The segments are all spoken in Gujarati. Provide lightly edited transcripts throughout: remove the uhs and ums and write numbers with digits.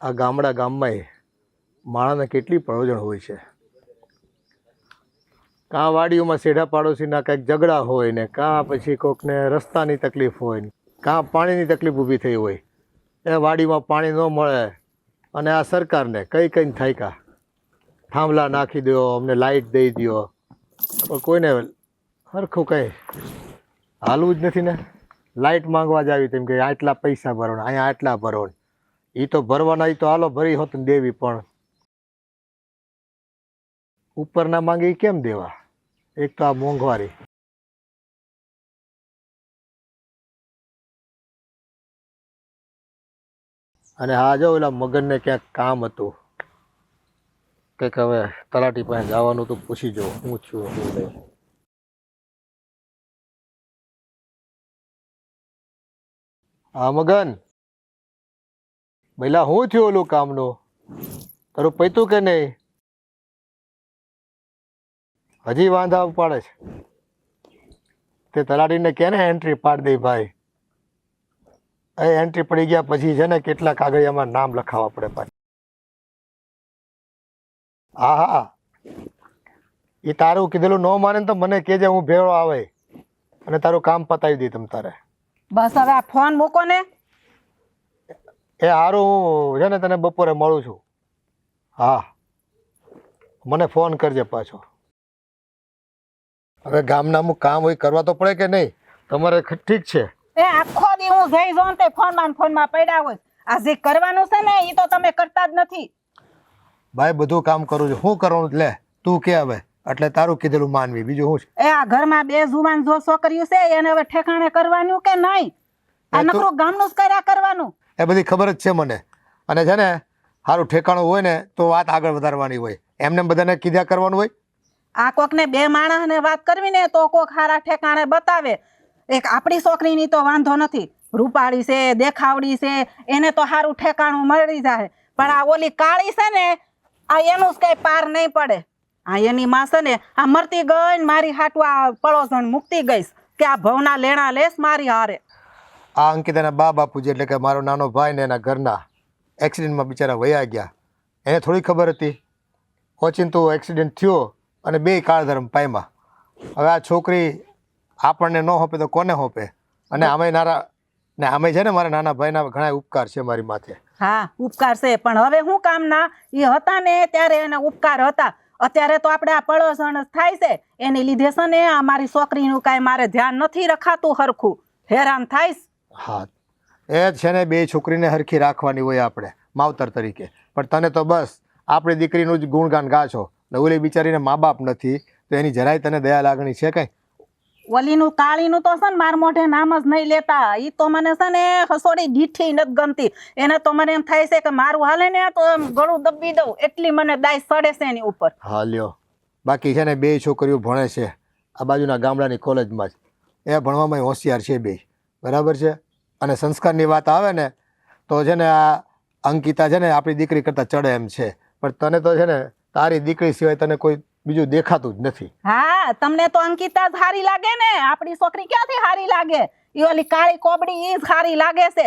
આ ગામમાં માણસને કેટલી પ્રયોજન હોય છે. કાં વાડીઓમાં શેઢા પાડોશીના કંઈક ઝઘડા હોય ને, કાં પછી કોઈકને રસ્તાની તકલીફ હોય ને, કાં પાણીની તકલીફ ઊભી થઈ હોય, એ વાડીમાં પાણી ન મળે અને આ સરકારને કઈ થાય કા થાંભલા નાખી દો, અમને લાઇટ દઈ દો, પણ કોઈને સરખું કંઈ હાલવું જ નથી ને. લાઇટ માંગવા જ આવી તેમ કે આટલા પૈસા ભરો, અહીંયા આટલા ભરો, એ તો ભરવાના, એ તો હાલો ભરી હોત ને દેવી, પણ ઉપરના માંગે એ કેમ દેવા? એક તો આ મોંઘવારી. અને હા જો ઓલા મગનને ક્યાંક કામ હતું, કંઈક હવે તલાટી પાસે જવાનું તો પૂછી જો હું છું હું નહીં. હા મગન, ભઈલા શું થયું ઓલું કામનું? તારું પૈતું કે નહીં? હજી વાંધા પાડે છે? તે તલાટીને કે ને એન્ટ્રી પાડી દઈ ભાઈ. એ એન્ટ્રી પડી ગયા પછી છે ને કેટલા કાગળિયામાં નામ લખાવવા પડે પાછું. હા હા, એ તારું કીધેલું ન માને ને તો મને કહેજે, હું ભેળો આવે અને તારું કામ પતાવી દઈ તમ તારે. બસ હવે આ ફોન મૂકો ને. એ હારું, હું છે ને તને બપોરે મળું છું. હા, મને ફોન કરજે પાછો. હવે ગામના અમુક કામ હોય કરવા તો પડે કે નહીં? તમારે ઠીક છે. એ આખો દી હું જઈ જોન તે ફોનમાં પડ્યા હોય. આ જે કરવાનું છે ને એ તો તમે કરતા જ નથી. ભાઈ બધું કામ કરું છું, શું કરવાનું લે તું કે હવે, એટલે તારું કીધેલું માનવી, બીજું શું છે? એ આ ઘરમાં બે જુવાન જો છોકરીઓ છે એને હવે ઠેકાણે કરવાનું કે નહીં? આ નકરું ગામનું જ કર્યા કરવાનું. એ બધી ખબર જ છે મને. અને છે ને સારું ઠેકાણું હોય ને તો વાત આગળ વધારવાની હોય, એમને બધાને કીધા કરવાનું હોય. આ કોકને બે માણસને વાત કરવી ને તો કોક હારા ઠેકાણે બતાવે. એક આપણી છોકરીની તો વાંધો નથી, રૂપાળી છે, દેખાવડી છે, એને તો સારું ઠેકાણું મળી જાય. પણ આ ઓલી કાળી છે ને, આ એનું જ કઈ પાર નહીં પડે. આ એની માં છે ને આ મરતી ગઈ ને મારી હાટુ આ પડોસણ મુકતી ગઈશ કે આ ભવના લેણા લેસ મારી હારે. આ અંકિતાના બા બાપુજી એટલે કે મારો નાનો ભાઈ ને એના ઘરના એક્સિડન્ટમાં બિચારા વયા ગયા. એને થોડી ખબર હતી? ઓચિંતું એક્સિડન્ટ થયો અને બે કાળધર્મ પામ્યા. હવે આ છોકરી આપણને ન હોપે તો કોને હોપે? અને આમે આમે છે ને મારા નાના ભાઈના ઘણા ઉપકાર છે મારી માથે. હા ઉપકાર છે, પણ હવે શું કામના? એ હતા ને ત્યારે એના ઉપકાર હતા, અત્યારે તો આપણે આ પડોસણ થાય છે એની લીધે છે ને આ મારી છોકરીનું કાંઈ મારે ધ્યાન નથી રખાતું હરખું, હેરાન થાય. હા એ જ છે ને, બે છોકરીને હરખી રાખવાની હોય આપણે માવતર તરીકે. પણ તને તો બસ આપણી દીકરીનું જ ગુણગાન ગાશો ને ઓલી બિચારીને મા બાપ નથી તો એની જરાય તને દયા લાગણી છે કઈ? ઓલીનું કાળીનું તો છે ને માર મોઢે નામ જ નહીં લેતા. ઈ તો મને છે ને હસોડી દીઠી નથી ગમતી. એને તો મને એમ થાય છે કે મારું હાલે ને તો એમ ગળું દબી દઉં, એટલી મને દાય સડે છે એની ઉપર. હા લ્યો, બાકી છે ને બે છોકરીઓ ભણે છે આ બાજુના ગામડાની કોલેજમાં જ. એ ભણવામાં હોશિયાર છે બે, બરાબર છે. અને સંસ્કારની વાત આવે ને તો છે ને આ અંકિતા છે ને આપણી દીકરી કરતાં ચડે એમ છે. પણ તને તો છે ને તારી દીકરી સિવાય તને કોઈ બીજું દેખાતું જ નથી. હા તમને તો અંકિતા જ હારી લાગે ને, આપણી છોકરી ક્યાંથી હારી લાગે? ઈ ઓલી કાળી કોબડી ઈ જ હારી લાગે છે.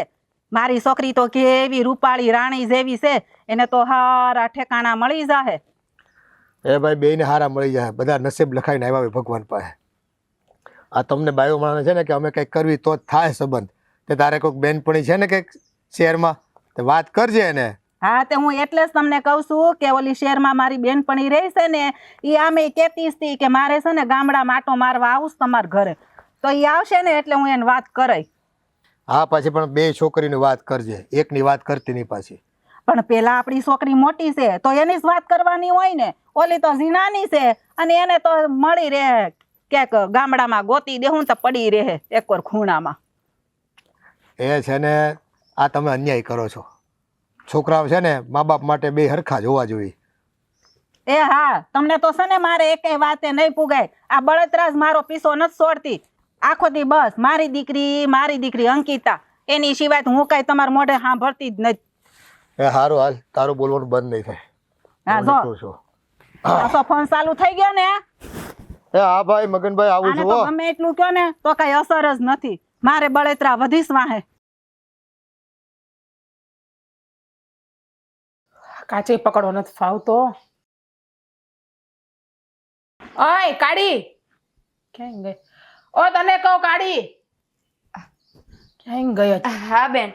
મારી છોકરી તો કેવી રૂપાળી રાણી જેવી છે, એને તો હારા ઠેકાણા મળી જાહે. એ ભાઈ બેયને હારા મળી જાય, બધા નસીબ લખાઈને આવ્યા હોય ભગવાન પાસે. આ તમને બાયો માણે છે ને કે અમે કંઈક કરવી તો જ થાય સંબંધ. તે તારે કોઈક બેનપણી છે ને કંઈક શહેરમાં, તે વાત કરજે એને. હા તે હું એટલે જ તમને કહું છું કે ઓલી શહેરમાં મારી બેનપણી રહી છે ને, એ આમે કહેતી હતી કે મારે છે ને ગામડામાં આટો મારવા આવું તમારા ઘરે, તો એ આવશે ને એટલે હું એને વાત કરાય. હા પાછી પણ બે છોકરીની વાત કરજે, એકની વાત કરતી નહીં પાછી. પણ પેલા આપણી છોકરી મોટી છે તો એની જ વાત કરવાની હોય ને, ઓલી તો ઝીનાની છે અને એને તો મળી રહે ક્યાંક ગામડામાં ગોતી દેવું તો પડી રહે એકવાર ખૂણામાં. એ છે ને આ તમે અન્યાય કરો છો. છોકરાઓ છે ને મા બાપ માટે બે હરખા જ હોવા જોઈએ. એ હા તમને તો છે ને મારે એકેય વાતે નહીં પુગાય. આ બળતરાજ મારો પીછો નથી છોડતી આખો દી, બસ મારી દીકરી અંકિતા, એની સિવાય હું કઈ તમારા મોઢે સાંભળતી જ નથી. એ હારું હાલ, તારું બોલવાનું બંધ નહીં થાય. હા જો આ ફોન ચાલુ થઈ ગયો ને. એ હા ભાઈ મગનભાઈ આવું છું. ગમે એટલું કયો ને તો કઈ અસર જ નથી, મારે બળતરા વધીશ વાહે. કાચે પકડવો નથી ફાવતો. ઓય કાળી, ક્યાં ગઈ? ઓ તને કહું કાળી, ક્યાં ગઈ હતી? હા બેન.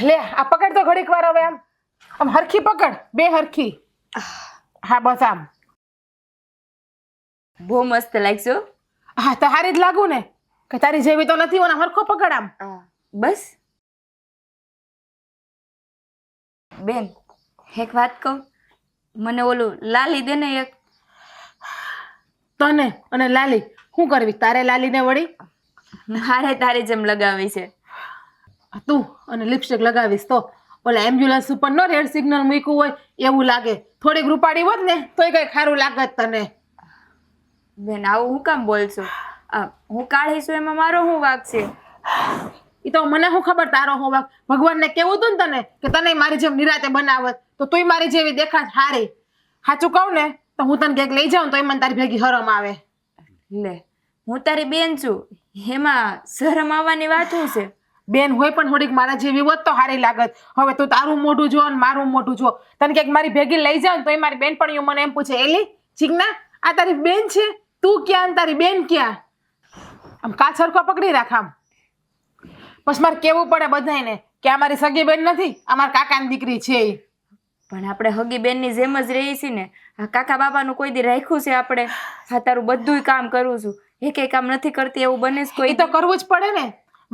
લે આ પકડ તો ઘડીક વાર હવે આમ હરખી પકડ, બે હરખી. હા બસ આમ. બહુ મસ્ત લાગશો. હા તો હારી જ લાગુ ને, કે તારી જેવી તો નથી ઓને હરખો પકડ આમ. બસ બેન એક વાત કહું, મને ઓલું લાલી દે ને એક. તને અને લાલી શું કરવી? તારે લાલી ને વળી મારે તારી જેમ લગાવી છે. તું અને લિપસ્ટિક લગાવીશ તો ઓલા એમ્બ્યુલન્સ ઉપર નો રેડ સિગ્નલ મૂક્યું હોય એવું લાગે. થોડીક રૂપાળી હોત ને તોય કઈ ખારું લાગત તને. બેન આવું હું કામ બોલશો? હું કાળી છું એમાં મારો શું વાંક છે? એ તો મને શું ખબર તારો હું વાંક. ભગવાનને કેવું હતું ને તને કે તને મારી જેમ નિરાતે બનાવત તો તુંય મારી જેવી દેખાત હારી. સાચું કહું ને તો હું તને ક્યાંક લઈ જાઉં તો મને તારી ભેગી શરમ આવે. લે હું તારી બેન છું, એમાં શરમ આવવાની વાત શું છે? બેન હોય પણ થોડીક મારા જેવી હોત તો હારી લાગત. હવે તું તારું મોઢું જો ને મારું મોઢું જો. તને ક્યાંક મારી ભેગી લઈ જાઉં તો મારી બેન પણ મને એમ પૂછે, એલી ચીકના આ તારી બેન છે, તું ક્યાં તારી બેન ક્યાં? આમ કાચ સરખો પકડી રાખ આમ. પછી મારે કેવું પડે બધાને કે આ મારી સગી બેન નથી, આ મારા કાકાની દીકરી છે. પણ આપણે હગી બેનની જેમ જ રહી છીએ ને. આ કાકા બાબાનું કોઈ દી રાખ્યું છે આપણે? હા તારું બધુંય કામ કરું છું, એકેય કામ નથી કરતી એવું બને જ કોઈ? એ તો કરવું જ પડે ને.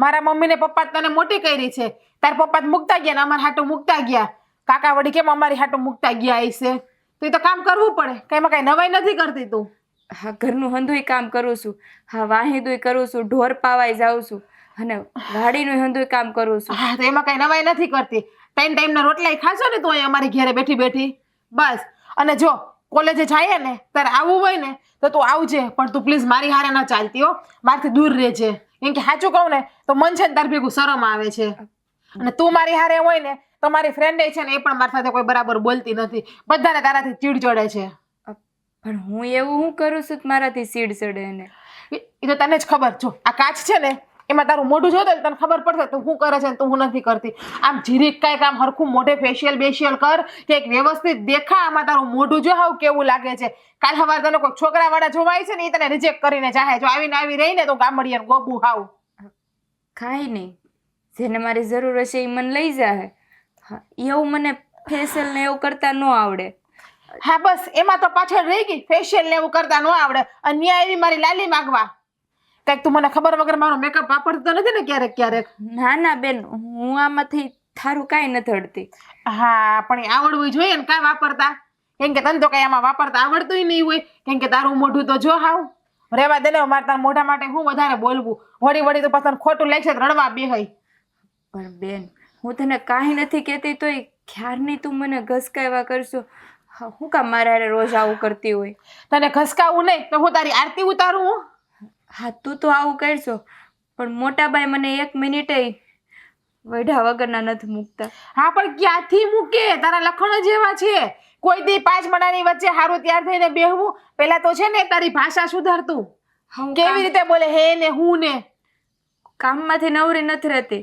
મારા મમ્મી ને પપ્પા તને મોટી કરી છે, તાર પપ્પા મૂકતા ગયા ને અમારા હાટું મૂકતા ગયા. કાકા વળી કેમ અમારી હાટું મૂકતા ગયા હશે? તો એ તો કામ કરવું પડે. કઈ એમાં કઈ નવાઈ નથી કરતી તું. હા ઘરનું હંધુય કામ કરું છું, હા વાહીદુય કરું છું, ઢોર પાવાય જાઉં છું અને વાડીનું હંધુય કામ કરું છું. હા તો એમાં કઈ નવાઈ નથી કરતી. ટાઈમ ના રોટલા ખાશો ને તો અહીં અમારી ઘરે બેઠી બેઠી બસ. અને જો કોલેજે જાય ને તારે આવવું હોય ને તો તું આવજે, પણ તું પ્લીઝ મારી હારે ન ચાલતી હો, મારથી દૂર રહેજે. એમ કે સાચું કહું ને તો મન છે ને તાર ભેગું શરમ આવે છે. અને તું મારી હારે હોય ને તો મારી ફ્રેન્ડ છે ને એ પણ મારી સાથે કોઈ બરાબર બોલતી નથી, બધાને તારાથી ચીડ ચડે છે. પણ હું એવું હું કરું છું કે મારાથી સીડ ચડે એને? એ તો તને જ ખબર. જો આ કાચ છે ને એમાં તારું મોઢું જોતો તને ખબર પડશે તું શું કરે છે ને તું હું નથી કરતી. આમ જીરીક કાંઈક આમ હરખું મોઢે ફેશિયલ બેશિયલ કર કે એક વ્યવસ્થિત દેખા. આમાં તારું મોઢું જો હાવ કેવું લાગે છે. કાલ સવારે તને કોઈ છોકરા વાળા જોવાય છે ને એ તને રિજેક્ટ કરીને ચાહે. જો આવીને આવી રહી ને તો ગામડિયા ગોબું હાવ. કાંઈ નહીં, જેને મારી જરૂર હશે એ મને લઈ જાય. હા એવું મને ફેશિયલ ને એવું કરતા ન આવડે. હા બસ એમાં તો પાછળ રહી ગઈ. ફેશિયલ ને એવું કરતા ન આવડે અને ન્યા આવી મારી લાલી માગવા. કંઈક તું મને ખબર વગર મારો મેકઅપ વાપરતો નથી ને ક્યારેક ક્યારેક? ના ના બેન હું આમાંથી થારું કાંઈ નથી અડતી. હા પણ એ આવડવું જોઈએ ને કાંઈ વાપરતા. કેમ કે તને તો કઈ આમાં વાપરતા આવડતું નહીં હોય. કેમ કે તારું મોઢું તો જો હાવ. રેવા દે ને, મારે તારા મોઢા માટે હું વધારે બોલવું. વળી વળી તો પછી ખોટું લાગશે રડવા બેહાય. પણ બેન હું તને કાંઈ નથી કહેતી તોય ક્યારની તું મને ઘસકાવ્યા કરશો. હું કામ મારા હારે રોજ આવું કરતી હોય? તને ઘસકાવું નહીં તો હું તારી આરતી ઉતારું હું? હા તું તો આવું કરશો પણ મોટા બાઈ મને એક મિનિટે વઢા વગરના નથી મૂકતા. હા પણ ક્યાંથી મૂકે? તારા લખણો જેવા છે. કોઈ દી 5 મણાની વચ્ચે હારું તૈયાર થઈને બેહવું. પેલા તો છે ને તારી ભાષા સુધારતું. કેવી રીતે બોલે હે ને હું ને? કામમાંથી નવરી નથી રહેતી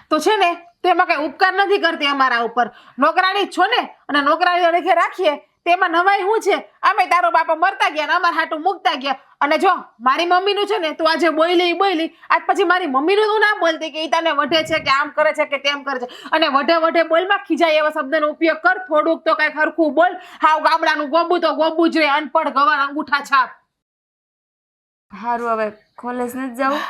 તો છે ને તેમાં કઈ ઉપકાર નથી કરતી અમારા ઉપર. નોકરાણી છો ને અને નોકરાણી તરીકે રાખીએ તેમાં નવાઈ શું છે? અમે તારો બાપા મરતા ગયા ને અમારા હાટું મૂકતા ગયા. અને જો મારી મમ્મીનું છે ને તું આજે બોલી આજ પછી મારી મમ્મીનું તું ના બોલતી કે ઈ તને વઢે છે કે આમ કરે છે કે તેમ કરે છે. અને વઢે બોલમાં ખીજાય એવા શબ્દનો ઉપયોગ કર. થોડુંક તો કઈ ખરખું બોલ. હાવ ગામડાનું ગોબું તો ગોબું જ રે. અનપઢ ગવાર અંગૂઠા છાપ. સારું હવે કોલેજ નથી જવું?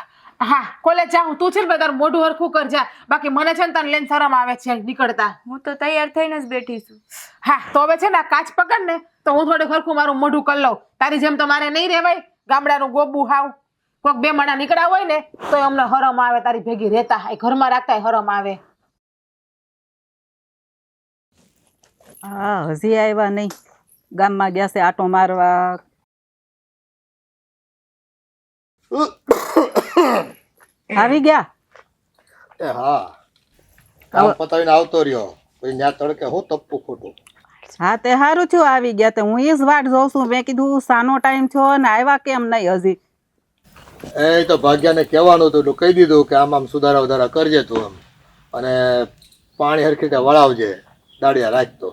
હા કોલેજ જાઉં. તું છે ને તારું મોઢું હરખું કર જા. બાકી મને છે ને તને લઈને શરમ આવે છે નીકળતા. હું તો તૈયાર થઈને જ બેઠી છું. હા તો હવે છે ને આ કાચ પકડ ને તો હું થોડું ખરખું મારું મોઢું કરી લઉં. તારી જેમ તો મારે નહીં રહેવાય. ગામડાનું ગોબું હાવ. કોઈક 2 માણા નીકળ્યા હોય ને તો અમને હરમ આવે. તારી ભેગી રહેતા ઘરમાં રાખતા હરમ આવે. હા હજી આવ્યા નહીં. ગામમાં ગયા છે આટો મારવા. આવી ગયા? એ હા કામ પતાવીને આવતો રહ્યો. પછી ત્યાં તડકે હું તપવું ખોટું. હા તે સારું થયું આવી ગયા. તે હું એ જ વાટ જોઉં છું. મેં કીધું સાનો ટાઈમ થયો ને આવ્યા કેમ નહીં હજી? એ તો ભાગ્યાને કહેવાનું હતું, કહી દીધું કે આમ સુધારા વધારા કરજે તું એમ. અને પાણી હરખી રીતે વળાવજે, દાડિયા રાખતો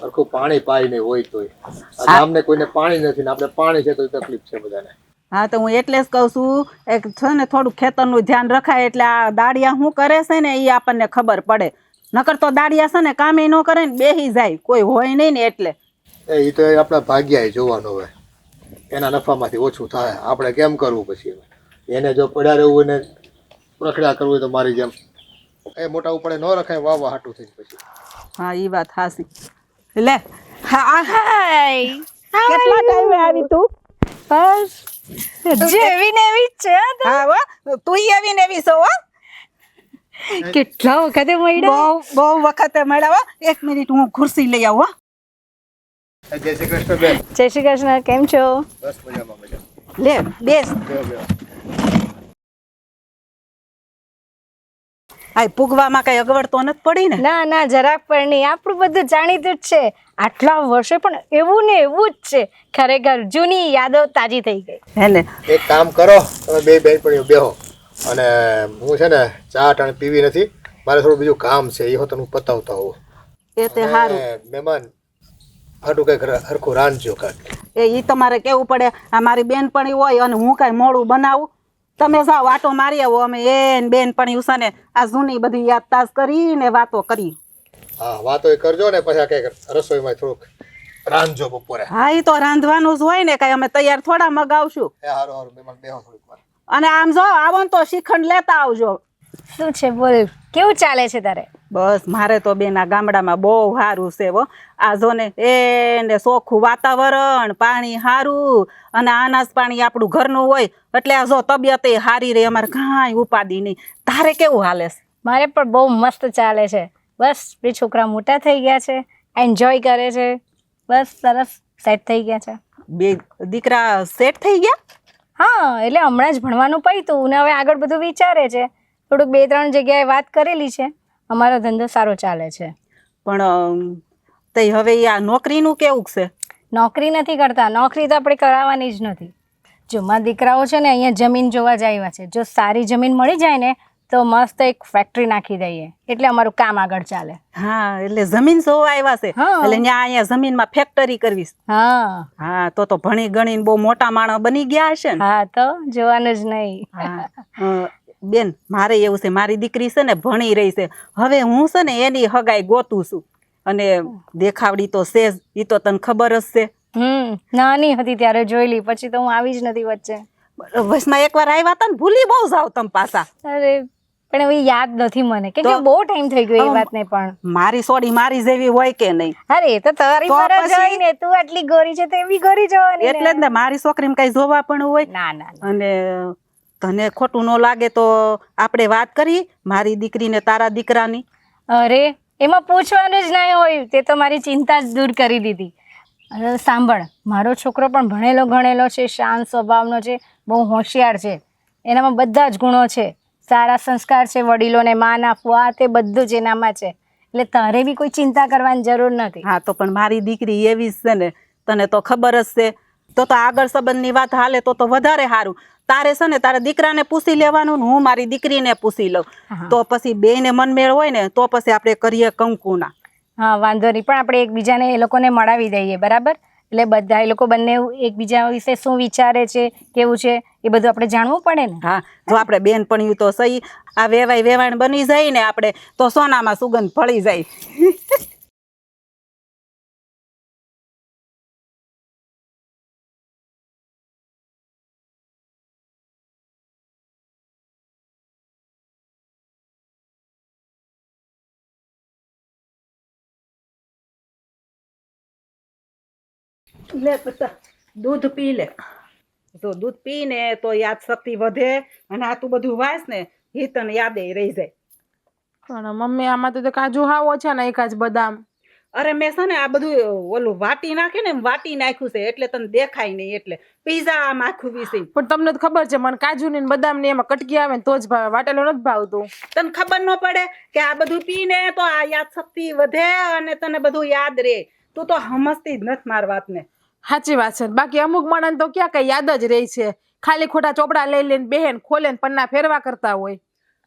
હરખું પાણી પાઈ નહીં હોય તોય. આ ગામને કોઈને પાણી નથી ને આપણે પાણી છે તો તકલીફ છે બધાને. હા તો હું એટલે જ કહું છું એક છે ને થોડું ખેતરનું ધ્યાન રખાય એટલે આ દાડિયા શું કરે છે ને એ આપણને ખબર પડે. નકર તો દાડિયા છે ને કામે ન કરે ને બેહી જાય, કોઈ હોય નહીં ને એટલે. એ તો આપણા ભાગ્યા જોવાનું હોય, એના નફામાંથી ઓછું થાય. આપણે કેમ કરવું પછી? એને જો પડ્યા રહેવું હોય ને રખડા કરવું હોય તો મારી જેમ એ મોટા ઉપડે ન રખાય, વાવા હાટું થઈ પછી. હા એ વાત હાસી. લે કેટલા ટાઈમે આવી તું? જેવી ને એવી જ છે હા તો. હા હો, તું એવી ને એવી છો હો. કેટલા વખતે મળ્યા. બહુ વખતે મળ્યા હો. 1 મિનિટ હું ખુરશી લઈ આવું હો. જય શ્રી કૃષ્ણ બેન. જય શ્રી કૃષ્ણ, કેમ છો? બસ મજામાં મજા. લે બેસ. આ પૂગવામાં કઈ અગવડ તો નથી પડી ને? ના ના જરાક પણ નહીં, આપણું બધું જાણીતું જ છે. આટલા વર્ષે પણ એવું ને એવું જ છે. ખરેખર જૂની યાદો તાજી થઈ ગઈ. હે ને એક કામ કરો, તમે બે બેનપણીઓ બેહો અને હું છે ને ચા ટાણે પીવી નથી, મારે થોડું બીજું કામ છે, એ હું પતાવતા હોઉં. એ તે સારું. મહેમાન હાટું કઈક હરખું રાંધજો કાંઈક. એ તમારે કેવું પડે. આ મારી બેનપણી હોય અને હું કાંઈ મોડું બનાવું, તમે જાઓ આટો મારી આવો. અમે એને બેનપણી છે ને આ જૂની બધી યાદ તાજ કરીને વાતો કરી. હા વાતો એ કરજો ને પછી કઈક રસોઈમાં થોડુંક રાંધજો બપોરે. હા એ તો રાંધવાનું જ હોય ને, કઈ અમે તૈયાર થોડા મગાવશું. હારું હારું મહેમાન બેહો થોડીક વાર. અને આમ જો આવો ને તો શ્રીખંડ લેતા આવજો. શું છે બોલ, કેવું ચાલે છે તારે? બસ મારે તો બેન આ ગામડામાં બહુ સારું છે હો. આ જો ને એને ચોખ્ખું વાતાવરણ, પાણી સારું અને અનાજ પાણી આપણું ઘરનું હોય એટલે આ જો તબિયત એ સારી રહે, અમારે કાંઈ ઉપાધિ નહીં. તારે કેવું હાલે છે? મારે પણ બહુ મસ્ત ચાલે છે. બસ બે છોકરા મોટા થઈ ગયા છે, એન્જોય કરે છે, બસ સરસ સેટ થઈ ગયા છે. બે દીકરા સેટ થઈ ગયા? હા એટલે હમણાં જ ભણવાનું પત્યું ને હવે આગળ બધું વિચારે છે. થોડુંક 2-3 જગ્યાએ વાત કરેલી છે. અમારો ધંધો સારો ચાલે છે. પણ તઈ હવે આ નોકરીનું કેવું છે? નોકરી નથી કરતા, નોકરી તો આપણે કરાવવાની જ નથી. જો મારા દીકરાઓ છે ને અહીંયા જમીન જોવા જ આવ્યા છે. જો સારી જમીન મળી જાય ને તો મસ્ત એક ફેક્ટરી નાખી દઈએ એટલે અમારું કામ આગળ ચાલે. હા એટલે જમીન જોવા આવ્યા છે હા. એટલે ત્યાં અહીંયા જમીનમાં ફેક્ટરી કરવી છે. હા હા તો ભણી ગણીને બહુ મોટા માણસ બની ગયા હશે ને? હા તો જોવાનું જ નહીં. હા બેન મારે એવું છે, મારી દીકરી છે ને ભણી રહી છે. હવે હું છે ને એની હગાઈ ગોતું છું અને દેખાવડી તો છે જ, એ તો તને ખબર જ છે. નાની હતી ત્યારે જોયેલી, પછી તો હું આવી જ નથી વચ્ચે. વચમાં એકવાર આવ્યા હતા ને ભૂલી બહુ જાવ તમે પાછા. અરે પણ હવે યાદ નથી મને કે તો? બહુ ટાઈમ થઈ ગયો એ વાતને. પણ મારી સોડી મારી જેવી હોય કે નહીં? અરે એ તો તારી તો ફરજ પછી? હોય ને, તું આટલી ગોરી છે તો એવી ગોરી જવાની એટલે જ ને મારી છોકરીને કઈ જોવા પણ હોય. ના ના ના. અને તને ખોટું ન લાગે તો આપણે વાત કરી મારી દીકરીને તારા દીકરાની. અરે એમાં પૂછવાનું જ નહીં હોય, તે તો મારી ચિંતા જ દૂર કરી દીધી. અને સાંભળ, મારો છોકરો પણ ભણેલો ગણેલો છે, શાંત સ્વભાવનો છે, બહુ હોશિયાર છે. એનામાં બધા જ ગુણો છે, સારા સંસ્કાર છે, વડીલોને માન આપવું આ તે બધું જ એનામાં છે. એટલે તારે બી કોઈ ચિંતા કરવાની જરૂર નથી. હા તો પણ મારી દીકરી એવી જ છે ને, તને તો ખબર જ છે. તો આગળ સંબંધની વાત હાલે તો વધારે સારું. તારે છે ને તારા દીકરાને પૂછી લેવાનું ને હું મારી દીકરીને પૂછી લઉં. તો પછી બેયને મનમેળ હોય ને તો પછી આપણે કરીએ કંકુના. હા વાંધો નહીં, પણ આપણે એકબીજાને એ લોકોને મળાવી દઈએ બરાબર. એટલે બધા એ લોકો બંને એકબીજા વિશે શું વિચારે છે, કેવું છે એ બધું આપણે જાણવું પડે ને. હા જો આપણે બેનપણ્યું તો સહી આ વેવાણ બની જાય ને આપણે તો સોનામાં સુગંધ ફળી જાય. લે પતા દૂધ પી લે. જો દૂધ પી ને તો યાદ શક્તિ વધે અને આ તું બધું વાંચ ને એ તને યાદ રહી જાય. પણ મમ્મી આમાં તો કાજુ હાવ ઓછા નાખ્યા છે, બદામ. અરે મેં છે ને આ બધું ઓલું વાટી નાખે ને વાટી નાખ્યું છે એટલે તને દેખાય નહીં. એટલે પીઝા આમ આખું વિશે પણ તમને તો ખબર છે મને કાજુ ની બદામ ની એમાં કટકી આવે ને તો જ ભાવે, વાટેલો નથી ભાવતું. તને ખબર ન પડે કે આ બધું પીને તો આ યાદ શક્તિ વધે અને તને બધું યાદ રહે. તું તો સમજતી જ નથી મારી વાતને. સાચી વાત છે. બાકી અમુક માણસ તો ક્યાં કઈ યાદ જ રહી છે, ખાલી ખોટા ચોપડા લઈ લઈને બેહેન ખોલે ને પન્ના ફેરવા કરતા હોય.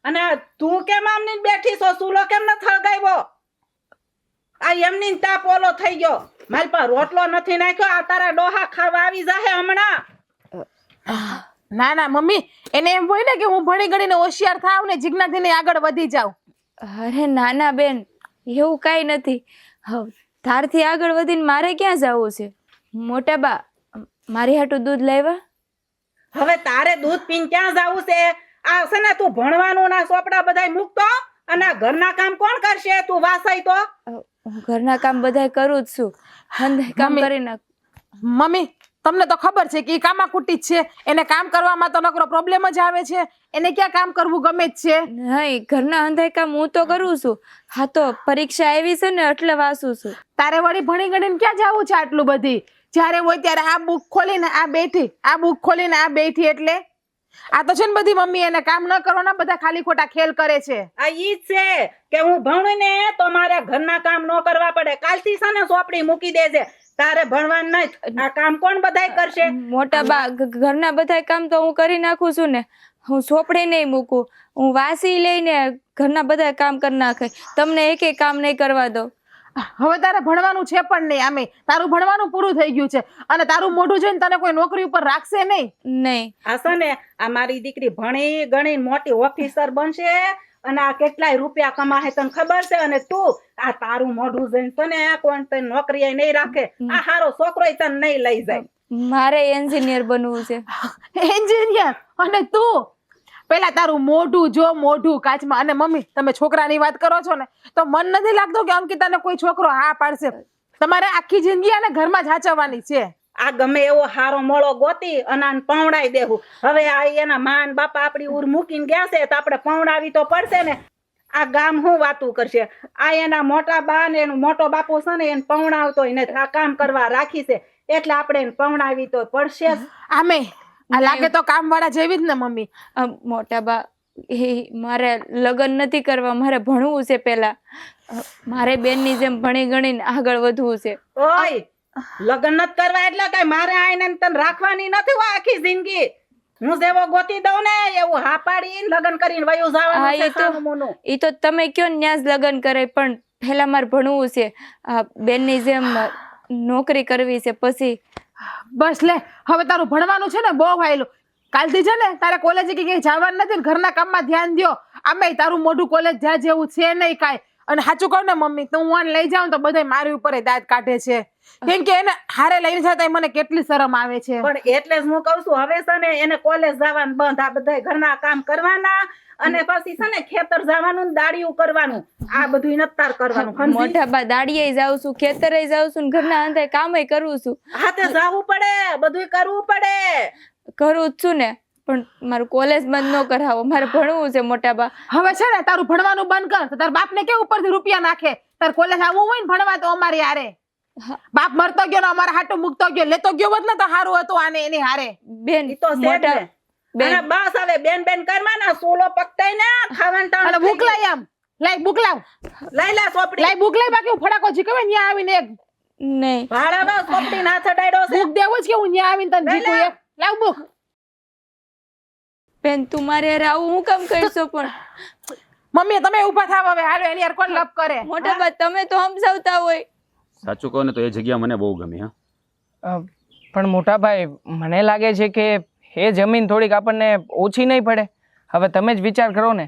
અને તું કેમ આમની બેઠી છો? સૂલો કેમ ન થળગાવ્યો? આ એમની ન તાપ ઓલો થઈ ગયો. મારી પાસે રોટલો નથી નાખ્યો. આ તારા ડોહા ખાવા આવી જાહે હમણાં. ના ના મમ્મી, એને એમ હોય ને કે હું ભણી ગણીને હોશિયાર થાવ ને જીજ્ઞાથી આગળ વધી જાઉં. અરે નાના બેન, એવું કાંઈ નથી. તારથી આગળ વધીને મારે ક્યાં જવું છે? મોટા બા, મારી હાટું દૂધ લાવ્યા? હવે તારે દૂધ પીને ક્યાં જાવું છે? આ છે ને તું ભણવાનું ના ચોપડા બધાય મૂકતો અને આ ઘરના કામ કોણ કરશે? તું વાસાય તો. હું ઘરના કામ બધાય કરું જ છું. હંધાય કામ મમ્મી. કરી નાખ. મમ્મી, તમને તો ખબર છે કે એ કામાકુટી જ છે. એને કામ કરવામાં તો નકરો પ્રોબ્લેમ જ આવે છે. એને ક્યાં કામ કરવું ગમે જ છે. નહીં, ઘરના હંધાય કામ હું તો કરું છું. હા તો પરીક્ષા આવી છે ને એટલે વાંચું છું. તારે વળી ભણી ગણીને ક્યાં જવું છે આટલું બધી? જ્યારે હોય ત્યારે આ બુક ખોલીને આ બેઠી, આ બુક ખોલીને આ બેઠી. એટલે આ તો છે ને બધી મમ્મી એને કામ ન કરવાના બધા ખાલી ખોટા ખેલ કરે છે. આ ઈ જ છે કે હું ભણું ને તો મારે ઘરના કામ ન કરવા પડે. કાલથી છે ને ચોપડી મૂકી દેજે. તારે ભણવાનું નહીં. આ કામ કોણ બધાય કરશે? મોટા બા, ઘરના બધાય કામ તો હું કરી નાખું છું ને. હું ચોપડી નહીં મૂકું, હું વાસી લઈને ઘરના બધા કામ કરી નાખે. તમને એકેય કામ નહીં કરવા દો. હવે તારે ભણવાનું છે પણ નહીં. આમે તારું ભણવાનું પૂરું થઈ ગયું છે અને તારું મોઢું જોઈને તને કોઈ નોકરી ઉપર રાખશે નહીં. નહીં. આ છે ને આ મારી દીકરી ભણી ગણી મોટી ઓફિસર બનશે અને આ કેટલાય રૂપિયા કમાશે તને ખબર છે? અને તું આ તારું મોઢું જોઈને તને કોણ તને નોકરી નહીં રાખે. આ હારો છોકરો તને નહીં લઈ જાય. મારે એન્જિનિયર બનવું છે. એન્જિનિયર? અને તું પેલા તારું મોઢું જો, મોઢું કાચમાં. અને મમ્મી, તમે છોકરાની વાત કરો છો ને તો મન નથી લાગતું કે અંકિતાને કોઈ છોકરો હા પાડશે. તમારે આખી જિંદગી આને ઘરમાં જ હાચવવાની છે. આ ગમે એવો હારો મોળો ગોતી અને આને પવડાવી દેવું. હવે આ એના માન બાપા આપણી ઉર મૂકીને ગયા છે તો આપણે પવડાવી તો પડશે ને. આ ગામ હું વાતું કરશે? આ એના મોટા બા ને એનો મોટો બાપો છે ને એને પવડાવતો એને આ કામ કરવા રાખી છે એટલે આપણે એને પવડાવી તો પડશે જ. આમે આ લાગે તો કામ વાળા જેવી જ ને મમ્મી. મોટા બા, એ મારે લગ્ન નથી કરવા, મારે ભણવું છે પેલા. મારે બેનની જેમ ભણી ગણીને આગળ વધવું છે. ઓય, લગ્ન નથી કરવા એટલે કઈ મારે આઈને તને રાખવાની નથી હોય આખી જિંદગી. હું જેવો ગોતી દઉં ને એવું હા પાડીને લગ્ન કરીને વયું જવાનું છે સાનું મોનું. એ તો તમે કયો ને ત્યાં જ લગ્ન કરે, પણ પહેલા મારે ભણવું છે. બેનની જેમ નોકરી કરવી છે. પછી બસ લે, હવે તારું ભણવાનું છે ને બહુ વાયલું. કાલથી છે ને તારે કોલેજ કે ક્યાંય જવાનું નથી ને ઘરના કામમાં ધ્યાન દ્યો. આમે તારું મોઢું કોલેજ જા જેવું છે નહીં કાંઈ. અને સાચું કહું ને મમ્મી, તો હું આને લઈ જાઉં તો બધા મારી ઉપર દાંત કાઢે છે. કેમ કે એને હારે લઈને જતા મને કેટલી શરમ આવે છે. પણ એટલે જ હું કઉ છું હવે છે ને એને કોલેજ જવાનું બંધ. આ બધા ઘરના કામ કરવાના અને પછી છે ને ખેતર જવાનું દાડિયું કરવાનું. આ બધું નથી તાર કરવાનું. સમજી? મોટા બા, દાડીએ જાઉં છું, ખેતરે જાઉં છું, ને ઘરના અંતે કામે કરું છું. હાથે જવું પડે, બધું કરવું પડે. કરું જ છું ને, પણ મારું કોલેજ બંધ ન કરાવો. મારે ભણવું છે મોટા બા. હવે છે ને તારું ભણવાનું બંધ કર તો તાર બાપને કે ઉપરથી રૂપિયા નાખે. તાર કોલેજ આવવું હોય ને ભણવા તો અમારી હારે. બાપ મરતો ગયો ને અમારા હાટું મૂકતો ગયો. લેતો ગયો હોત ને તો સારું હતું આને એની હારે. બેન, ઈ તો છે જ મોટા ને. અને બસ હવે બેન બેન કરવા ના સોલો પકતાઈ ને ખાવાનું ટાણું અને થઈ બુક લાય આમ. લાય બુક લાવ. ગયું. લઈ લે ચોપડી. લાય બુક લાય, બાકી હું ફડાકો જીકવે ન્યા આવીને એક નહીં. ભાડામાં ચોપડી ના ચડાડ્યો છે. બુક દેવું જ કે હું ન્યા આવીને તને લઈ લે. જીકું એક. લાવ બુક. બેન, તું મારે હારે આવું હું કામ કરશો? પણ મમ્મી તમે ઊભા થાવ હવે. હાલો એની યાર કોણ લપ કરે. મોટા બા, તમે તો સમજાવતા હોય. સાચું કહો ને તો એ જગ્યા મને બહુ ગમી. હા, પણ મોટા ભાઈ, મને લાગે છે કે એ જમીન થોડીક આપણને ઓછી નહીં પડે. હવે તમે જ વિચાર કરો ને,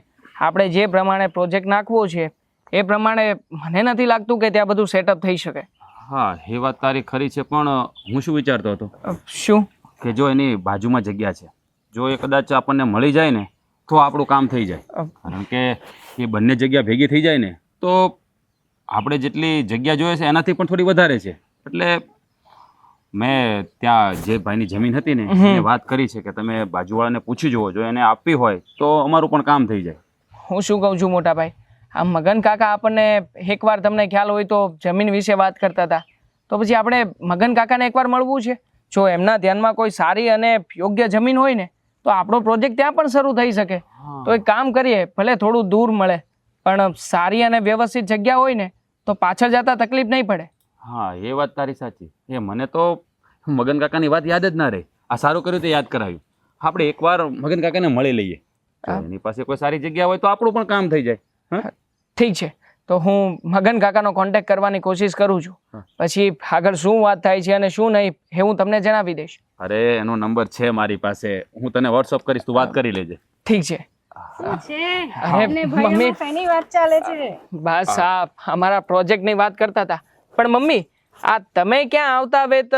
આપણે જે પ્રમાણે પ્રોજેક્ટ નાખવો છે એ પ્રમાણે મને નથી લાગતું કે ત્યાં બધું સેટઅપ થઈ શકે. હા, એ વાત તારી ખરી છે, પણ હું શું વિચારતો હતો શું? કે જો એની બાજુમાં જગ્યા છે, જો એ કદાચ આપણને મળી જાય ને તો આપણું કામ થઈ જાય. કારણ કે એ બંને જગ્યા ભેગી થઈ જાય ને તો આપણે જેટલી જગ્યા જોઈએ છે એનાથી પણ થોડી વધારે છે. એટલે મેં ત્યાં જે ભાઈની જમીન હતી ને એને વાત કરી છે કે તમે બાજુવાળાને પૂછી જુઓ, જો એને આપવી હોય તો અમારું પણ કામ થઈ જાય. હું શું કહું છું મોટા ભાઈ, આ મગન કાકા આપણને એકવાર તમને ખ્યાલ હોય તો જમીન વિશે વાત કરતા હતા, તો પછી આપણે મગન કાકાને એકવાર મળવું છે. જો એમના ધ્યાનમાં કોઈ સારી અને યોગ્ય જમીન હોય ને તો આપણો પ્રોજેક્ટ ત્યાં પણ શરૂ થઈ શકે. તો એક કામ કરીએ, ભલે થોડું દૂર મળે પણ સારી અને વ્યવસ્થિત જગ્યા હોય ને તો પાછળ જતા તકલીફ નહીં પડે. હા, એ વાત તારી સાચી. એ મને તો મગન કાકાની વાત યાદ જ ના રહી. આ સારું કર્યું તે યાદ કરાવ્યું. આપણે એકવાર મગન કાકાને મળી લઈએ. જો એની પાસે કોઈ સારી જગ્યા હોય તો આપણું પણ કામ થઈ જાય. હા ઠીક છે, તો હું મગન કાકાનો કોન્ટેક્ટ કરવાની કોશિશ કરું છું. હા. પછી આગળ શું વાત થાય છે અને શું નહીં એ હું તમને જણાવી દઈશ. અરે એનો નંબર છે મારી પાસે, હું તને વોટ્સઅપ કરીશ, તું વાત કરી લેજે. ઠીક છે. શું છે અરે અને મમ્મી, ભાઈઓમાં શેની વાત ચાલે છે? બસ આ અમારા પ્રોજેક્ટની વાત કરતા હતા. પણ મમ્મી, આ તમે ક્યાં આવતા વેત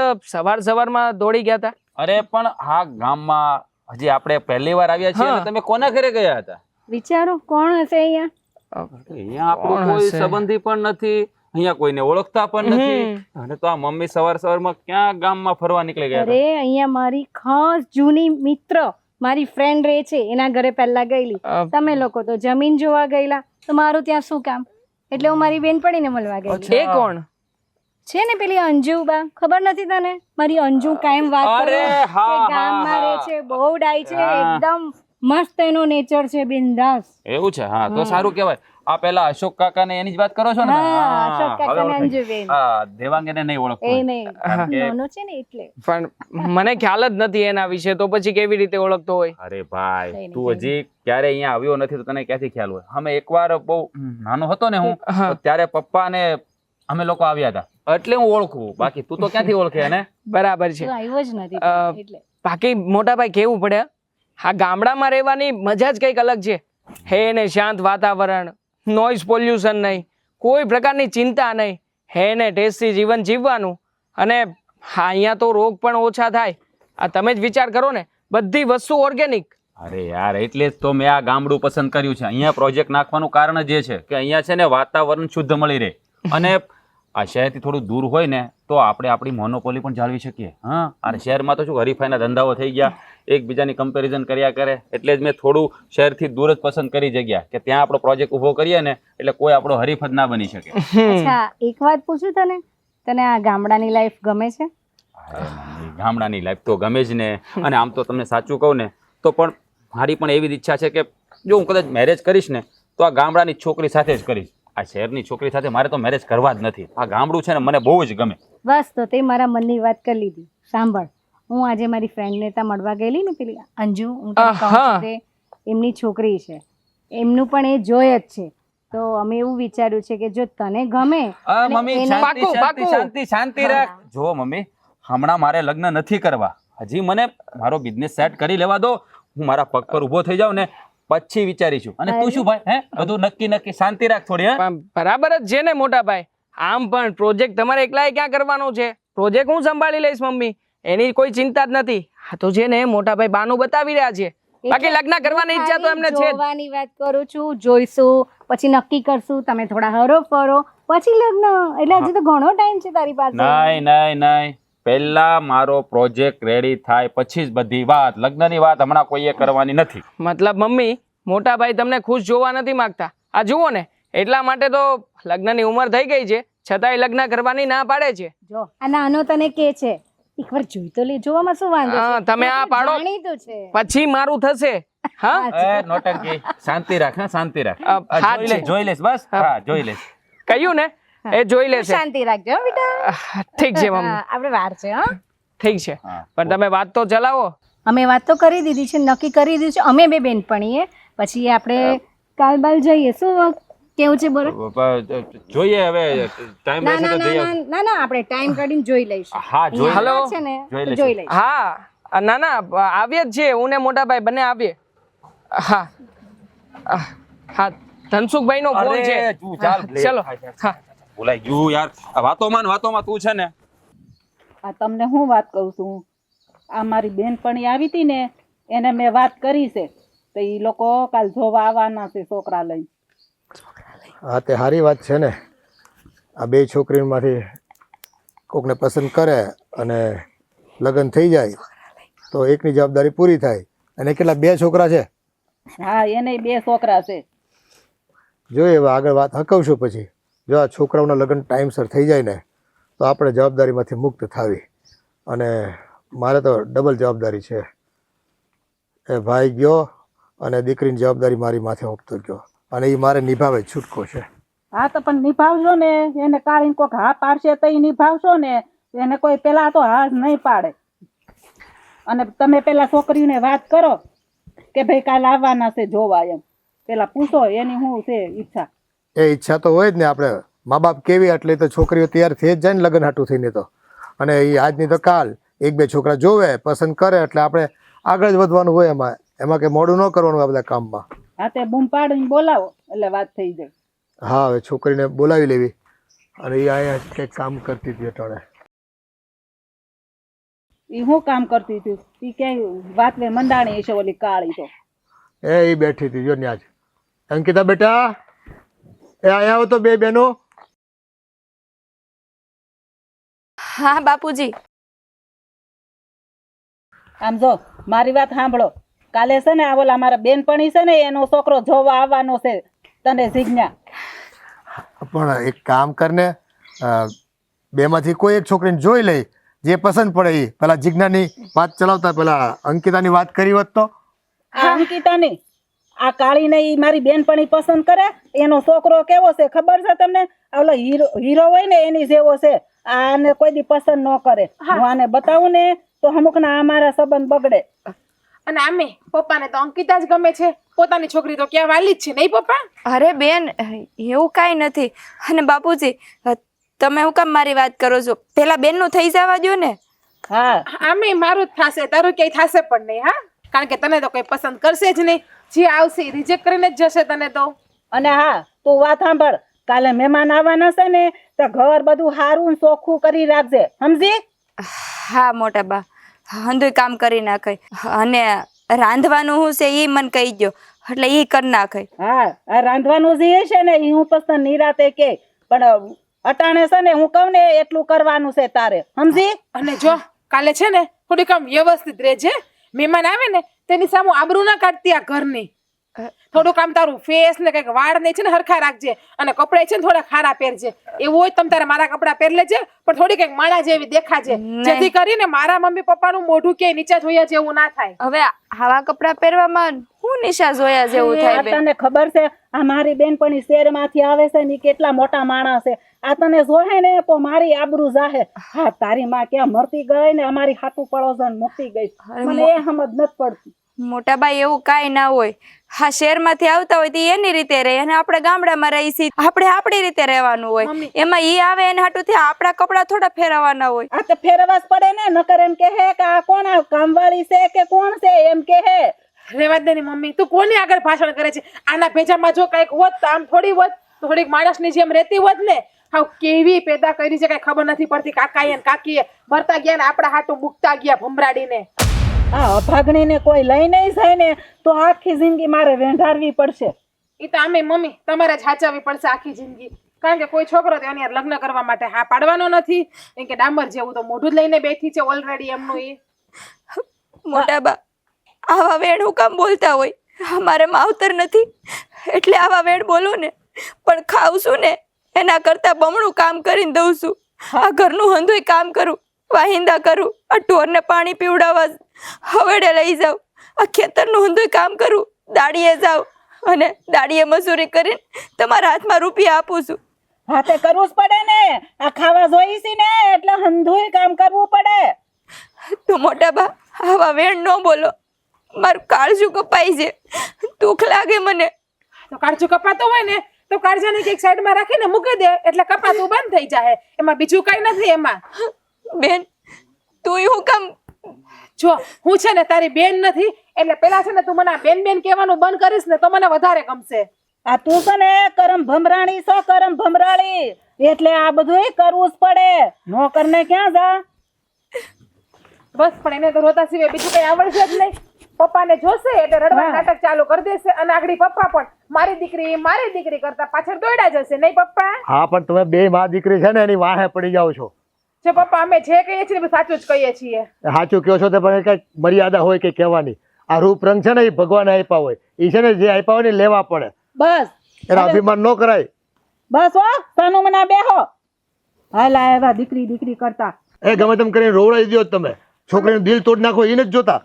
સવારમાં દોડી ગયા હતા? અરે પણ આ ગામમાં હજી આપણે પહેલી વાર આવ્યા છીએ હા. અને તમે કોના ઘરે ગયા હતા? વિચારો કોણ હશે અહીંયા? અહીંયા આપણો કોણ કોઈ હશે? સંબંધી પણ નથી, અહીંયા કોઈને ઓળખતા પણ નથી, અને તો આ મમ્મી સવારમાં ક્યાં ગામમાં ફરવા નીકળી ગયા હતા? અરે અહીંયા મારી ખાસ જૂની મિત્ર મારી ફ્રેન્ડ રહે છે, એના ઘરે પહેલા ગયેલી. તમે લોકો તો જમીન જોવા ગયેલા, તો મારું ત્યાં શું કામ? એટલે હું મારી બેનપણીને મળવા ગયેલી. એ કોણ? છે ને પેલી અંજુબા, ખબર નથી તને? મારી અંજુ કાયમ વાત કરે અરે હા, કે ગામમાં હા, રહે હા. છે, બહુ ડાય છે, હા. એકદમ મસ્ત એનો નેચર છે, બિંદાસ. એવું છે? હા તો સારું કહેવાય. આ પેલા અશોક કાકા ને એની જ વાત કરો છો ને? હા, હા, અશોક કાકા હવે ને ઓળખાય. અંજુબેન. હા, દેવાંગને નહીં ઓળખતો એ હોય. નહીં, કારણ કે- નાનો છે ને એટલે. પણ મને ખ્યાલ જ નથી એના વિશે, તો પછી કેવી રીતે ઓળખતો હોય? અરે ભાઈ, નહીં, તું હજી ક્યારે અહીંયા આવ્યો નથી તો તને ક્યાંથી ખ્યાલ હોય? અમે એકવાર બહુ નાનો હતો ને હું, હા. તો ત્યારે પપ્પા ને અમે લોકો આવ્યા હતા, એટલે હું ઓળખું. બાકી તું તો ક્યાંથી ઓળખે ને? બરાબર છે. તો આવ્યો જ નથી અ, એટલે. બાકી મોટાભાઈ કેવું પડે, આ ગામડામાં રહેવાની મજા જ કંઈક અલગ છે. હે ને શાંત વાતાવરણ, નોઇઝ પોલ્યુશન નહીં, કોઈ પ્રકારની ચિંતા નહીં, હે ને ટેસ્ટી જીવન જીવવાનું. અને હા, અહીંયા તો રોગ પણ ઓછા થાય. આ તમે જ વિચાર કરો ને, બધી વસ્તુ ઓર્ગેનિક. અરે યાર, એટલે જ તો મેં આ ગામડું પસંદ કર્યું છે. અહીંયા પ્રોજેક્ટ નાખવાનું કારણ જ એ છે કે અહીંયા છે ને વાતાવરણ શુદ્ધ મળી રહે, અને આ શહેરથી થોડું દૂર હોય ને તો આપણે આપણી મોનોપોલી પણ જાળવી શકીએ. હા, અને શહેરમાં તો શું હરીફાઈના ધંધાઓ થઈ ગયા, એકબીજાની કમ્પેરિઝન કર્યા કરે, એટલે જ મેં થોડું શહેરથી દૂર જ પસંદ કરી જગ્યા કે ત્યાં આપણો પ્રોજેક્ટ ઊભો કરીએ ને એટલે કોઈ આપણો હરીફ જ ના બની શકે. અચ્છા, એક વાત પૂછું તને, તને આ ગામડાની લાઈફ ગમે છે? અરે મમ્મી, ગામડાની લાઈફ તો ગમે જ ને. અને આમ તો તમને સાચું કહું ને તો પણ મારી પણ એવી જ ઈચ્છા છે કે જો હું કદાચ મેરેજ કરીશ ને તો આ ગામડાની છોકરી સાથે જ કરીશ. આ શહેરની છોકરી સાથે મારે તો મેરેજ કરવા જ નથી. આ ગામડું છે ને મને બહુ જ ગમે. બસ, તો તે મારા મનની વાત કરી લીધી. સાંભળ, હું આજે મારી ફ્રેન્ડને ત્યાં મળવા ગયેલી ને, પેલી અંજુ, હું તને કહું હા. છું તે એમની છોકરી છે, એમનું પણ એ જોઈ જ છે. તો અમે એવું વિચાર્યું છે કે જો તને ગમે આ અને મમ્મી, એને- શાંતિ પાકું, શાંતિ પાકું. શાંતિ શાંતિ રાખ. જો મમ્મી, હમણાં મારે લગ્ન નથી કરવા. હજી મને મારો બિઝનેસ સેટ કરી લેવા દો. હું મારા પગ પર ઊભો થઈ જાઉં ને પછી વિચારીશું. અને તું શું ભાઈ, હે બધું નક્કી શાંતિ રાખ થોડી. હે પણ બરાબર જ છે ને મોટાભાઈ. આમ પણ પ્રોજેક્ટ તમારે એકલાએ ક્યાં કરવાનો છે? પ્રોજેક્ટ હું સંભાળી લઈશ મમ્મી, એની કોઈ ચિંતા જ નથી. આ તો છે ને મોટાભાઈ બાનું બતાવી રહ્યા છે. બાકી લગ્ન કરવાની ઈચ્છા તો એમને છે જ. જોવાની વાત કરું છું, જોઈશું, પછી નક્કી કરશું, તમે થોડા હરો ફરો, પછી લગ્ન. એટલે હજી તો ઘણો ટાઈમ છે તારી પાસે. નહીં નહીં નહીં, પહેલા મારો પ્રોજેક્ટ રેડી થાય પછી જ બધી વાત. લગ્નની વાત હમણાં કોઈએ કરવાની નથી. મતલબ મમ્મી, મોટાભાઈ તમને ખુશ જોવા નથી માંગતા. આ જુઓ ને, એટલા માટે તો લગ્નની ઉંમર થઈ ગઈ છે છતાંય લગ્ન કરવાની ના પાડે છે. જો આ નાનો તને કે છે, એકવાર જોઈ તો લે, જોવામાં શું વાંધો હા, છે? તમે આ પાડો. જાણીતું છે. પછી મારું થશે. હા, એ નોટંકી, શાંતિ રાખ. હા, શાંતિ રાખ. હા, જોઈ લેશ બસ. હા, જોઈ લેશ. કહ્યું ને, એ જોઈ લેશે. શાંતિ રાખજો હો બેટા. ઠીક છે મમ્મી, હા, આપણે વાર છે. હા, ઠીક છે. હા. પણ તમે વાત તો ચલાવો. અમે વાત તો કરી દીધી છે, નક્કી કરી દીધું છે અમે બે બેનપણીએ. પછી આપણે કાલબાલ જઈએ. શું કેવું છે બોલો? જોઈએ હવે ટાઈમ ના રહેશે ના તો ના જઈએ. ના ના ના, આપણે ટાઈમ કાઢીને જોઈ લઈશું. હા, જોઈ અહીંયા હલો. વાત છે ને, જોઈ તો લઈશું. જોઈ લઈશું. હા, ના ના, આવીએ જ છે. હું ને મોટાભાઈ બંને આવીએ. હા હા, ધનસુખભાઈ નો ફોન છે. અરે તું ચાલ, લે. ચલો. હા, બોલાઈ ગયું યાર. આ વાતોમાં તું છે ને. આ તમને હું વાત કહું છું, આ મારી બેનપણી આવી હતી ને, એને મેં વાત કરી છે, તો એ લોકો કાલ જોવા આવવાના છે છોકરા લઈને. હા, તે સારી વાત છે ને. આ બે છોકરીમાંથી કોકને પસંદ કરે અને લગ્ન થઈ જાય તો એકની જવાબદારી પૂરી થાય. અને કેટલા, બે છોકરા છે? હા, એને 2 છોકરા છે. જોઈએ હવે આગળ વાત હકવશું. પછી જો આ છોકરાઓના લગ્ન ટાઈમસર થઈ જાય ને તો આપણે જવાબદારીમાંથી મુક્ત થાવી. અને મારે તો ડબલ જવાબદારી છે. એ ભાઈ ગયો અને દીકરીની જવાબદારી મારી માથે મૂકતો ગયો, અને એ મારે નિભાવે છૂટકો છે. હા, તો પણ નિભાવજો ને. એને કાઢીને કોક હા પાડશે તો નિભાવશો ને. એને કોઈ પેલા તો હા જ નહીં પાડે. અને તમે પેલા છોકરીઓને વાત કરો કે ભાઈ કાલ આવવાના છે જોવા એમ? પેલા પૂછો એની શું છે ઈચ્છા. એ ઈચ્છા તો હોય જ ને. આપણે મા બાપ કેવી એટલે તો છોકરીઓ તૈયાર થઈ જ જાય ને લગ્ન હાટું થઈને તો. અને એ આજની તો કાલ એક બે છોકરા જોવે પસંદ કરે એટલે આપણે આગળ જ વધવાનું હોય એમાં. એમાં કે મોડું ન કરવાનું આ બધા કામમાં. હા તે બૂમ પાડીને બોલાવો એટલે વાત થઈ જાય. હા હવે છોકરીને બોલાવી લેવી. અને એ અહીંયા કંઈક કામ કરતી હતી અટાણે. ઈ શું કામ કરતી હતી? ઈ ક્યાંય વાત વે મંડાણી છે ઓલી કાળી તો. એ બેઠી હતી જો ન્યા જ. અંકિતા બેટા એ અહીંયા આવો તો બે બહેનો. હા બાપુજી. આમ જો મારી વાત સાંભળો. કાલે છે ને આ ઓલા મારા બેનપણી છે ને એનો છોકરો જોવા આવવાનો છે તને જીજ્ઞા. પણ એક કામ કરને બેમાંથી કોઈ એક છોકરીને જોઈ લઈ જે પસંદ પડે એ. પેલા જીજ્ઞાની વાત ચલાવતા પેલા અંકિતાની વાત કરી હોત તો. આ અંકિતાની આ કાળીને ઈ મારી બેનપણી પસંદ કરે. એનો છોકરો કેવો છે ખબર છે તમને? ઓલો હીરો હોય ને એની જેવો છે. આને કોઈ દી પસંદ ન કરે. હું આને બતાવું ને તો અમુકના અમારા સંબંધ બગડે. અને આમે પપ્પાને તો અંકિતા જ ગમે છે, પોતાની છોકરી તો ક્યાં વાલી જ છે નહીં પપ્પા? અરે બેન એવું કાંઈ નથી. અને બાપુજી તમે હું કામ મારી વાત કરો છો? પેલા બેનનું થઈ જવા દો ને. હા આમે મારું જ થશે, તારું ક્યાંય થશે પણ નહીં. હા, કારણ કે તને તો કઈ પસંદ કરશે જ નહીં. જે આવશે રિજેક્ટ કરીને જ જશે તને તો. અને હા તું વાત સાંભળ. કાલે મહેમાન આવવાના છે ને તો ઘર બધું સારું ચોખ્ખું કરી રાખજે સમજી? હા મોટા બા હંધુય કામ કરી નાખે. અને રાંધવાનું હું છે એ મને કહી દો એટલે એ કરી નાખે. હા આ રાંધવાનું જે છે ને એ હું પસંદ નિરાતે કે પણ અટાણે છે ને હું કહું ને એટલું કરવાનું છે તારે સમજી? અને જો કાલે છે ને થોડીક આમ વ્યવસ્થિત રહેજે. મહેમાન આવે ને તેની સામે આબરૂ ના કાઢતી આ ઘરની. થોડુંક આમ તારું ફેસ ને કઈક વાળ ને છે ને હરખા રાખજે. અને કપડા છે ને થોડા ખારા પહેરજે. એવું હોય તમ તારે મારા કપડા પહેર લેજે પણ થોડી કઈક માણા જેવી દેખાજે, જેથી કરીને મારા મમ્મી પપ્પાનું મોઢું ક્યાંય નીચે જોયા જેવું ના થાય. હવે આવા કપડા પહેરવામાં હું નિશા જોયા જેવું થાય બેન. તને ખબર છે આ મારી બેનપણી શહેરમાંથી આવે છે ને ઈ કેટલા મોટા માણસ છે. આ તને જોહે ને તો મારી આબરૂ જાહે. હા તારી માં ક્યાં મરતી ગઈ ને અમારી હાટુ પડોસન મૂકી ગઈ. મને એ સમજ નથી પડતી. મોટા ભાઈ એવું કાંઈ ના હોય. હા શહેરમાંથી આવતા હોય તો ઈ એની રીતે રહે અને આપણે ગામડામાં રહી છીએ, આપણે આપણી રીતે રહેવાનું હોય. એમાં ઈ આવે એને હાટુથી આપણા કપડા થોડા ફેરવવાના હોય. આ તો ફેરવા જ પડે ને, નકર એમ કહે કે આ કોણ કામવાળી છે કે કોણ છે એમ કહે. રેવા દે ની મમ્મી, તું કોની આગળ ભાષણ કરે છે? આના ભેજામાં જો કઈક હોત તો આમ થોડી હોત, થોડીક માણસની જેમ રહેતી હોત ને. હાવ કેવી પેદા કરી છે કઈ ખબર નથી પડતી. કાકાએ ને કાકીએ મરતા ગયા ને આપણા હાટું મૂકતા ગયા ભમરાડીને. આ અભાગણીને કોઈ લઈ નહીં જાય ને તો આખી જિંદગી મારે વેંઢારવી પડશે. એ તો આમે મમ્મી તમારે જ હાચવવી પડશે આખી જિંદગી. કારણ કે કોઈ છોકરો તો એની હારે લગ્ન કરવા માટે હા પાડવાનો નથી. કેમ કે ડામર જેવું તો મોઢું જ લઈને બેઠી છે ઓલરેડી એમનું. એ મોટા બા આવા વેણ હું કામ બોલતા હોય? અમારે માવતર નથી એટલે આવા વેણ બોલું ને, પણ ખાઉં છું ને એના કરતા બમણું કામ કરીને દઉં છું. આ ઘરનું હંધુય કામ કરું, વાહિંદા કરું, આ ઢોરને પાણી પીવડાવવા હવેડે લઈ જાઉં, આ ખેતરનું હંધુય કામ કરું, દાડીએ જાઉં અને દાડીએ મજૂરી કરીને તમારા હાથમાં રૂપિયા આપું છું. હાથે કરવું જ પડે ને, આ ખાવા જોઈ છે ને એટલે હંધુય કામ કરવું પડે. તો મોટા બા આવા વેણ ન બોલો, મારું કાળજું કપાઈ છે, દુઃખ લાગે મને. તો કાળજું કપાતું હોય ને તો કાળજાને કઈક સાઈડમાં રાખીને મૂકી દે એટલે કપાતું બંધ થઈ જાય. એમાં બીજું કઈ નથી. એમાં બેન તું હું કામ? જો હું છે ને તારી બેન નથી એટલે પેલા છે ને તું મને બેન બેન કહેવાનું બંધ કરીશ ને તો મને વધારે ગમશે. આ તું છે ને કરમ ભમરાણી છો, કરમ ભમરાણી, એટલે આ બધું કરવું જ પડે. નો કરને ક્યાં જા? બસ પણ એને તો રોતા સિવાય બીજું કઈ આવડશે જ નહીં. પપ્પાને જોશે એટલે રડવા નાટક ચાલુ કરી દેશે અને આગળ પપ્પા પણ મારી દીકરી કરતા પાછળ દોડ્યા જશે. નહીં પપ્પા? હા પણ તમે બે માં દીકરી છે ને એની વાહે પડી જાઓ છો. જે પપ્પા અમે જે કહીએ છીએ સાચું જ કહીએ છીએ. સાચું કહો છો તો પણ કઈક મર્યાદા હોય કે કહેવાની. આ રૂપ રંગ છે ને એ ભગવાને આપ્યા હોય, એ છે ને જે આપ્યા હોય ને લેવા પડે. બસ એના અભિમાન ન કરાય. બસ હો સાનું મના બેહો. હાલ આવ્યા દીકરી દીકરી કરતા. એ ગમે તેમ કરીને રોવડાવી દો તમે. છોકરીનું દિલ તોડ નાખો એને જ જોતા.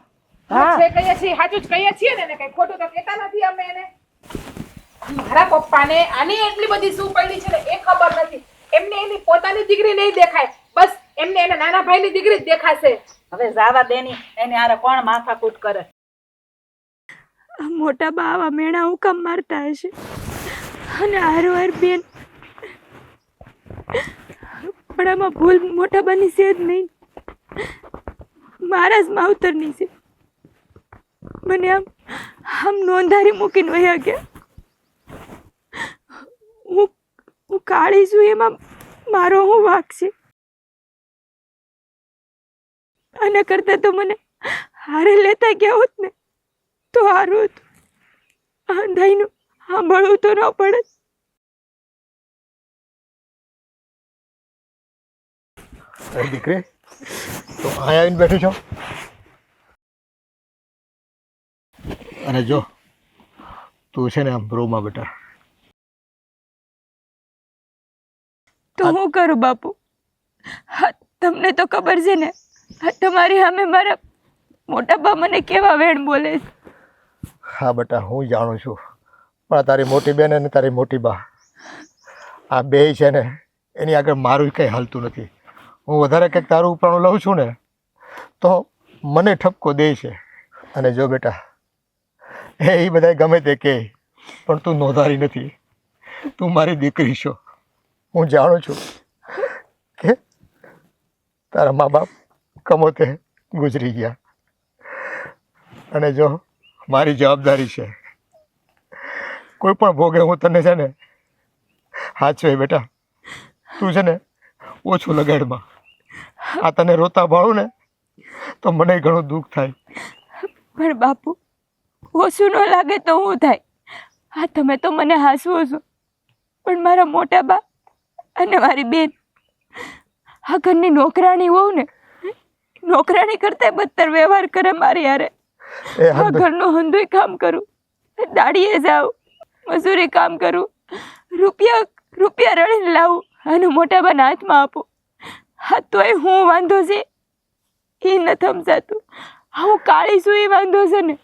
જે કહીએ છીએ સાચું જ કહીએ છીએ ને, કઈ ખોટું તો કહેતા નથી અમે એને. મારા પપ્પાને આની એટલી બધી શું પડી છે ને એ ખબર નથી. એમને એની પોતાની દીકરી નહીં દેખાય, બસ એમને એના નાના ભાઈની દીકરી જ દેખાશે. હવે જાવા દેની, એને આરે કોણ માથાકૂટ કરે. આ મોટા બા આવા મેણા હું કામ મારતા હશે અને હારવાર બેન પણ આમાં ભૂલ મોટા બાની છે જ નહીં, મારા જ માવતરની છે. મને આમ નોંધારી મૂકીને વયા ગયા. હું કાળી છું એમાં મારો હું વાંક છે? આના કરતા તો મને હારે લેતા ગયા હોત ને તો સારું હતું. આંધાઈનું સાંભળવું તો ન પડે. અરે દીકરી, તો અહીંયા આવીને બેઠી છો? અને જો તું છે ને આમ રોમાં બેટા. તો હું કરું બાપુ? હા, તમને તો ખબર છે ને, આ તમારી સામે મારા મોટા બા મને કેવા વેણ બોલે છે. હા બેટા, હું જાણું છું, પણ તારી મોટી બેન અને તારી મોટી બા આ બેય છે ને એની આગળ મારું કંઈ હાલતું નથી. હું વધારે કંઈક તારું ઉપરાણું લઉં છું ને તો મને ઠપકો દે છે. અને જો બેટા, એ બધા ગમે તે કહે પણ તું નોંધારી નથી, તું મારી દીકરી છો. હું જાણું છું કે તારા મા બાપ કમોતે ગુજરી ગયા, અને જો મારી જવાબદારી છે કોઈ પણ ભોગે હું તને છે ને હાચવે બેટા. તું છે ને ઓછું લગાડમાં. આ તને રોતા ભાળું ને તો મને ઘણું દુઃખ થાય. પણ બાપુ, ઓછું ન લાગે તો હું થાય? હા, તમે તો મને હાસવો છો, પણ મારા મોટા બા અને મારી બેન આ ઘરની નોકરાણી હોઉં ને, નોકરાણી કરતા બદતર વ્યવહાર કરે મારી હારે. એ આ ઘરનું હંધુય કામ કરું, દાડીએ જાઉં, મજૂરી કામ કરું, રૂપિયા રળીને લાવું અને મોટા બાના હાથમાં આપું. હા, તોય હું વાંધો છે એ નથી સમજાતું. હું કાળી છું એ વાંધો છે ને.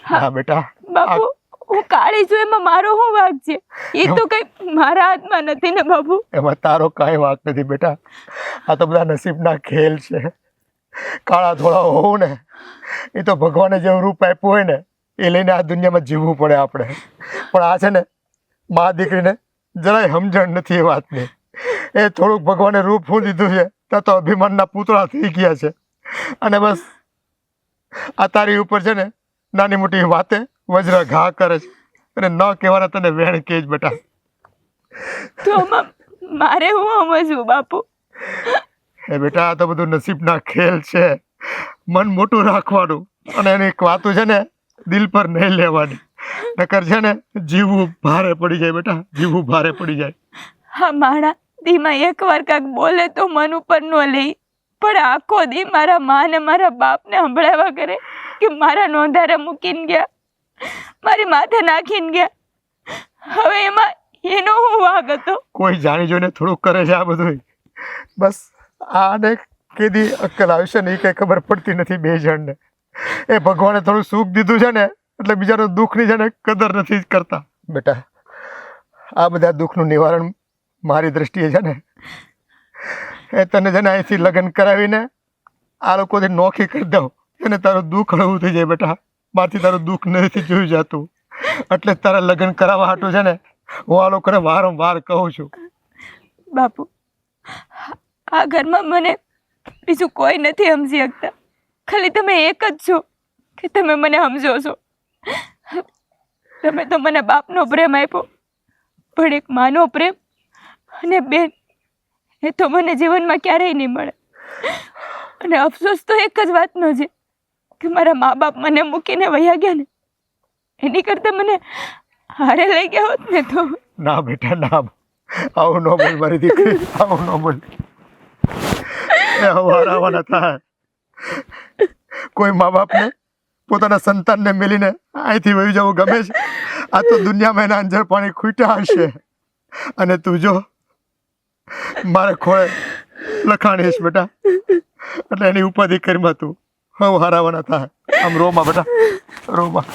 હા બેટા, બાપુ, હું કાળી છું એમાં મારો શું વાંક છે? એ તો કઈ મારા હાથમાં નથી ને બાપુ. એમાં તારો કાંઈ વાંક નથી બેટા. આ તો બધા નસીબના ખેલ છે. કાળા ધોળા હોવું ને એ તો ભગવાને જેવું રૂપ આપ્યું હોય ને એ લઈને આ દુનિયામાં જીવવું પડે આપણે. પણ આ છે ને મા દીકરીને જરાય સમજણ નથી એ વાતની. એ થોડુંક ભગવાને રૂપ શું દીધું છે ત્યાં તો અભિમાનના પૂતળા થઈ ગયા છે. અને બસ આ તારી ઉપર છે ને નાની મોટી વાતે વજ્ર ઘા કરે છે, અને ન કહેવાના તને વેણ કે જ બેટા. તો આમાં મારે હું સમજવું બાપુ? એ બેટા, આ તો બધું નસીબના ખેલ છે. મન મોટું રાખવાનું અને એની વાતો છે ને દિલ પર નહીં લેવાની, નકર છે ને જીવવું ભારે પડી જાય બેટા, જીવવું ભારે પડી જાય. હા, માણા દીમાં એકવાર કાંક બોલે તો મન ઉપર ન લઈ, પણ આખો દી મારા મા ને મારા બાપને સંભળાવ્યા કરે કે મારા નોંધારા મૂકીને ગયા, મારી માથે નાખીને ગયા. હવે એમાં એનો હું વાગ હતો? કોઈ જાણી જોઈને થોડુંક કરે છે આ બધું. બસ આને કેદી અક્કલ આવશે ને એ કંઈ ખબર પડતી નથી બે જણને. એ ભગવાને થોડું સુખ દીધું છે ને એટલે બીજાનું દુઃખની છે ને કદર નથી કરતા. બેટા, આ બધા દુઃખનું નિવારણ મારી દ્રષ્ટિએ છે ને એ તને છે ને અહીંથી લગ્ન કરાવીને આ લોકોથી નોખી કરી દઉં અને તારું દુઃખ હળવું થઈ જાય બેટા. મારથી તારું દુઃખ નથી જોયું જાતું, એટલે તારા લગ્ન કરાવવા હાટું છે ને હું આ લોકોને વારંવાર કહું છું. બાપુ, આ ઘરમાં મને બીજું કોઈ નથી સમજી શકતા. ખાલી તમે એક જ છો કે તમે મને સમજો છો. તમે તો મને બાપનો પ્રેમ આપ્યો, પણ એક માનો પ્રેમ અને બેન એ તો મને જીવનમાં ક્યારેય નહીં મળે. અને અફસોસ તો એક જ વાતનો છે કે મારા મા બાપ મને મૂકીને વયા ગયા ને, એની કરતાં મને હારે લઈ ગયા હોત ને તો. ના બેટા ના, આવું ન બોલ મારી દીકરી, આવું ન બોલ. એ હવારાવાના થાય. કોઈ મા બાપને પોતાના સંતાનને મેલીને અહીંથી વહી જવું ગમે છે? આ તો દુનિયામાં એના અંજર પાણી ખૂટ્યા હશે. અને તું જો મારે ખોળે લખાણીશ બેટા, એટલે એની ઉપાધિ કરીમાં તું હવે હારાવાના થાય. આમ રોમાં બેટા, રોમાં.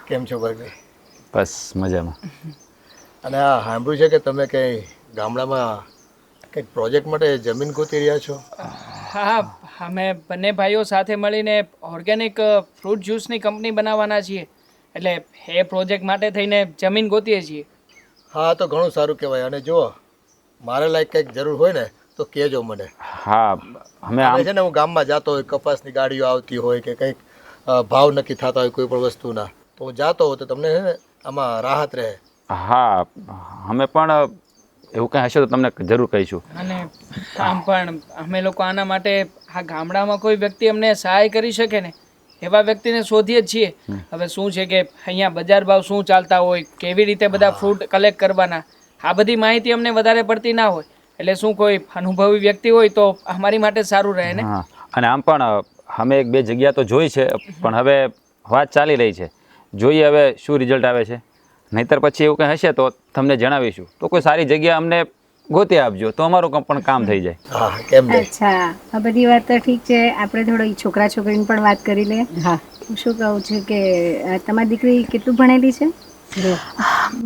કેમ છો ભાઈ? બસ મજામાં. અને આ સાંભળ્યું છે કે તમે કંઈ ગામડામાં કંઈક પ્રોજેક્ટ માટે જમીન ગોતી રહ્યા છો? હા અમે બંને ભાઈઓ સાથે મળીને ઓર્ગેનિક ફ્રૂટ જ્યુસની કંપની બનાવવાના છીએ એટલે એ પ્રોજેક્ટ માટે થઈને જમીન ગોતીએ છીએ. હા તો ઘણું સારું કહેવાય. અને જુઓ મારે લાયક કંઈક જરૂર હોય ને તો કહેજો મને. હા અમે આમ હવે છે ને હું ગામમાં જતો હોય, કપાસની ગાડીઓ આવતી હોય કે કંઈક ભાવ નક્કી થતા હોય કોઈ પણ વસ્તુના, તો હું જાતો હોય તો તમને છે ને આમાં રાહત રહે. હા અમે પણ એવું કંઈ હશે તો તમને જરૂર કહીશું. અને આમ પણ અમે લોકો આના માટે આ ગામડામાં કોઈ વ્યક્તિ અમને સહાય કરી શકે ને એવા વ્યક્તિને શોધીએ જ છીએ. હવે શું છે કે અહીંયા બજાર ભાવ શું ચાલતા હોય, કેવી રીતે બધા ફ્રૂટ કલેક્ટ કરવાના, આ બધી માહિતી અમને વધારે પડતી ના હોય. એટલે શું કોઈ અનુભવી વ્યક્તિ હોય તો અમારી માટે સારું રહે ને. હા અને આમ પણ અમે એક બે જગ્યા તો જોઈ છે, પણ હવે વાત ચાલી રહી છે. જોઈએ હવે શું રિઝલ્ટ આવે છે. નહીંતર પછી એવું કંઈ હશે તો તમને જણાવીશું. તો કોઈ સારી જગ્યા અમને ગોતી આપજો તો અમારું પણ કામ થઈ જાય. હા કેમ નહીં. અચ્છા, આ બધી વાત તો ઠીક છે. આપણે થોડો છોકરા છોકરીની પણ વાત કરી લે. હા હું શું કહું છું કે તમારી દીકરી કેટલું ભણેલી છે?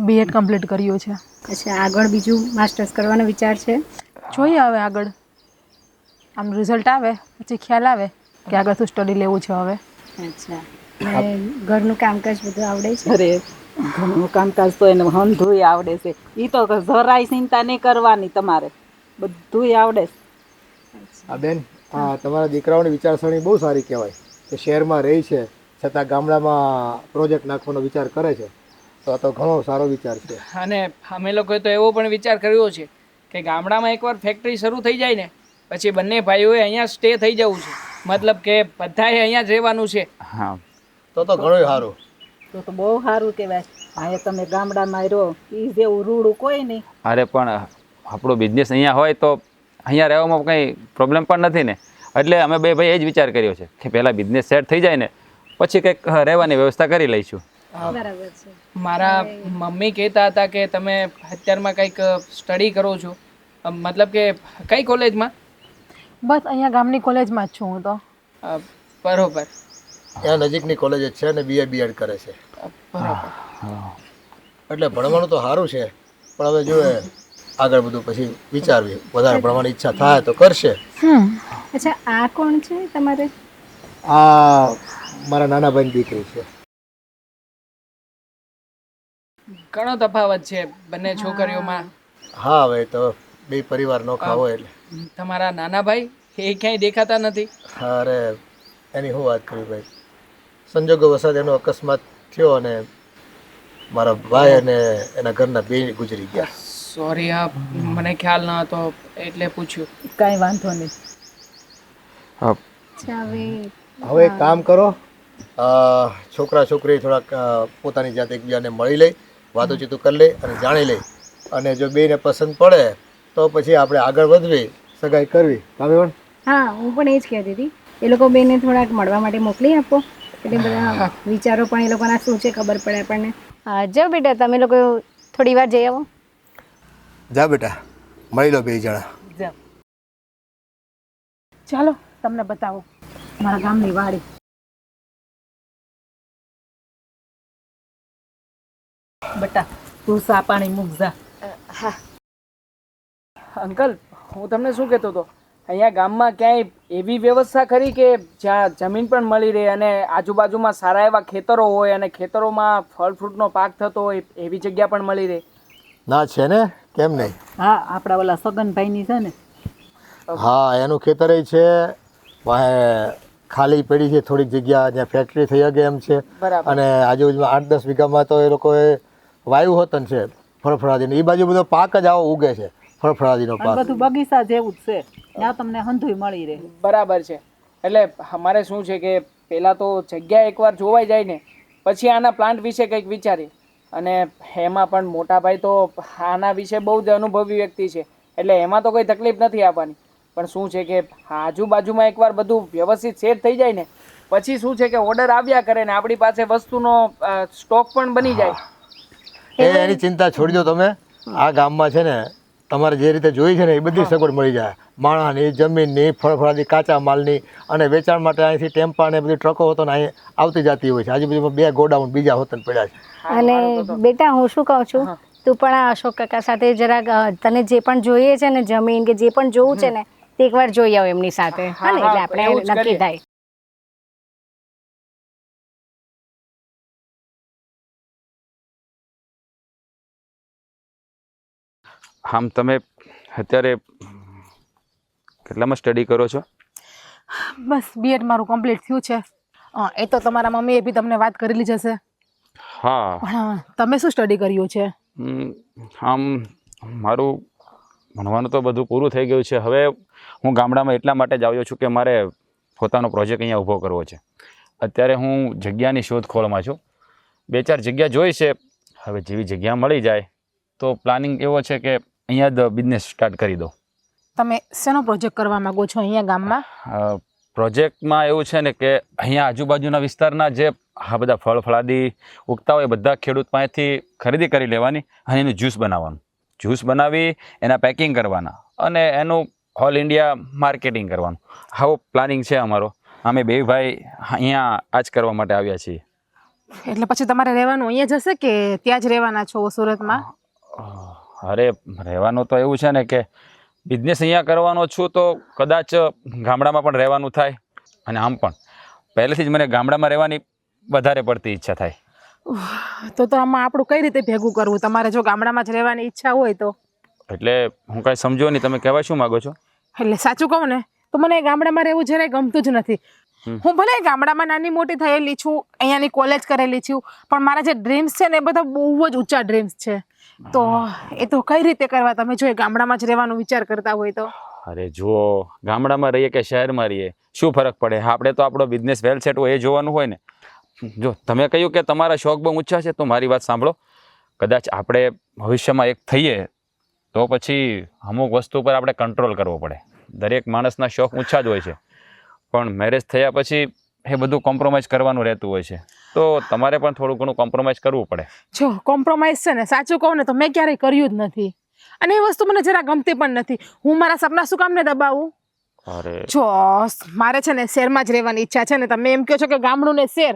બીએડ કમ્પ્લીટ કર્યું છે. અચ્છા, આગળ બીજું માસ્ટર્સ કરવાનો વિચાર છે? જોઈએ હવે આગળ આમ રિઝલ્ટ આવે પછી ખ્યાલ આવે કે આગળ શું સ્ટડી લેવું છે હવે. અચ્છા, અને ઘરનું કામકાજ બધું આવડે છે? અરે ઘરનું કામકાજ તો એને હંધુય આવડે છે. એ તો જરાય ચિંતા નહીં કરવાની, તમારે બધુંય આવડે છે. હા બેન, હા તમારા દીકરાઓની વિચારસરણી બહુ સારી કહેવાય કે શહેરમાં રહી છે છતાં ગામડામાં પ્રોજેક્ટ નાખવાનો વિચાર કરે છે, તો આ તો ઘણો સારો વિચાર છે. અને અમે લોકોએ તો એવો પણ વિચાર કર્યો છે કે ગામડામાં એકવાર ફેક્ટરી શરૂ થઈ જાય ને પછી બંને ભાઈઓએ અહીંયા સ્ટે થઈ જવું છે. મતલબ કે બધાએ અહીંયા જ રહેવાનું છે. હા તો ઘણું સારું. તો બહુ સારું કહેવાય. હા તમે ગામડામાં રહો એ જેવું રૂડું કોઈ નહીં. અરે પણ આપણો બિઝનેસ અહીંયા હોય તો અહીંયા રહેવામાં કંઈ પ્રોબ્લેમ પણ નથી ને. એટલે અમે બે ભાઈ એ જ વિચાર કર્યો છે કે પહેલાં બિઝનેસ સેટ થઈ જાય ને પછી કંઈક રહેવાની વ્યવસ્થા કરી લઈશું. બરાબર છે. મારા મમ્મી કહેતા હતા કે તમે અત્યારમાં કંઈક સ્ટડી કરો છો, મતલબ કે કઈ કોલેજમાં? બસ અહીંયા ગામની કોલેજમાં જ છું હું તો. બરોબર ત્યાં નજીકની કોલેજ જ છે અને બીએડ કરે છે. બરોબર. એટલે ભણવાનું તો સારું છે, પણ હવે જોઈએ આગળ બધું પછી વિચારવી. વધારે ભણવાની ઈચ્છા થાય તો કરશે. અચ્છા, આ કોણ છે તમારે? આ મારા નાના ભાઈની દીકરી છે. ઘણો તફાવત છે બંને છોકરીઓમાં. હા હવે તો બે પરિવાર નોખા હોય એટલે. તમારા નાના ભાઈ એ ક્યાંય દેખાતા નથી. અરે એની શું વાત કરી ભાઈ, સંજોગો વસાત એનો અકસ્માત થયો અને મારા ભાઈ અને એના ઘરના બે ગુજરી ગયા. સોરી, હા મને ખ્યાલ ન હતો એટલે પૂછ્યું. કાંઈ વાંધો નહીં. અચ્છા, હવે એક કામ કરો, છોકરા છોકરી થોડાક પોતાની જાતે એકબીજાને મળી લઈ, વાતોચીતું કરી લઈ અને જાણી લઈ, અને જો બેને પસંદ પડે તો પછી આપણે આગળ વધવી, સગાઈ કરવી. કાવ્યવન? હા, હું પણ એ જ કહેતી હતી. એ લોકો બેને થોડાક મળવા માટે મોકલી આપો, એટલે બધા વિચારો પણ એ લોકોના શું છે ખબર પડે આપણને. જાઓ બેટા, તમે લોકો થોડી વાર જઈ આવો. જા બેટા, મળી લો બે જણા. જાઓ. ચાલો તમને બતાવો મારા ગામની વાડી. બેટા તું સા પાણી મૂકજા. હા. અંકલ, હું તમને શું કહેતો હતો, અહીંયા ગામમાં ક્યાંય એવી વ્યવસ્થા ખરી કે જ્યાં જમીન પણ મળી રહે અને આજુબાજુમાં સારા એવા ખેતરો હોય અને ખેતરોમાં ફળ ફ્રૂટનો પાક થતો હોય એવી જગ્યા પણ મળી રહે? ના છે ને, કેમ નહીં. હા, આપણા ઓલા સગનભાઈની છે ને. હા, એનું ખેતર છે, વાંહે ખાલી પડી છે થોડીક જગ્યા જ્યાં ફેક્ટરી થઈ શકે એમ છે. બરાબર. અને આજુબાજુમાં 8-10 વીઘામાં તો એ લોકોએ વાયુ હોતન છે ફળફળાદીનો. એ બાજુ બધો પાક જ આવો ઉગે છે, ફળફળાદીનો અને પાક. બધું બગીચા જેવું જ છે. ત્યાં તમને હંધુય મળી રહે. બરાબર છે. એટલે અમારે શું છે કે પહેલાં તો જગ્યા એકવાર જોવાઈ જાય ને પછી આના પ્લાન્ટ વિશે કંઈક વિચારીએ. અને એમાં પણ મોટા ભાઈ તો આના વિશે બહુ જ અનુભવી વ્યક્તિ છે, એટલે એમાં તો કોઈ તકલીફ નથી આપવાની. પણ શું છે કે આજુબાજુમાં એકવાર બધું વ્યવસ્થિત સેટ થઈ જાય ને પછી શું છે કે ઓર્ડર આવ્યા કરે ને આપણી પાસે વસ્તુનો સ્ટોક પણ બની જાય. એની ચિંતા છોડી દો તમે. આ ગામમાં છે ને તમારે જે રીતે જોઈ છે ને એ બધી સગવડ મળી જાય. માણસની, જમીનની, ફળફળાદી, કાચા માલની, અને વેચાણ માટે અહીંથી ટેમ્પા ને બધી ટ્રકો હોતો ને અહીં આવતી જતી હોય છે. આજુબાજુમાં 2 ગોડાઉન બીજા હોતન પડ્યા છે. અને બેટા, હું શું કહું છું, તું પણ આ અશોક કાકા સાથે જરાક તને જે પણ જોઈએ છે ને જમીન કે જે પણ જોવું છે ને તે એકવાર જોઈ આવો એમની સાથે હા ને, એટલે આપણે એવું જ નક્કી કરીએ. થાય. આમ તમે અત્યારે કેટલામાં સ્ટડી કરો છો? બસ બીએડ મારું કમ્પ્લીટ થયું છે. એ તો તમારા મમ્મીએ બી તમને વાત કરેલી જ હશે. હા. પણ તમે શું સ્ટડી કર્યું છે? આમ મારું ભણવાનું તો બધું પૂરું થઈ ગયું છે. હવે હું ગામડામાં એટલા માટે જ આવ્યો છું કે મારે પોતાનો પ્રોજેક્ટ અહીંયા ઊભો કરવો છે. અત્યારે હું જગ્યાની શોધખોળમાં છું. 2-4 જગ્યા જોઈ છે. હવે જેવી જગ્યા મળી જાય તો પ્લાનિંગ એવો છે કે અહીંયા જ બિઝનેસ સ્ટાર્ટ કરી દો. તમે શેનો પ્રોજેક્ટ કરવા માંગો છો અહીંયા ગામમાં? પ્રોજેક્ટમાં એવું છે ને કે અહીંયા આજુબાજુના વિસ્તારના જે આ બધા ફળ ફળાદી ઉગતા હોય બધા ખેડૂત પાસેથી ખરીદી કરી લેવાની અને એનું જ્યુસ બનાવવાનું. જ્યુસ બનાવી એના પેકિંગ કરવાના અને એનું ઓલ ઇન્ડિયા માર્કેટિંગ કરવાનું. આવો પ્લાનિંગ છે અમારો. અમે બે ભાઈ અહીંયા આ જ કરવા માટે આવ્યા છીએ. એટલે પછી તમારે રહેવાનું અહીંયા જ હશે કે ત્યાં જ રહેવાના છો સુરતમાં? અરે રહેવાનું તો એવું છે ને કે બિઝનેસ અહીંયા કરવાનો છું તો કદાચ ગામડામાં પણ રહેવાનું થાય. અને આમ પણ પહેલેથી જ મને ગામડામાં રહેવાની વધારે પડતી ઈચ્છા થાય. તો આમાં આપણું કઈ રીતે ભેગું કરવું? તમારે જો ગામડામાં જ રહેવાની ઈચ્છા હોય તો? એટલે હું કાંઈ સમજો નહીં. તમે કહેવા શું માગો છો? એટલે સાચું કહું ને તો મને ગામડામાં રહેવું જરાય ગમતું જ નથી. હું ભલે ગામડામાં નાની મોટી થયેલી છું, અહીંયાની કોલેજ કરેલી છું, પણ મારા જે ડ્રીમ્સ છે ને એ બધા બહુ જ ઊંચા ડ્રીમ્સ છે. તો એ તો કઈ રીતે કરવા? તમે જો એ ગામડામાં જ રહેવાનો વિચાર કરતા હોય તો? અરે જુઓ, ગામડામાં રહીએ કે શહેરમાં રહીએ શું ફરક પડે? આપણે તો આપણો બિઝનેસ વેલ સેટ હોય એ જોવાનું હોય ને. જો તમે કહ્યું કે તમારા શોખ બહુ ઊંચા છે તો મારી વાત સાંભળો. કદાચ આપણે ભવિષ્યમાં એક થઈએ તો પછી અમુક વસ્તુ પર આપણે કંટ્રોલ કરવો પડે. દરેક માણસના શોખ ઊંચા જ હોય છે, પણ મેરેજ થયા પછી એ બધું કોમ્પ્રોમાઇઝ કરવાનું રહેતું હોય છે. તો તમારે પણ થોડું ઘણું કોમ્પ્રોમાઇઝ કરવું પડે. જો કોમ્પ્રોમાઇઝ છે ને, સાચું કહું ને તો મેં ક્યારેય કર્યું જ નથી, અને એ વસ્તુ મને જરા ગમતી પણ નથી. હું મારા સપના શું કામ ને દબાવું? અરે જો મારે છે ને શહેરમાં જ રહેવાની ઈચ્છા છે ને. તમે એમ કહો છો કે ગામડું ને શહેર,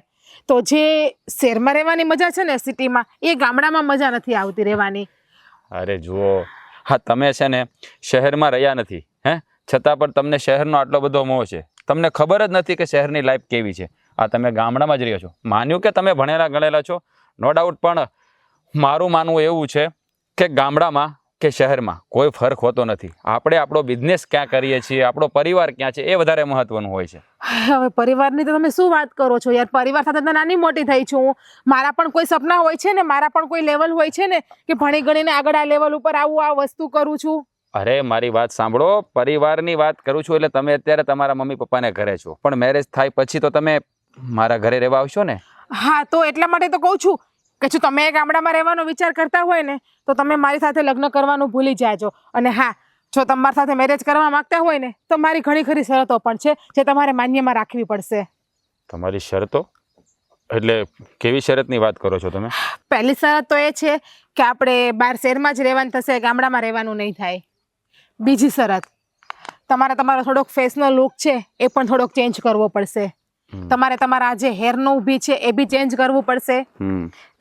તો જે શહેરમાં રહેવાની મજા છે ને સિટીમાં, એ ગામડામાં મજા નથી આવતી રહેવાની. અરે જુઓ, હા તમે છે ને શહેરમાં રહ્યા નથી હે, છતાં પણ તમને શહેરનો આટલો બધો મોહ છે. તમને ખબર જ નથી કે શહેરની લાઈફ કેવી છે. આ તમે ગામડામાં જ રહ્યો છો. માન્યું કે તમે ભણેલા ગણેલા છો, નો ડાઉટ, પણ મારું માનવું એવું છે કે ગામડામાં કે શહેરમાં કોઈ ફરક હોતો નથી. આપણે આપણો બિઝનેસ ક્યાં કરીએ છીએ, આપણો પરિવાર ક્યાં છે, એ વધારે મહત્વનું હોય છે. હવે પરિવારની તો તમે શું વાત કરો છો યાર? પરિવાર સાથે તો નાની મોટી થઈ છું. મારા પણ કોઈ સપના હોય છે ને, મારા પણ કોઈ લેવલ હોય છે ને કે ભણી ગણીને આગળ આ લેવલ ઉપર આવું, આ વસ્તુ કરું છું. અરે મારી વાત સાંભળો, પરિવારની વાત કરું છું એટલે તમે અત્યારે તમારા મમ્મી પપ્પાને ઘરે છો, પણ મેરેજ થાય પછી તો તમે મારા ઘરે રહેવા આવશો ને? હા, તો એટલા માટે તો કહું છું કે જો તમે ગામડામાં રહેવાનો વિચાર કરતા હોય ને તો તમે મારી સાથે લગ્ન કરવાનું ભૂલી જાજો. અને હા, જો તમારી સાથે મેરેજ કરવા માંગતા હોય ને તો મારી ઘણી ખરી શરતો પણ છે જે તમારે માન્યમાં રાખવી પડશે. તમારી શરતો એટલે કેવી શરતની વાત કરો છો તમે? પહેલી શરત તો એ છે કે આપણે બહાર શહેરમાં જ રહેવાનું થશે, ગામડામાં રહેવાનું નહીં થાય. બીજી શરત, તમારે તમારો થોડોક ફેસનો લુક છે એ પણ થોડોક ચેન્જ કરવો પડશે. તમારે તમારા જે હેરનો ઊભી છે એ બી ચેન્જ કરવું પડશે.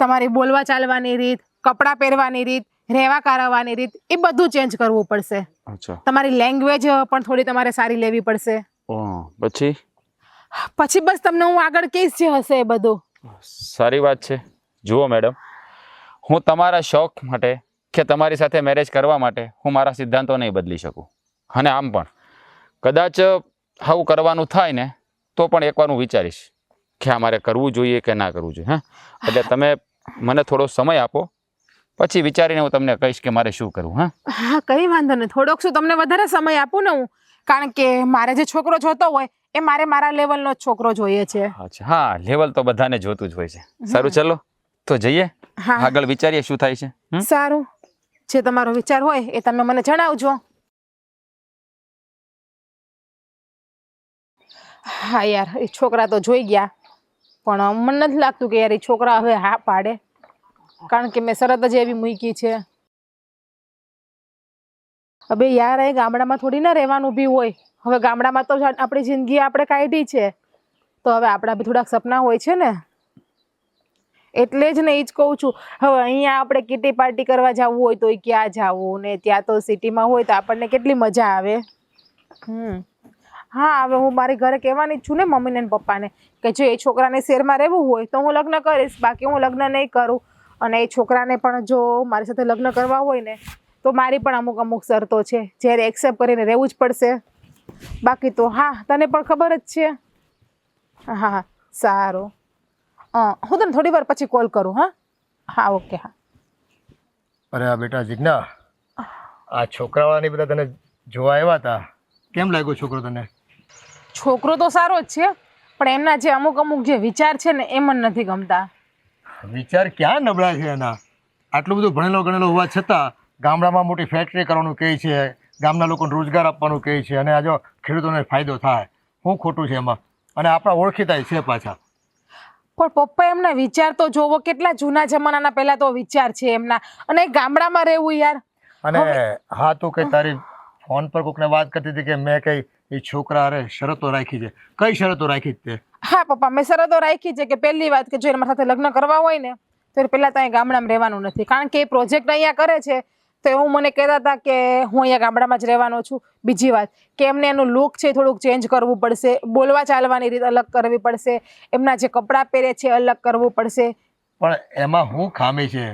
તમારી બોલવા ચાલવાની રીત, કપડાં પહેરવાની રીત, રહેવા કરવાની રીત, એ બધું ચેન્જ કરવું પડશે. તમારી લેંગ્વેજ પણ થોડી તમારે સારી લેવી પડશે. પછી બસ તમને હું આગળ કહીશ જે હશે એ બધું. સારી વાત છે. જુઓ મેડમ, હું તમારા શોખ માટે કે તમારી સાથે મેરેજ કરવા માટે હું મારા સિદ્ધાંતો નહીં બદલી શકું. અને આમ પણ કદાચ આવું કરવાનું થાય ને તો પણ એકવાર હું વિચારીશ કે આ મારે કરવું જોઈએ કે ના કરવું જોઈએ. હા, એટલે તમે મને થોડો સમય આપો, પછી વિચારીને હું તમને કહીશ કે મારે શું કરવું. હા, કઈ વાંધો નહીં. થોડોક શું તમને વધારે સમય આપું ને હું, કારણ કે મારે જે છોકરો જોતો હોય એ મારે મારા લેવલનો જ છોકરો જોઈએ છે. અચ્છા, હા, લેવલ તો બધાને જોતું જ હોય છે. સારું, ચલો તો જઈએ, આગળ વિચારીએ શું થાય છે. સારું, જે તમારો વિચાર હોય એ તમે મને જણાવજો. હા યાર, એ છોકરા તો જોઈ ગયા, પણ મને નથી લાગતું કે યાર એ છોકરા હવે હા પાડે, કારણ કે મેં શરત જ એવી મૂકી છે. હવે યાર, એ ગામડામાં થોડી ના રહેવાનું બી હોય. હવે ગામડામાં તો આપણી જિંદગી આપણે કાઢી છે, તો હવે આપણા બી થોડાક સપના હોય છે ને, એટલે જ ને એ જ કહું છું. હવે અહીંયા આપણે કિટી પાર્ટી કરવા જવું હોય તો ક્યાં જવું, ને ત્યાં તો સિટીમાં હોય તો આપણને કેટલી મજા આવે. હા, હવે હું મારી ઘરે કહેવાની જ છું ને મમ્મીને ને પપ્પાને કે જો એ છોકરાને શહેરમાં રહેવું હોય તો હું લગ્ન કરીશ, બાકી હું લગ્ન નહીં કરું. અને એ છોકરાને પણ જો મારી સાથે લગ્ન કરવા હોય ને તો મારી પણ અમુક શરતો છે, જ્યારે એક્સેપ્ટ કરીને રહેવું જ પડશે. બાકી તો હા, તને પણ ખબર જ છે. હા, સારું. હું તને થોડી વાર પછી કોલ કરું. હા, ઓકે. હા. અરે આ બેટા જીજ્ઞા, આ છોકરાવાળાની બધા તને જોવા આવ્યા હતા, કેમ લાગ્યો છોકરો તને? છોકરો તો સારો જ છે, પણ એમના જે અમુક જે વિચાર છે ને એ મને નથી ગમતા. વિચાર ક્યાં નબળા છે એના? આટલું બધું ભણેલો ગણેલો હોવા છતાં ગામડામાં મોટી ફેક્ટરી કરવાનું કહે છે, ગામના લોકોને રોજગાર આપવાનું કહે છે, અને આ જો ખેડૂતોને ફાયદો થાય, શું ખોટું છે એમાં? અને આપણા ઓળખીતા છે પાછા. પણ પપ્પા એમના વિચાર તો જોવો, કેટલા જૂના જમાનાના પહેલા તો વિચાર છે એમના. અને ગામડામાં રહેવું યાર. અને હા, તું કઈ તારી ફોન પર કોકને વાત કરતી હતી કે મેં કઈ એ છોકરા અરે શરતો રાખી છે. કઈ શરતો રાખી તે? હા પપ્પા, મેં શરતો રાખી છે કે પહેલી વાત કે જો એને મારા સાથે લગ્ન કરવા હોય ને તો પહેલા તો અહીંયા ગામડામાં રહેવાનું નથી, કારણ કે એ પ્રોજેક્ટ અહીંયા કરે છે તો એવું મને કહેતા હતા કે હું અહીંયા ગામડામાં જ રહેવાનો છું. બીજી વાત કે એમને એનું લુક છે થોડુંક ચેન્જ કરવું પડશે, બોલવા ચાલવાની રીત અલગ કરવી પડશે, એમના જે કપડાં પહેરે છે અલગ કરવું પડશે. પણ એમાં શું ખામી છે?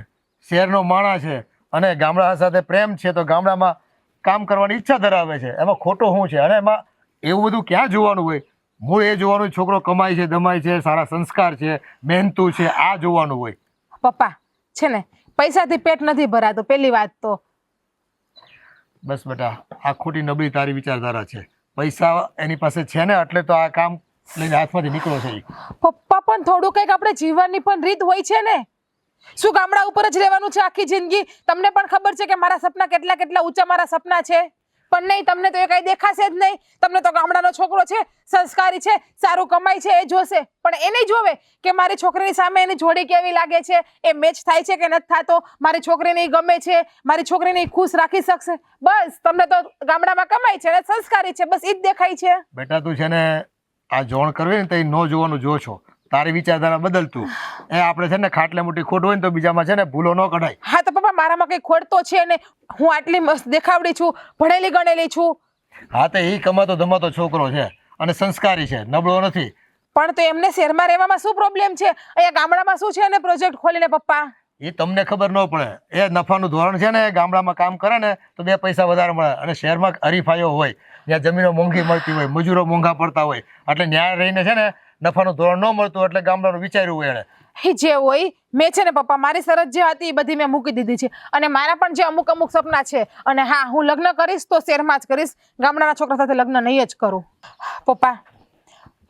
શહેરનો માણસ છે અને ગામડા સાથે પ્રેમ છે તો ગામડામાં કામ કરવાની ઈચ્છા ધરાવે છે, એમાં ખોટો શું છે? અને એમાં એવું બધું ક્યાં જોવાનું હોય? મૂળ એ જોવાનું છોકરો કમાય છે, દમાય છે, સારા સંસ્કાર છે, મહેનતુ છે, આ જોવાનું હોય. પપ્પા છે ને પૈસાથી પેટ નથી ભરાતું, પહેલી વાત તો. બસ બેટા, આ ખોટી નબળી તારી વિચારધારા છે. પૈસા એની પાસે છે ને એટલે તો આ કામ લઈને હાથમાંથી નીકળો છે. પપ્પા પણ થોડું કંઈક આપણે જીવનની પણ રીત હોય છે ને. શું ગામડા ઉપર જ રહેવાનું છે આખી જિંદગી? તમને પણ ખબર છે કે મારા સપના કેટલા ઊંચા મારા સપના છે, પણ નહીં, તમને તો એ કઈ દેખાશે જ નહીં. તમને તો ગામડાનો છોકરો છે, સંસ્કારી છે, સારું કમાય છે એ જોશે, પણ એ નહીં જોવે કે મારી છોકરીની સામે એની જોડી કેવી લાગે છે, એ મેચ થાય છે કે નથી થતો, મારી છોકરીને ગમે છે, મારી છોકરીને ખુશ રાખી શકશે. બસ તમને તો ગામડામાં કમાય છે અને સંસ્કારી છે, બસ એ જ દેખાય છે. બેટા તું છે ને આ જોણ કરવી ને તો એ ન જોવાનું જો છો. તારી વિચારધારા બદલતું. એ આપણે છે ને ખાટલે મોટી ખોટ હોય ને તો બીજામાં છે ને ભૂલો ન કઢાય. હા તો પપ્પા મારામાં કઈ ખોટ તો છે ને, હું આટલી મસ્ત દેખાવડી છું, ભણેલી ગણેલી છું. હા તો એ કમાતો ધમાતો છોકરો છે અને સંસ્કારી છે, નબળો નથી. પણ તો એમને શહેરમાં રહેવામાં શું પ્રોબ્લેમ છે? અહીંયા ગામડામાં શું છે ને પ્રોજેક્ટ ખોલીને પપ્પા? એ તમને ખબર ન પડે. એ નફાનું ધોરણ છે ને, ગામડામાં કામ કરે ને તો 2 પૈસા વધારે મળે, અને શહેરમાં હરીફાઈઓ હોય, ત્યાં જમીનો મોંઘી મળતી હોય, મજૂરો મોંઘા પડતા હોય, એટલે ન્યાય રહીને છે ને નફાનું ધોરણ ન મળતું એટલે ગામડાનું વિચાર્યું હોય એણે. એ જે હોય, મેં છે ને પપ્પા મારી શરત જે હતી એ બધી મેં મૂકી દીધી છે, અને મારા પણ જે અમુક સપના છે. અને હા, હું લગ્ન કરીશ તો શહેરમાં જ કરીશ, ગામડાના છોકરા સાથે લગ્ન નહીં જ કરું. પપ્પા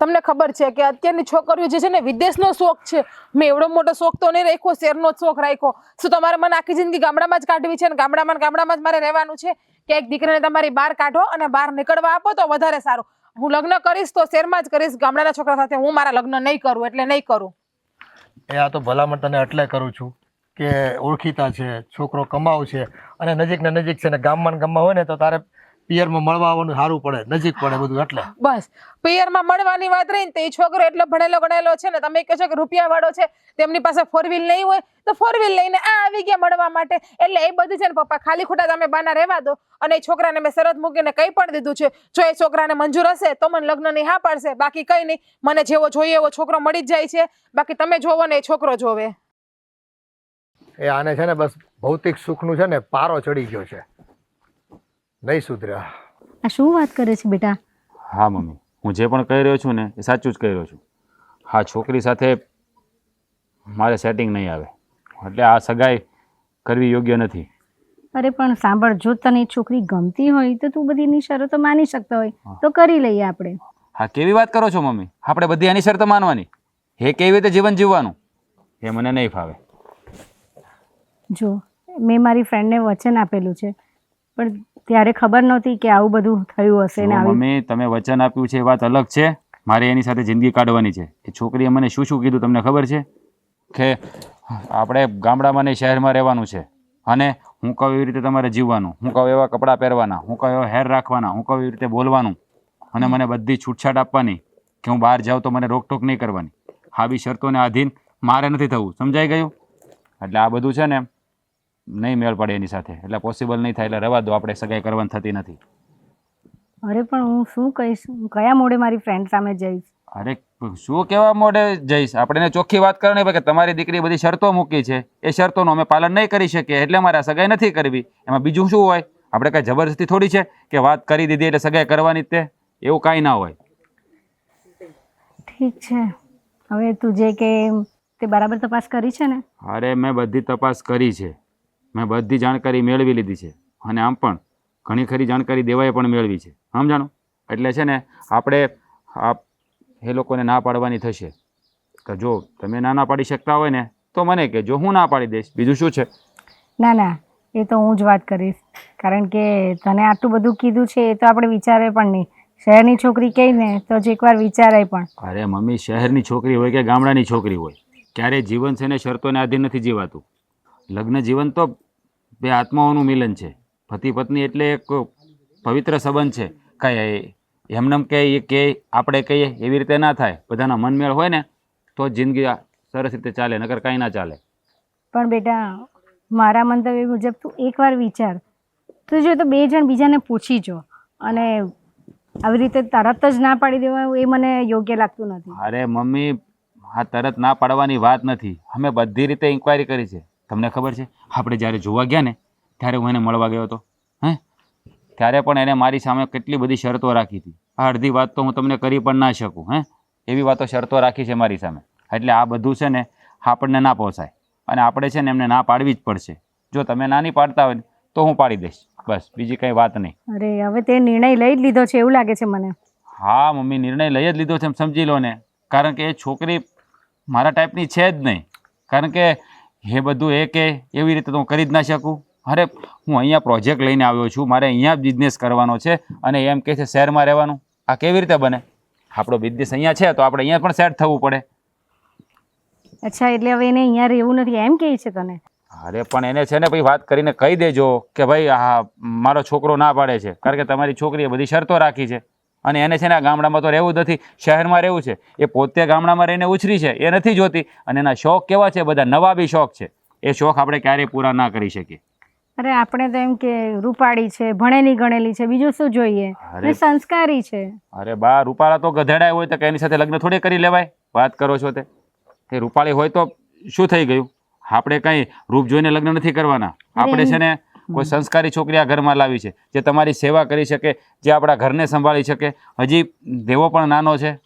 તમને ખબર છે કે અત્યારની છોકરીઓ જે છે ને વિદેશનો શોખ છે. મેં એવડો મોટો શોખ તો નહીં રાખ્યો, શહેરનો જ શોખ રાખ્યો. શું તમારે મને આખી જિંદગી ગામડામાં જ કાઢવી છે ને ગામડામાં જ મારે રહેવાનું છે? કે એક દીકરીને તમારી બહાર કાઢો અને બહાર નીકળવા આપો તો વધારે સારું. હું લગ્ન કરીશ તો શહેરમાં જ કરીશ, ગામડાના છોકરા સાથે હું મારા લગ્ન નહીં કરું, એટલે નહીં કરું. એ આ તો ભલામણ તને એટલે કરું છું કે ઓળખીતા છે, છોકરો કમાવ છે, અને નજીક ને નજીક છે ને ગામમાં હોય ને તો તારે પિયરમાં મળવા આવવાનું સારું પડે, નજીક પડે બધું. એટલે બસ પિયરમાં મળવાની વાત રહી ને તો એ છોકરો એટલો ભણેલો ગણેલો છે ને, તમે કહો છો કે રૂપિયા વાળો છે, તેમની પાસે 4 વ્હીલ નહીં હોય તો 4 વ્હીલ લઈને આ આવી ગયા મળવા માટે. એટલે એ બધી છે ને પપ્પા ખાલી ખોટા તમે બાના રહેવા દો. અને એ છોકરાને મેં શરત મૂકીને કહી પણ દીધું છે, જો એ છોકરાને મંજૂર હશે તો મને લગ્નની હા પાડશે, બાકી કઈ નહીં. મને જેવો જોઈએ એવો છોકરો મળી જ જાય છે, બાકી તમે જોવો ને એ છોકરો જોવે. એ આને છે ને બસ ભૌતિક સુખનું છે ને પારો ચડી ગયો છે, નહીં સુધર્યા. આ શું વાત કરે છે બેટા? હા મમ્મી, હું જે પણ કહી રહ્યો છું ને એ સાચું જ કહી રહ્યો છું. હા, છોકરી સાથે મારે સેટિંગ નહીં આવે, એટલે આ સગાઈ કરવી યોગ્ય નથી. અરે પણ સાંભળ, જો તને છોકરી ગમતી હોય તો તું બધી એની શરતો માની શકતા હોય તો કરી લઈએ આપણે. હા, કેવી વાત કરો છો મમ્મી? આપણે બધી એની શરતો માનવાની? એ કેવી રીતે જીવન જીવવાનું એ મને નહીં ફાવે. જો મેં મારી ફ્રેન્ડને વચન આપેલું છે, પણ ત્યારે ખબર નહોતી કે આવું બધું થયું હશે ને. મમ્મી, તમે વચન આપ્યું છે એ વાત અલગ છે, મારે એની સાથે જિંદગી કાઢવાની છે. એ છોકરીએ મને શું કીધું તમને ખબર છે? કે આપણે ગામડામાં નહીં શહેરમાં રહેવાનું છે, અને હું કહું એવી રીતે તમારે જીવવાનું, હું કહું એવા કપડાં પહેરવાના, હું કહું એવા હેર રાખવાના, હું કહું એવી રીતે બોલવાનું, અને મને બધી છૂટછાટ આપવાની કે હું બહાર જાઉં તો મને રોકટોક નહીં કરવાની. આવી શરતોને આધીન મારે નથી થવું, સમજાઈ ગયું? એટલે આ બધું છે ને નહીં મેળ પડે એની સાથે, એટલે પોસિબલ નહીં થાય, એટલે રવા દો, આપણે સગાઈ કરવાની થતી નથી. અરે પણ હું શું કહીશ, હું કયા મોડે મારી ફ્રેન્ડ સામે જઈશ? અરે શું કહેવા મોઢે જઈશ? આપણે એને ચોખ્ખી વાત કરવાની ભાઈ કે તમારી દીકરી બધી શરતો મૂકી છે, એ શરતોનું અમે પાલન નહીં કરી શકીએ એટલે અમારે આ સગાઈ નથી કરવી. એમાં બીજું શું હોય? આપણે કાંઈ જબરદસ્તી થોડી છે કે વાત કરી દીધી એટલે સગાઈ કરવાની જ તે, એવું કાંઈ ના હોય. ઠીક છે, હવે તું જે કે તે બરાબર તપાસ કરી છે ને? અરે મેં બધી તપાસ કરી છે, મેં બધી જાણકારી મેળવી લીધી છે, અને આમ પણ ઘણી ખરી જાણકારી દેવાએ પણ મેળવી છે, સમજાણું? એટલે છે ને આપણે એ લોકોને ના પાડવાની થશે કે જો તમે ના પાડી શકતા હોય ને તો મને કહેજો, હું ના પાડી દઈશ, બીજું શું છે. ના ના, એ તો હું જ વાત કરીશ, કારણ કે તને આટલું બધું કીધું છે એ તો આપણે વિચારે પણ નહીં. શહેરની છોકરી કહીને તો જ એકવાર વિચારાય પણ. અરે મમ્મી, શહેરની છોકરી હોય કે ગામડાની છોકરી હોય, ક્યારેય જીવન છે ને શરતોને આધીન નથી જીવાતું. લગ્ન જીવન તો બે આત્માઓનું મિલન છે. પતિ પત્ની એટલે એક પવિત્ર સંબંધ છે. કાંઈ એમનેમ કે આપણે કહીએ એવી રીતે ના થાય. બધાના મનમેળ હોય ને તો જ જિંદગી સરસ રીતે ચાલે, નકર કાંઈ ના ચાલે. પણ બેટા, મારા મંતવ્ય મુજબ તું એકવાર વિચાર. તું જો તો બે જણ બીજાને પૂછી જો, અને આવી રીતે તરત જ ના પાડી દેવા એ મને યોગ્ય લાગતું નથી. અરે મમ્મી, આ તરત ના પાડવાની વાત નથી. અમે બધી રીતે ઇન્ક્વાયરી કરી છે. તમને ખબર છે, આપણે જ્યારે જોવા ગયા ને ત્યારે હું એને મળવા ગયો હતો, ત્યારે પણ એને મારી સામે કેટલી બધી શરતો રાખી હતી. આ અડધી વાત તો હું તમને કરી પણ ના શકું. એવી વાતો શરતો રાખી છે મારી સામે. એટલે આ બધું છે ને આપણને ના પોસાય, અને આપણે છે ને એમને ના પાડવી જ પડશે. જો તમે ના નહીં પાડતા હોય ને તો હું પાડી દઈશ, બસ, બીજી કંઈ વાત નહીં. અરે હવે તે નિર્ણય લઈ જ લીધો છે એવું લાગે છે મને. હા મમ્મી, નિર્ણય લઈ જ લીધો છે, એમ સમજી લો ને. કારણ કે એ છોકરી મારા ટાઈપની છે જ નહીં. કારણ કે એ બધું એ કે એવી રીતે તો હું કરી જ ના શકું. અરે હું અહીંયા પ્રોજેક્ટ લઈને આવ્યો છું, મારે અહીંયા જ બિઝનેસ કરવાનો છે, અને એમ કહે છે શહેરમાં રહેવાનું. આ કેવી રીતે બને? આપણો બિઝનેસ અહીંયા છે તો આપણે અહીંયા પણ સેટ થવું પડે. અચ્છા, એટલે હવે એને અહીંયા રહેવું નથી એમ કહે છે તને? અરે પણ એને છે ને ભાઈ વાત કરીને કહી દેજો કે ભાઈ હા મારો છોકરો ના પાડે છે, કારણ કે તમારી છોકરીએ બધી શરતો રાખી છે, અને એને છે ને આ ગામડામાં તો રહેવું જ નથી, શહેરમાં રહેવું છે. એ પોતે ગામડામાં રહીને ઉછરી છે, એ નથી જોતી. અને એના શોખ કેવા છે, બધા નવા બી શોખ છે. એ શોખ આપણે ક્યારેય પૂરા ના કરી શકીએ. અરે આપણે તો એમ કે રૂપાળી છે, ભણેલી ગણેલી છે, બીજું શું જોઈએ? અને સંસ્કારી છે. અરે બા, રૂપાળા તો ગધેડાય હોય તો કે એની સાથે લગ્ન થોડી કરી લેવાય? વાત કરો છો તે? એ રૂપાળી હોય તો શું થઈ ગયું? આપણે કંઈ રૂપ જોઈને લગ્ન નથી કરવાના. આપણે છે ને કોઈ સંસ્કારી છોકરી આ ઘરમાં લાવી છે, જે તમારી સેવા કરી શકે, જે આપણા ઘરને સંભાળી શકે. હજી દેવો પણ નાનો છે,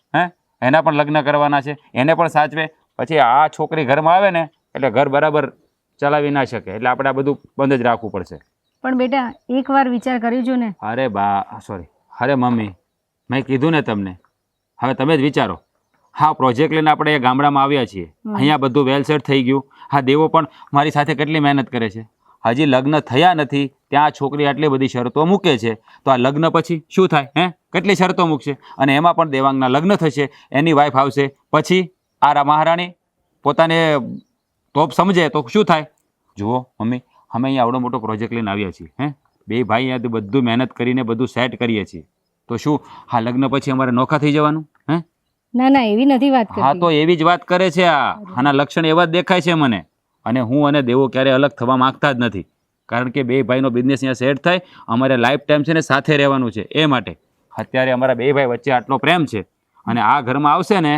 એના પણ લગ્ન કરવાના છે, એને પણ સાચવે. પછી આ છોકરી ઘરમાં આવે ને એટલે ઘર બરાબર ચલાવી ના શકે. એટલે આપણે આ બધું બંધ જ રાખવું પડશે. પણ બેટા, એકવાર વિચાર કરી જો ને. અરે બા, સોરી, અરે મમ્મી, મેં કીધું ને તમને, હવે તમે જ વિચારો. હા, પ્રોજેક્ટ લઈને આપણે ગામડામાં આવ્યા છીએ, અહીંયા બધું વેલ સેટ થઈ ગયું. હા, દેવો પણ મારી સાથે કેટલી મહેનત કરે છે. હજી લગ્ન થયા નથી ત્યાં છોકરી આટલી બધી શરતો મૂકે છે, તો આ લગ્ન પછી શું થાય? કેટલી શરતો મૂકશે? અને એમાં પણ દેવાંગના લગ્ન થશે, એની વાઈફ આવશે, પછી આ મહારાણી પોતાને તોપ સમજે તો શું થાય? જુઓ મમ્મી, અમે અહીંયા આવડો મોટો પ્રોજેક્ટ લઈને આવ્યા છીએ, બે ભાઈ અહીંયાથી બધું મહેનત કરીને બધું સેટ કરીએ છીએ, તો શું હા લગ્ન પછી અમારે નોખા થઈ જવાનું? ના ના, એવી નથી વાત કરતી. હા, તો એવી જ વાત કરે છે. આના લક્ષણ એવા જ દેખાય છે મને. અને હું અને દેવો ક્યારે અલગ થવા માંગતા જ નથી, કારણ કે બે ભાઈનો બિઝનેસ અહીંયા સેટ થાય, અમારે લાઈફ ટાઈમ છે ને સાથે રહેવાનું છે. એ માટે અત્યારે અમારા બે ભાઈ વચ્ચે આટલો પ્રેમ છે, અને આ ઘરમાં આવશે ને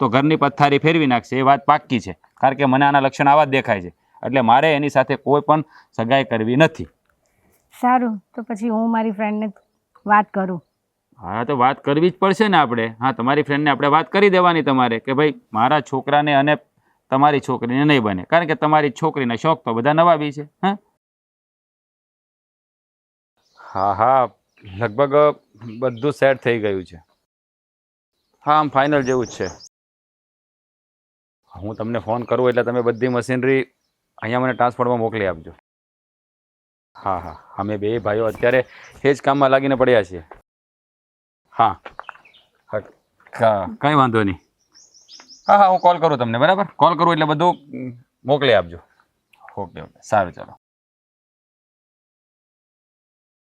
તો ઘરની પથારી ફેરવી નાખશે, એ વાત પાક્કી છે. કારણ કે મને આના લક્ષણ આવા જ દેખાય છે, એટલે મારે એની સાથે કોઈ પણ સગાઈ કરવી નથી. સારું, તો પછી હું મારી ફ્રેન્ડને વાત કરું. હા, તો વાત કરવી જ પડશે ને આપણે. હા, તમારી ફ્રેન્ડને આપણે વાત કરી દેવાની તમારે કે ભાઈ મારા છોકરાને અને તમારી છોકરીને નહીં બને, કારણ કે તમારી છોકરીના શોખ તો બધા નવા બી છે. હા, લગભગ બધું સેટ થઈ ગયું છે. હા, આમ ફાઇનલ જેવું જ છે. હું તમને ફોન કરું એટલે તમે બધી મશીનરી અહીંયા મને ટ્રાન્સપોર્ટમાં મોકલી આપજો. હા, અમે બે ભાઈઓ અત્યારે એ જ કામમાં લાગીને પડ્યા છીએ. હા, કંઈ વાંધો નહીં. હા, હું કોલ કરું તમને, બરાબર? કોલ કરું એટલે બધું મોકલી આપજો. ઓકે, સારું, ચાલો.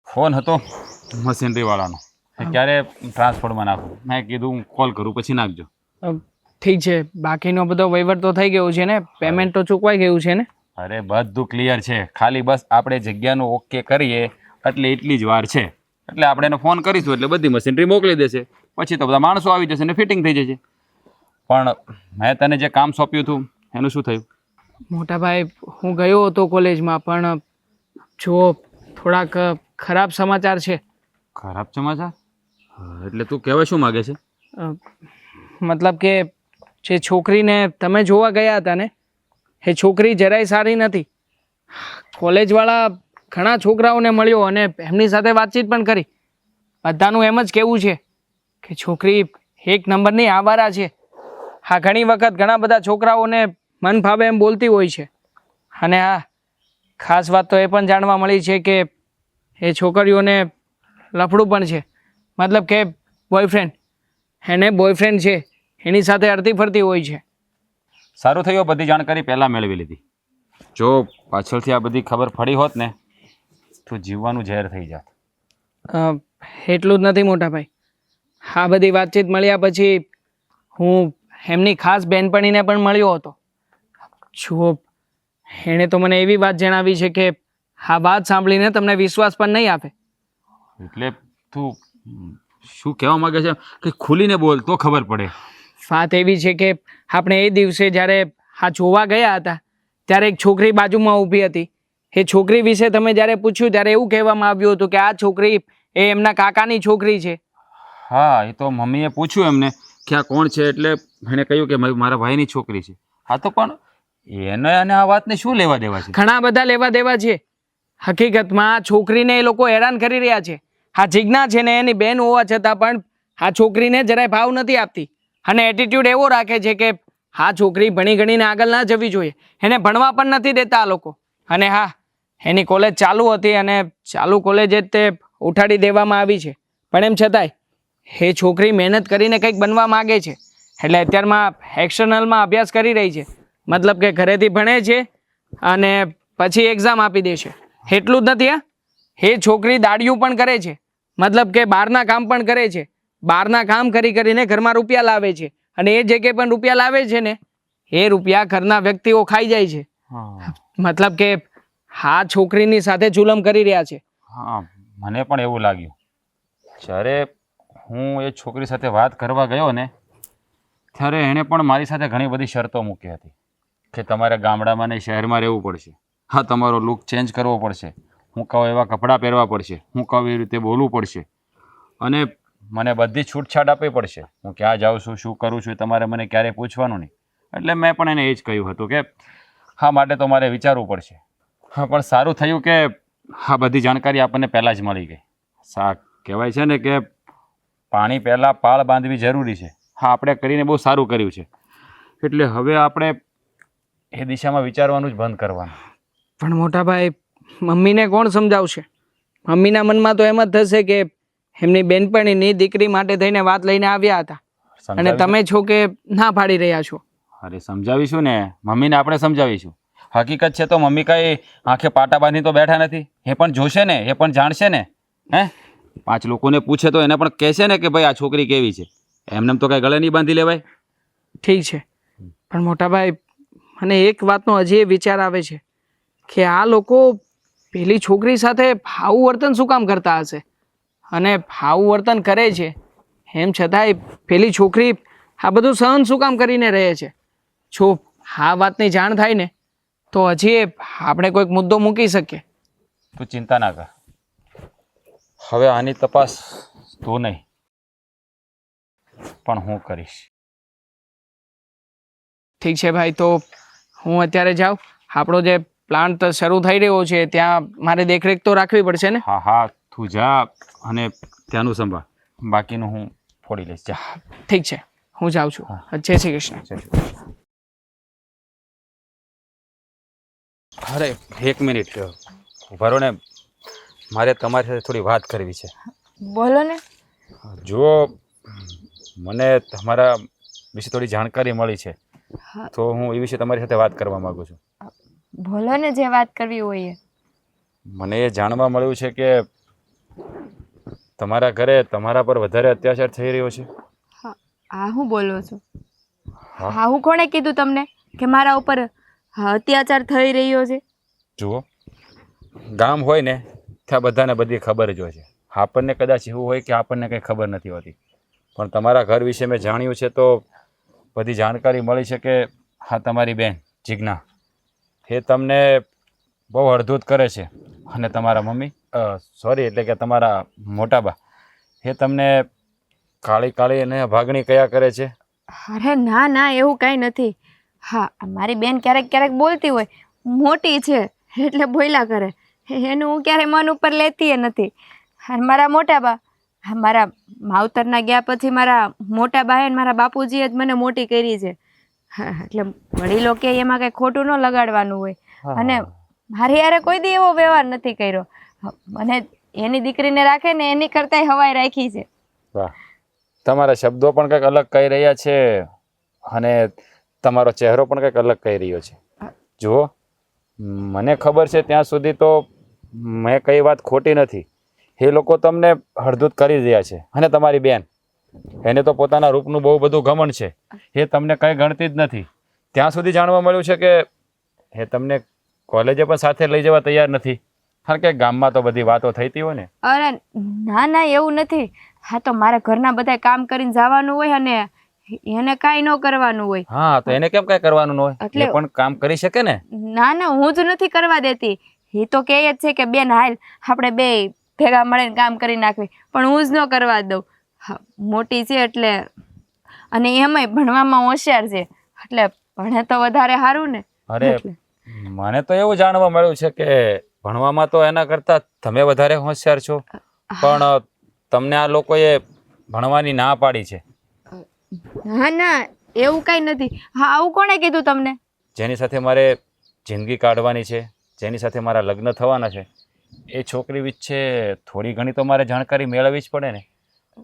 ફોન હતો મશીનરીવાળાનો, ક્યારે ટ્રાન્સપોર્ટમાં નાખું, મેં કીધું કોલ કરું પછી નાખજો. ઠીક છે, બાકીનો બધો વહીવટ તો થઈ ગયો છે ને? પેમેન્ટ તો ચૂકવાઈ ગયું છે ને? અરે બધું ક્લિયર છે, ખાલી બસ આપણે જગ્યાનું ઓકે કરીએ એટલે એટલી જ વાર છે. એટલે આપણે એને ફોન કરીશું એટલે બધી મશીનરી મોકલી દેશે. પછી તો બધા માણસો આવી જશે ને ફિટિંગ થઈ જશે. પણ મેં તને જે કામ સોંપ્યું હતું એનું શું થયું? મોટા ભાઈ, હું ગયો હતો કોલેજમાં, પણ જો થોડાક ખરાબ સમાચાર છે. ખરાબ સમાચાર? એટલે તું કહેવા શું માગે છે? મતલબ કે જે છોકરીને તમે જોવા ગયા હતા ને, એ છોકરી જરાય સારી નથી. કોલેજવાળા ઘણા છોકરાઓને મળ્યો અને એમની સાથે વાતચીત પણ કરી. બધાનું એમ જ કહેવું છે કે છોકરી એક નંબરની આવારા છે. હા, ઘણી વખત ઘણા બધા છોકરાઓને મન ભાવે એમ બોલતી હોય છે. અને હા, ખાસ વાત તો એ પણ જાણવા મળી છે કે એ છોકરીઓને લફડું પણ છે. મતલબ કે બોયફ્રેન્ડ, એને બોયફ્રેન્ડ છે, એની સાથે અડતી ફરતી હોય છે. સારું થયું બધી જાણકારી પહેલાં મેળવી લીધી. જો પાછળથી આ બધી ખબર પડી હોત ને તો જીવવાનું ઝેર થઈ જાત. એટલું જ નથી મોટા ભાઈ, આ બધી વાતચીત મળ્યા પછી હું એમની ખાસ બહેનપણીને પણ મળ્યો હતો. જુઓ, એણે તો મને એવી વાત જણાવી છે કે આ વાત સાંભળીને તમને વિશ્વાસ પણ નહીં આપે. એટલે તું શું કહેવા માંગે છે કે ખુલીને બોલ તો ખબર પડે. વાત એવી છે કે આપણે એ દિવસે જ્યારે આ જોવા ગયા હતા ત્યારે એક છોકરી બાજુમાં ઊભી હતી. એ છોકરી વિશે તમે જ્યારે પૂછ્યું ત્યારે એવું કહેવામાં આવ્યું હતું કે આ છોકરી એ એમના કાકાની છોકરી છે. હા, એ તો મમ્મીએ પૂછ્યું એમને કે આ કોણ છે, એટલે એણે કહ્યું કે મારા ભાઈની છોકરી છે. હા, તો પણ એને અને આ વાતને શું લેવા દેવા છે? ઘણા બધા લેવા દેવા છે. હકીકતમાં આ છોકરીને એ લોકો હેરાન કરી રહ્યા છે. આ જીજ્ઞા છે ને એની બેન હોવા છતાં પણ આ છોકરીને જરાય ભાવ નથી આપતી અને એટીટ્યુડ એવો રાખે છે કે આ છોકરી ભણી ગણીને આગળ ના જવી જોઈએ. એને ભણવા પણ નથી દેતા આ લોકો. અને હા, એની કોલેજ ચાલુ હતી અને ચાલુ કોલેજ જ તે ઉઠાડી દેવામાં આવી છે. પણ એમ છતાંય એ છોકરી મહેનત કરીને કંઈક બનવા માગે છે. એટલે અત્યારમાં એક્સટર્નલમાં અભ્યાસ કરી રહી છે. મતલબ કે ઘરેથી ભણે છે અને પછી એક્ઝામ આપી દેશે. એટલું જ નથી, હા, એ છોકરી દાડિયું પણ કરે છે. મતલબ કે બહારના કામ પણ કરે છે. બહારના કામ કરી કરીને ઘરમાં રૂપિયા લાવે છે અને એ જે કંઈ પણ રૂપિયા લાવે છે ને એ રૂપિયા ઘરના વ્યક્તિઓ ખાઈ જાય છે. મતલબ કે આ છોકરીની સાથે જુલમ કરી રહ્યા છે. હા, મને પણ એવું લાગ્યું. જ્યારે હું એ છોકરી સાથે વાત કરવા ગયો ને ત્યારે એણે પણ મારી સાથે ઘણી બધી શરતો મૂકી હતી કે તમારે ગામડામાં ને શહેરમાં રહેવું પડશે. હા, તમારો લુક ચેન્જ કરવો પડશે. હું કહું એવા કપડાં પહેરવા પડશે. હું કહું એ રીતે બોલવું પડશે. અને મને બધી છૂટછાટ આપવી પડશે. હું ક્યાં જાઉં છું, શું કરું છું, તમારે મને ક્યારેય પૂછવાનું નહીં. એટલે મેં પણ એને એ જ કહ્યું હતું કે હા, માટે તો મારે વિચારવું પડશે. હા, પણ સારું થયું કે આ બધી જાણકારી આપણને પહેલાં જ મળી ગઈ. કહેવાય છે ને કે પાણી પહેલાં પાળ બાંધવી જરૂરી છે. હા, આપણે કરીને બહુ સારું કર્યું છે. એટલે હવે આપણે એ દિશામાં વિચારવાનું જ બંધ કરવાનું. પણ મોટા ભાઈ, મમ્મીને કોણ સમજાવશે? મમ્મીના મનમાં તો એમ જ થશે કે એમની બેનપણીની દીકરી માટે થઈને વાત લઈને આવ્યા હતા અને તમે છો કે ના પાડી રહ્યા છો. અરે સમજાવીશું ને, મમ્મીને આપણે સમજાવીશું. હકીકત છે તો મમ્મી કાંઈ આંખે પાટા બાંધી તો બેઠા નથી. એ પણ જોશે ને, એ પણ જાણશે ને. હે, 5 લોકોને પૂછે તો એને પણ કહેશે ને કે ભાઈ આ છોકરી કેવી છે. એમને તો કાંઈ ગળે નહીં બાંધી લેવાય. ઠીક છે, પણ મોટા ભાઈ, મને એક વાતનો હજી એ વિચાર આવે છે કે આ લોકો પેલી છોકરી સાથે આવું વર્તન શું કામ કરતા હશે? અને આવું વર્તન કરે છે એમ છતાંય પેલી છોકરી આ બધું સહન શું કામ કરીને રહે છે? જો આ વાતની જાણ થાય ને તો હજી આપણે કોઈક મુદ્દો મૂકી શકીએ. તું ચિંતા ના કર. હવે આની તપાસ તું નહીં પણ હું કરીશ. ઠીક છે ભાઈ, તો હું અત્યારે જાઉં. આપણો જે પ્લાન્ટ શરૂ થઈ રહ્યો છે ત્યાં મારે દેખરેખ તો રાખવી પડશે ને? હા હા, તું જા અને ત્યાંનું સંભાળ. બાકીનું હું ફોડી લઈશ. જા. ઠીક છે, હું જાઉં છું. જય શ્રી કૃષ્ણ. અરે 1 મિનિટ ઉભા રહો ને, મારે તમારી સાથે થોડી વાત કરવી છે. બોલો ને. જુઓ, મને તમારા વિશે થોડી જાણકારી મળી છે તો હું એ વિશે તમારી સાથે વાત કરવા માંગુ છું. બોલો ને, જે વાત કરવી હોય એ. મને એ જાણવા મળ્યું છે કે તમારા ઘરે તમારા પર વધારે અત્યાચાર થઈ રહ્યો છે. આ હું બોલો છો? હા, હું કોણે કીધું તમને કે મારા ઉપર અત્યાચાર થઈ રહ્યો છે? જુઓ, ગામ હોય ને ત્યાં બધાને બધી ખબર જ હોય છે. આપણને કદાચ એવું હોય કે આપણને કંઈ ખબર નથી હોતી, પણ તમારા ઘર વિશે મેં જાણ્યું છે તો બધી જાણકારી મળી છે કે હા તમારી બેન જીજ્ઞા એ તમને બહુ અડધૂત કરે છે, અને તમારા મમ્મી સોરી એટલે કે તમારા મોટાબા એ તમને કાળી કાળી અને ભાગણી કયા કરે છે. અરે ના ના, એવું કાંઈ નથી. હા, મારી બેન ક્યારેક ક્યારેક બોલતી હોય, મોટી છે એટલે બોલ્યા કરે, એનું હું ક્યારેય મન ઉપર લેતી એ નથી. અને મારા મોટા બા, મારા માવતરના ગયા પછી મારા મોટા બાએ ને મારા બાપુજીએ જ મને મોટી કરી છે. હા, એટલે વડીલો કે એમાં કંઈ ખોટું ન લગાડવાનું હોય. અને મારી યારે કોઈ દી એવો વ્યવહાર નથી કર્યો. મને એની દીકરીને રાખે ને એની કરતાંય હવાઈ રાખી છે. વાહ, તમારા શબ્દો પણ કંઈક અલગ કહી રહ્યા છે અને તમારો ચહેરો પણ કંઈક અલગ કહી રહ્યો છે. જુઓ, મને ખબર છે ત્યાં સુધી તો મેં કઈ વાત ખોટી નથી. એ લોકો તમને હળદૂત કરી રહ્યા છે, અને તમારી બેન એને તો પોતાના રૂપનું બહુ બધું ઘમંડ છે, એ તમને કંઈ ગણતી જ નથી. ત્યાં સુધી જાણવા મળ્યું છે કે એ તમને કોલેજે પણ સાથે લઈ જવા તૈયાર નથી, કારણ કે ગામમાં તો બધી વાતો થઈતી હોય ને. અરે ના ના, એવું નથી. હા, તો મારા ઘરના બધા કામ કરીને જવાનું હોય અને એને કાંઈ ન કરવાનું હોય. હા, તો એને કેમ કાંઈ કરવાનું ન હોય? એટલે- એ પણ કામ કરી શકે ને. ના ના, હું જ નથી કરવા દેતી. એ તો કહે જ છે કે બેન હાલ આપણે બે ભેગા મળીને કામ કરી નાખવી, પણ હું જ ન કરવા દઉં. હા, મોટી છે એટલે, અને એમાંય ભણવામાં હોશિયાર છે એટલે ભણે તો વધારે સારું ને. અરે એટલે. મને તો એવું જાણવા મળ્યું છે કે ભણવામાં તો એના કરતાં તમે વધારે હોશિયાર છો, પણ તમને આ લોકોએ ભણવાની ના પાડી છે. ના ના, એવું કાંઈ નથી. હા, આવું કોણે કીધું તમને? જેની સાથે મારે જિંદગી કાઢવાની છે, જેની સાથે મારા લગ્ન થવાના છે, એ છોકરી વિશે થોડી ઘણી તો મારે જાણકારી મેળવવી જ પડે ને.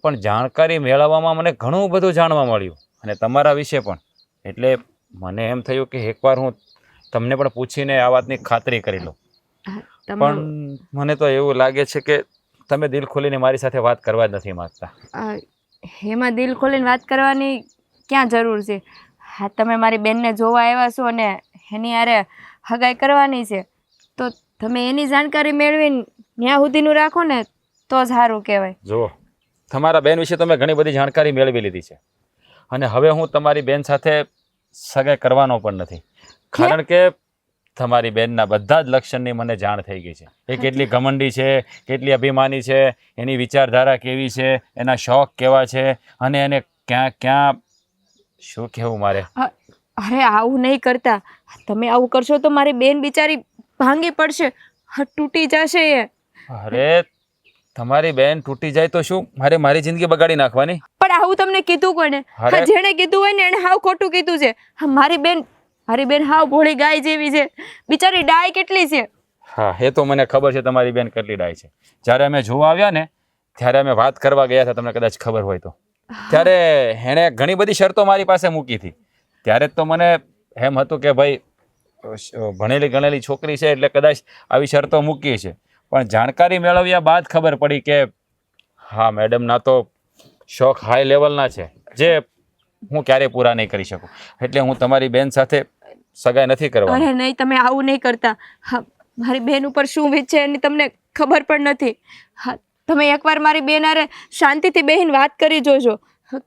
પણ જાણકારી મેળવવામાં મને ઘણું બધું જાણવા મળ્યું, અને તમારા વિશે પણ. એટલે મને એમ થયું કે એકવાર હું તમને પણ પૂછીને આ વાતની ખાતરી કરી લઉં. પણ મને તો એવું લાગે છે કે તમે દિલ ખોલીને મારી સાથે વાત કરવા જ નથી માંગતા. એમાં દિલ ખોલીને વાત કરવાની ક્યાં જરૂર છે? હા, તમે મારી બેનને જોવા આવ્યા છો અને એની હારે હગાઈ કરવાની છે, તો તમે એની જાણકારી મેળવીને ત્યાં સુધીનું રાખો ને તો સારું કહેવાય. જુઓ, તમારા બેન વિશે તમે ઘણી બધી જાણકારી મેળવી લીધી છે, અને હવે હું તમારી બેન સાથે સગાઈ કરવાનો પણ નથી, કારણ કે તમારી બેનના બધા જ લક્ષણની મને જાણ થઈ ગઈ છે. એ કેટલી ઘમંડી છે, કેટલી અભિમાની છે, એની વિચારધારા કેવી છે, એના શોખ કેવા છે, અને એને ક્યાં ક્યાં શું કહેવું મારે. અરે આવું નહીં કરતા. તમે આવું કરશો તો મારી બેન બિચારી ભાંગી પડશે, તૂટી જશે એ. અરે તમારી બેન તૂટી જાય તો શું મારે મારી જિંદગી બગાડી નાખવાની? પણ આવું તમને કીધું કોને? હા, જેણે કીધું હોય ને એને હાવ ખોટું કીધું છે. હા, મારી બેન હાવ ભોળી ગાય જેવી છે, બિચારી ડાય કેટલી છે. હા, એ તો મને ખબર છે તમારી બેન કેટલી ડાય છે. જ્યારે અમે જોવા આવ્યા ને ત્યારે અમે વાત કરવા ગયા હતા, તમને કદાચ ખબર હોય તો. ત્યારે એણે ઘણી બધી શરતો મારી પાસે મૂકી હતી. ત્યારે જ તો મને એમ હતું કે ભાઈ ભણેલી ગણેલી છોકરી છે એટલે કદાચ આવી શરતો મૂકી છે, પણ જાણકારી મેળવ્યા બાદ ખબર પડી કે હા, મેડમના તો શોખ હાઈ લેવલના છે, જે હું ક્યારેય પૂરા નહીં કરી શકું. એટલે હું તમારી બેન સાથે સગાઈ નથી કરવાની. અરે નહીં, તમે આવું નહીં કરતા. હા, મારી બેન ઉપર શું વીત છે એની તમને ખબર પણ નથી. હા, તમે એકવાર મારી બેન હારે શાંતિથી બેહીને વાત કરી જોજો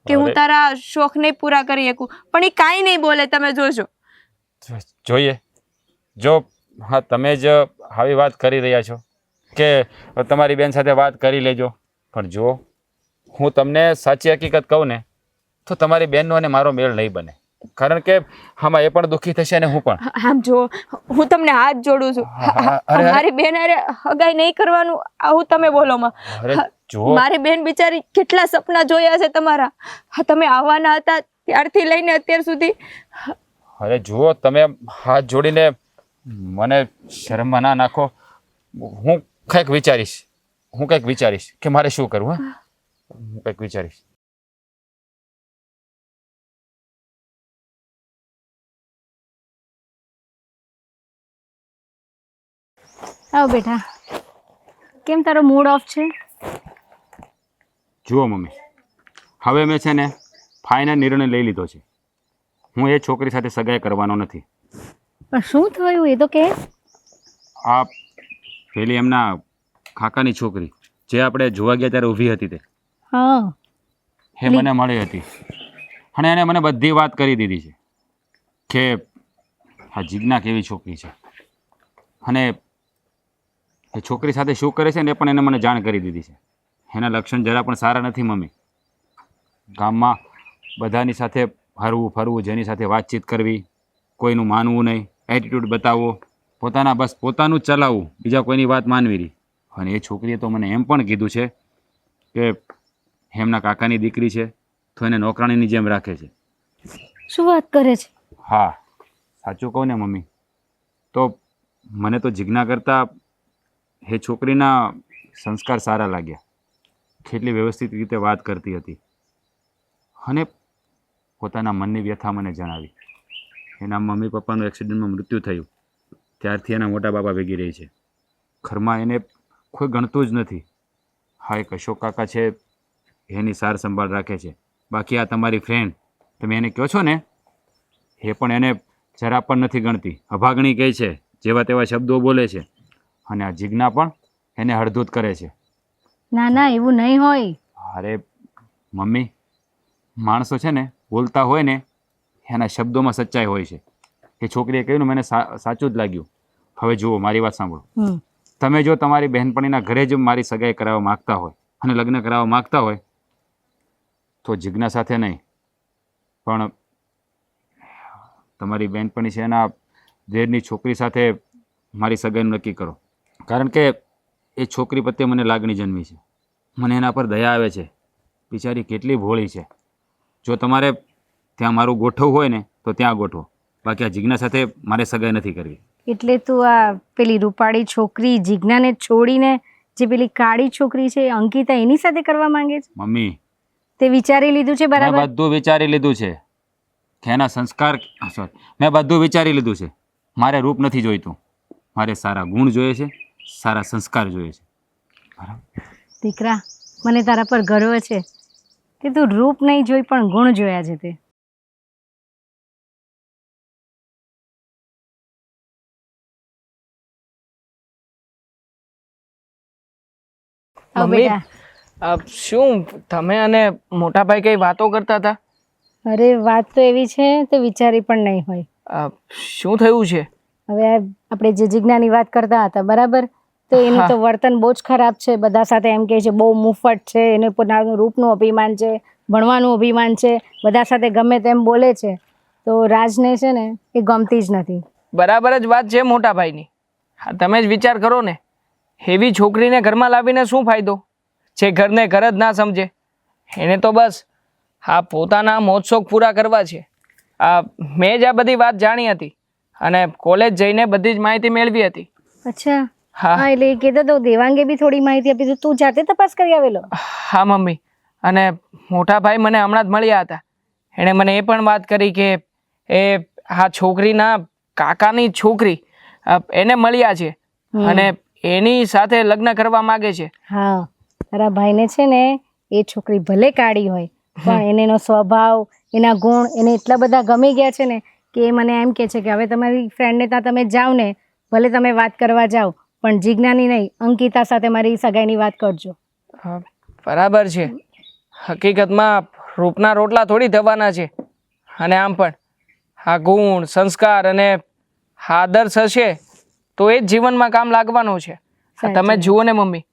કે હું તારા શોખ નહીં પૂરા કરી શકું, પણ એ કાંઈ નહીં બોલે, તમે જોજો. જોઈએ, જો હા તમે જ આવી વાત કરી રહ્યા છો કે તમારી બેન સાથે વાત કરી લેજો, પણ જો હું તમને સાચી હકીકત કહું ને તો તમારી બેનનો અને મારો મેળ નહીં બને, કારણ કે આમાં એ પણ દુઃખી થશે અને હું પણ. આમ જો, હું તમને હાથ જોડું છું. મારી બેન હારે હગાઈ નહીં કરવાનું આવું તમે બોલો માં. મારી બેન બિચારી કેટલા સપના જોયા છે તમારા. હા, તમે આવવાના હતા ત્યારથી લઈને અત્યાર સુધી. અરે જુઓ, તમે હાથ જોડીને મને શરમમાં ના નાખો. હું કંઈક વિચારીશ કે મારે શું કરવું. હા, હું કંઈક વિચારીશ. આવ બેટા, કેમ તારો મૂડ ઓફ છે? જુઓ મમ્મી, હવે મેં છે ને ફાઇનલ નિર્ણય લઈ લીધો છે. હું એ છોકરી સાથે સગાઈ કરવાનો નથી. પણ શું થયું એ તો કે. આ પેલી એમના કાકાની છોકરી જે આપણે જોવા ગયા ત્યારે ઊભી હતી તે હા એ મને મળી હતી અને એને મને બધી વાત કરી દીધી છે કે આ જીજ્ઞા કેવી છોકરી છે અને એ છોકરી સાથે શું કરે છે ને એ પણ એને મને જાણ કરી દીધી છે. એના લક્ષણ જરા પણ સારા નથી મમ્મી. ગામમાં બધાની સાથે હરવું ફરવું, જેની સાથે વાતચીત કરવી, કોઈનું માનવું નહીં, એટીટ્યૂડ બતાવવો, પોતાનું જ ચલાવવું, બીજા કોઈની વાત માનવી રહી. અને એ છોકરીએ તો મને એમ પણ કીધું છે કે એમના કાકાની દીકરી છે તો એને નોકરાણીની જેમ રાખે છે. શું વાત કરે છે? હા, સાચું કહું ને મમ્મી, તો મને તો જીજ્ઞા કરતાં એ છોકરીના સંસ્કાર સારા લાગ્યા. કેટલી વ્યવસ્થિત રીતે વાત કરતી હતી અને પોતાના મનની વ્યથા મને જણાવી. એના મમ્મી પપ્પાનું એક્સિડન્ટમાં મૃત્યુ થયું ત્યારથી એના મોટા બાપા ભેગી રહી છે. ઘરમાં એને કોઈ ગણતું જ નથી. હા, એક અશોક કાકા છે, એની સાર સંભાળ રાખે છે. બાકી આ તમારી ફ્રેન્ડ, તમે એને કહો છો ને, એ પણ એને જરા પણ નથી ગણતી. અભાગણી કહે છે, જેવા તેવા શબ્દો બોલે છે. અને આ જીજ્ઞા પણ એને હળધૂત કરે છે. ના ના, એવું નહીં હોય. અરે મમ્મી, માણસો છે ને બોલતા હોય ને એના શબ્દોમાં સચ્ચાઈ હોય છે. એ છોકરીએ કહ્યું ને મને સાચું જ લાગ્યું. હવે જુઓ, મારી વાત સાંભળો. તમે જો તમારી બહેનપણીના ઘરે જ મારી સગાઈ કરાવવા માગતા હોય અને લગ્ન કરાવવા માગતા હોય તો જીજ્ઞા સાથે નહીં, પણ તમારી બહેનપણી છે એના દેરની છોકરી સાથે મારી સગાઈનું નક્કી કરો. કારણ કે એ છોકરી પ્રત્યે મને લાગણી જન્મી છે. મને એના પર દયા આવે છે. બિચારી કેટલી ભોળી છે. જો તમારે ત્યાં મારું ગોઠવવું હોય ને તો ત્યાં ગોઠવો, બાકી આ જીજ્ઞા સાથે મારે સગાઈ નથી કરવી. એટલે તું આ પેલી રૂપાળી છોકરી જીજ્ઞાને છોડીને જે પેલી કાળી છોકરી છે અંકિતા એની સાથે કરવા માંગે છે? મમ્મી, તે વિચારી લીધું છે મેં બરાબર? બધું વિચારી લીધું છે કે એના સંસ્કાર, મેં બધું વિચારી લીધું છે. મારે રૂપ નથી જોઈતું, મારે સારા ગુણ જોઈએ છે, સારા સંસ્કાર જોઈએ છે. બરાબર દીકરા, મને તારા પર ગર્વ છે કે તું રૂપ નહીં જોઈ પણ ગુણ જોયા છે. તે આવ મમ્મી, બેટા. શું તમે અને મોટાભાઈ કઈ વાતો કરતા હતા? અરે વાત તો એવી છે તો વિચારી પણ નહીં હોય. શું થયું છે? હવે આપણે જે જીજ્ઞાની વાત કરતા હતા બરાબર, તો એનું તો વર્તન બહુ જ ખરાબ છે. બધા સાથે એમ કહે છે બહુ મુફત છે, એને પોતાનું રૂપનું અભિમાન છે, ભણવાનું અભિમાન છે, બધા સાથે ગમે તેમ બોલે છે. તો રાજને છે ને એ ગમતી જ નથી. બરાબર જ વાત છે મોટાભાઈની. હા, તમે જ વિચાર કરો ને, એવી છોકરીને ઘરમાં લાવીને શું ફાયદો? જે ઘરને ઘર જ ના સમજે. એને તો બસ હા પોતાના મોજશોખ પૂરા કરવા છે. મેં જ આ બધી વાત જાણી હતી અને કોલેજ જઈને બધી જ માહિતી મેળવી હતી. અચ્છા, હા હા, એટલે એ કહેતો તો દેવાંગે બી થોડી માહિતી આપી. તો તું જાતે તપાસ કરી આવેલો? હા મમ્મી, અને મોટાભાઈ મને હમણાં જ મળ્યા હતા. એણે મને એ પણ વાત કરી કે એ આ છોકરીના કાકાની છોકરી એને મળ્યા છે અને એની સાથે લગ્ન કરવા માંગે છે. હા, તારા ભાઈને છે ને એ છોકરી ભલે કાળી હોય પણ એને એનો સ્વભાવ, એના ગુણ એને એટલા બધા ગમી ગયા છે ને કે એ મને એમ કહે છે કે હવે તમારી ફ્રેન્ડને ત્યાં તમે જાઓ ને, ભલે તમે વાત કરવા જાઓ પણ જીજ્ઞાની નહીં, અંકિતા સાથે મારી સગાઈની વાત કરજો. બરાબર છે. હકીકતમાં રૂપના રોટલા થોડી થવાના છે. અને આમ પણ આ ગુણ, સંસ્કાર અને આદર્શ હશે તો એ જ જીવનમાં કામ લાગવાનો છે. તમે જુઓ ને મમ્મી,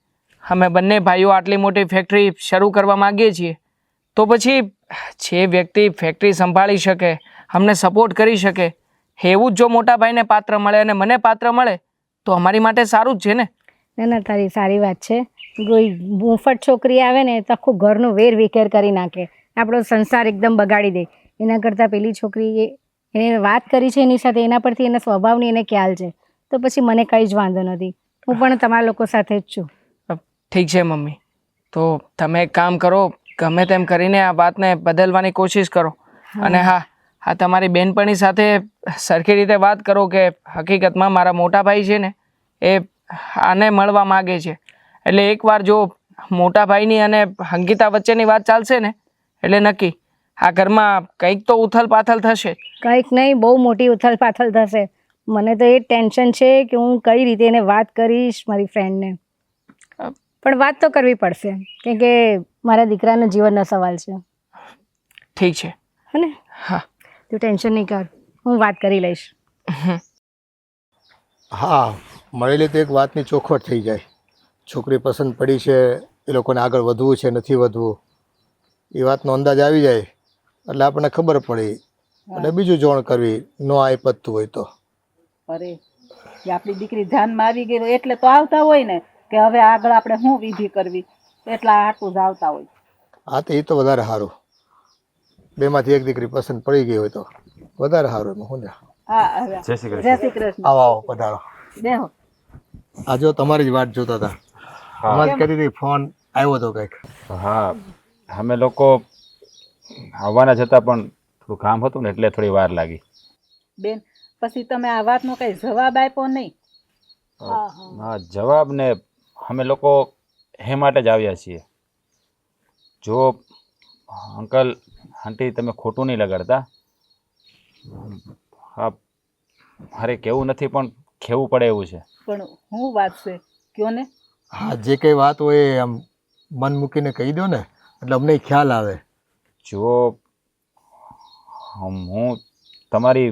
અમે બંને ભાઈઓ આટલી મોટી ફેક્ટરી શરૂ કરવા માંગીએ છીએ, તો પછી જે વ્યક્તિ ફેક્ટરી સંભાળી શકે, અમને સપોર્ટ કરી શકે, એવું જ જો મોટા ભાઈને પાત્ર મળે અને મને પાત્ર મળે તો અમારી માટે સારું જ છે ને. ના ના, તારી સારી વાત છે. કોઈ મુફત છોકરી આવે ને તો આખું ઘરનું વેર વિખેર કરી નાખે, આપણો સંસાર એકદમ બગાડી દે. એના કરતાં પેલી છોકરી એને વાત કરી છે એની સાથે, એના પરથી એના સ્વભાવની એને ખ્યાલ છે, તો પછી મને કંઈ જ વાંધો નથી. હું પણ તમારા લોકો સાથે જ છું. ઠીક છે મમ્મી, તો તમે એક કામ કરો, ગમે તેમ કરીને આ વાતને બદલવાની કોશિશ કરો. અને હા, તમારી બેનપણી સાથે સરખી રીતે વાત કરો કે હકીકતમાં મારા મોટા ભાઈ છે ને એ આને મળવા માગે છે. એટલે એકવાર જો મોટા ભાઈની અને અંકિતા વચ્ચેની વાત ચાલશે ને એટલે નક્કી આ ઘરમાં કંઈક તો ઉથલ પાથલ થશે. કંઈક નહીં, બહુ મોટી ઉથલ પાથલ થશે. મને તો એ ટેન્શન છે કે હું કઈ રીતે એને વાત કરીશ મારી ફ્રેન્ડને. પણ વાત તો કરવી પડશે કેમ કે મારા દીકરાનો જીવનનો સવાલ છે ઠીક છે. હે ને? હા. તું ટેન્શન નહીં કર, હું વાત કરી લઈશ. હા, મળેલી તો એક વાતની ચોખવટ થઈ જાય. છોકરી પસંદ પડી છે, એ લોકોને આગળ વધવું છે નથી વધવું, એ વાતનો અંદાજ આવી જાય એટલે આપણને ખબર પડી એટલે બીજું જોણ કરવી, ન આવી પતતું હોય તો. અરે કે આપણી દીકરી ધ્યાનમાં આવી ગઈ હોય એટલે તો આવતા હોય ને કે હવે આગળ આપણે શું વિધિ કરવી, એટલા હાટું જ આવતા હોય. હા તો એ તો વધારે સારું. બેમાંથી એક દીકરી પસંદ પડી ગઈ હોય તો વધારે સારું. એમાં શું છે? હા હવે જય શ્રી જય કૃષ્ણ. શ્રી કૃષ્ણ. આવો આવો પધારો. બેહો. આ જો તમારી જ વાટ જોતા હતા. હમણાં જ કરી હતી, ફોન આવ્યો હતો કંઈક. હા, અમે લોકો આવવાના જ હતા પણ થોડું કામ હતું ને એટલે થોડી વાર લાગી. બેન પછી તમે આ વાતનો કઈ જવાબ આપ્યો નહીં? હા, જવાબ ને અમે લોકો એ માટે જ આવ્યા છીએ. જો અંકલ આંટી તમે ખોટું નહીં લગાડતા. હા, મારે કેવું નથી પણ કહેવું પડે એવું છે. પણ હું વાત છે કયો ને. હા, જે કંઈ વાત હોય એ આમ મન મૂકીને કહી દો ને એટલે અમને ખ્યાલ આવે. જો હું તમારી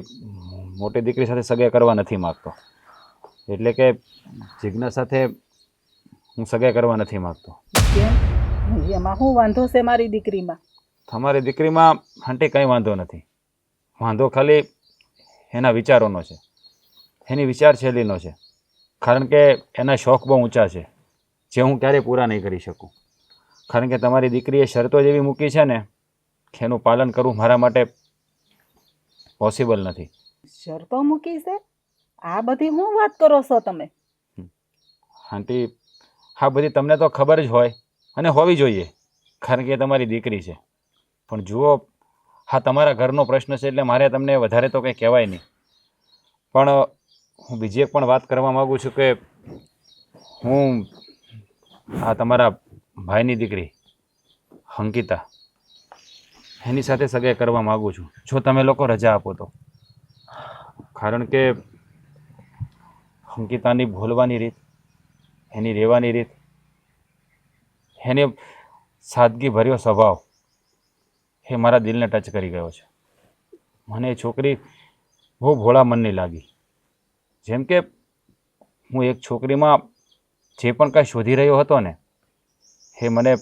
મોટી દીકરી સાથે સગાઈ કરવા નથી માગતો, એટલે કે જિજ્ઞા સાથે હું સગાઈ કરવા નથી માગતો. કેમ? એમાં શું વાંધો છે મારી દીકરીમાં? તમારી દીકરીમાં આંટી કંઈ વાંધો નથી. વાંધો ખાલી એના વિચારોનો છે, એની વિચારશૈલીનો છે. કારણ કે એના શોખ બહુ ઊંચા છે જે હું ક્યારેય પૂરા નહીં કરી શકું. કારણ કે તમારી દીકરીએ શરતો જેવી મૂકી છે ને કે એનું પાલન કરવું મારા માટે પોસિબલ નથી. શરતો મૂકી છે? આ બધી શું વાત કરો છો તમે? આંટી, આ બધી તમને તો ખબર જ હોય અને હોવી જોઈએ કારણ કે એ તમારી દીકરી છે. પણ જુઓ, હા તમારા ઘરનો પ્રશ્ન છે એટલે મારે તમને વધારે તો કંઈ કહેવાય નહીં. પણ હું બીજી એક પણ વાત કરવા માગું છું કે હું આ તમારા ભાઈની દીકરી અંકિતા એની સાથે સગાઈ કરવા માગું છું, જો તમે લોકો રજા આપો તો. કારણ કે અંકિતાની બોલવાની રીત, એની રહેવાની રીત, એની સાદગીભર્યો સ્વભાવ એ મારા દિલને ટચ કરી ગયો છે. મને એ છોકરી બહુ ભોળા મનની લાગી. જેમ કે હું એક છોકરીમાં જે પણ કાંઈ શોધી રહ્યો હતો ને એ મને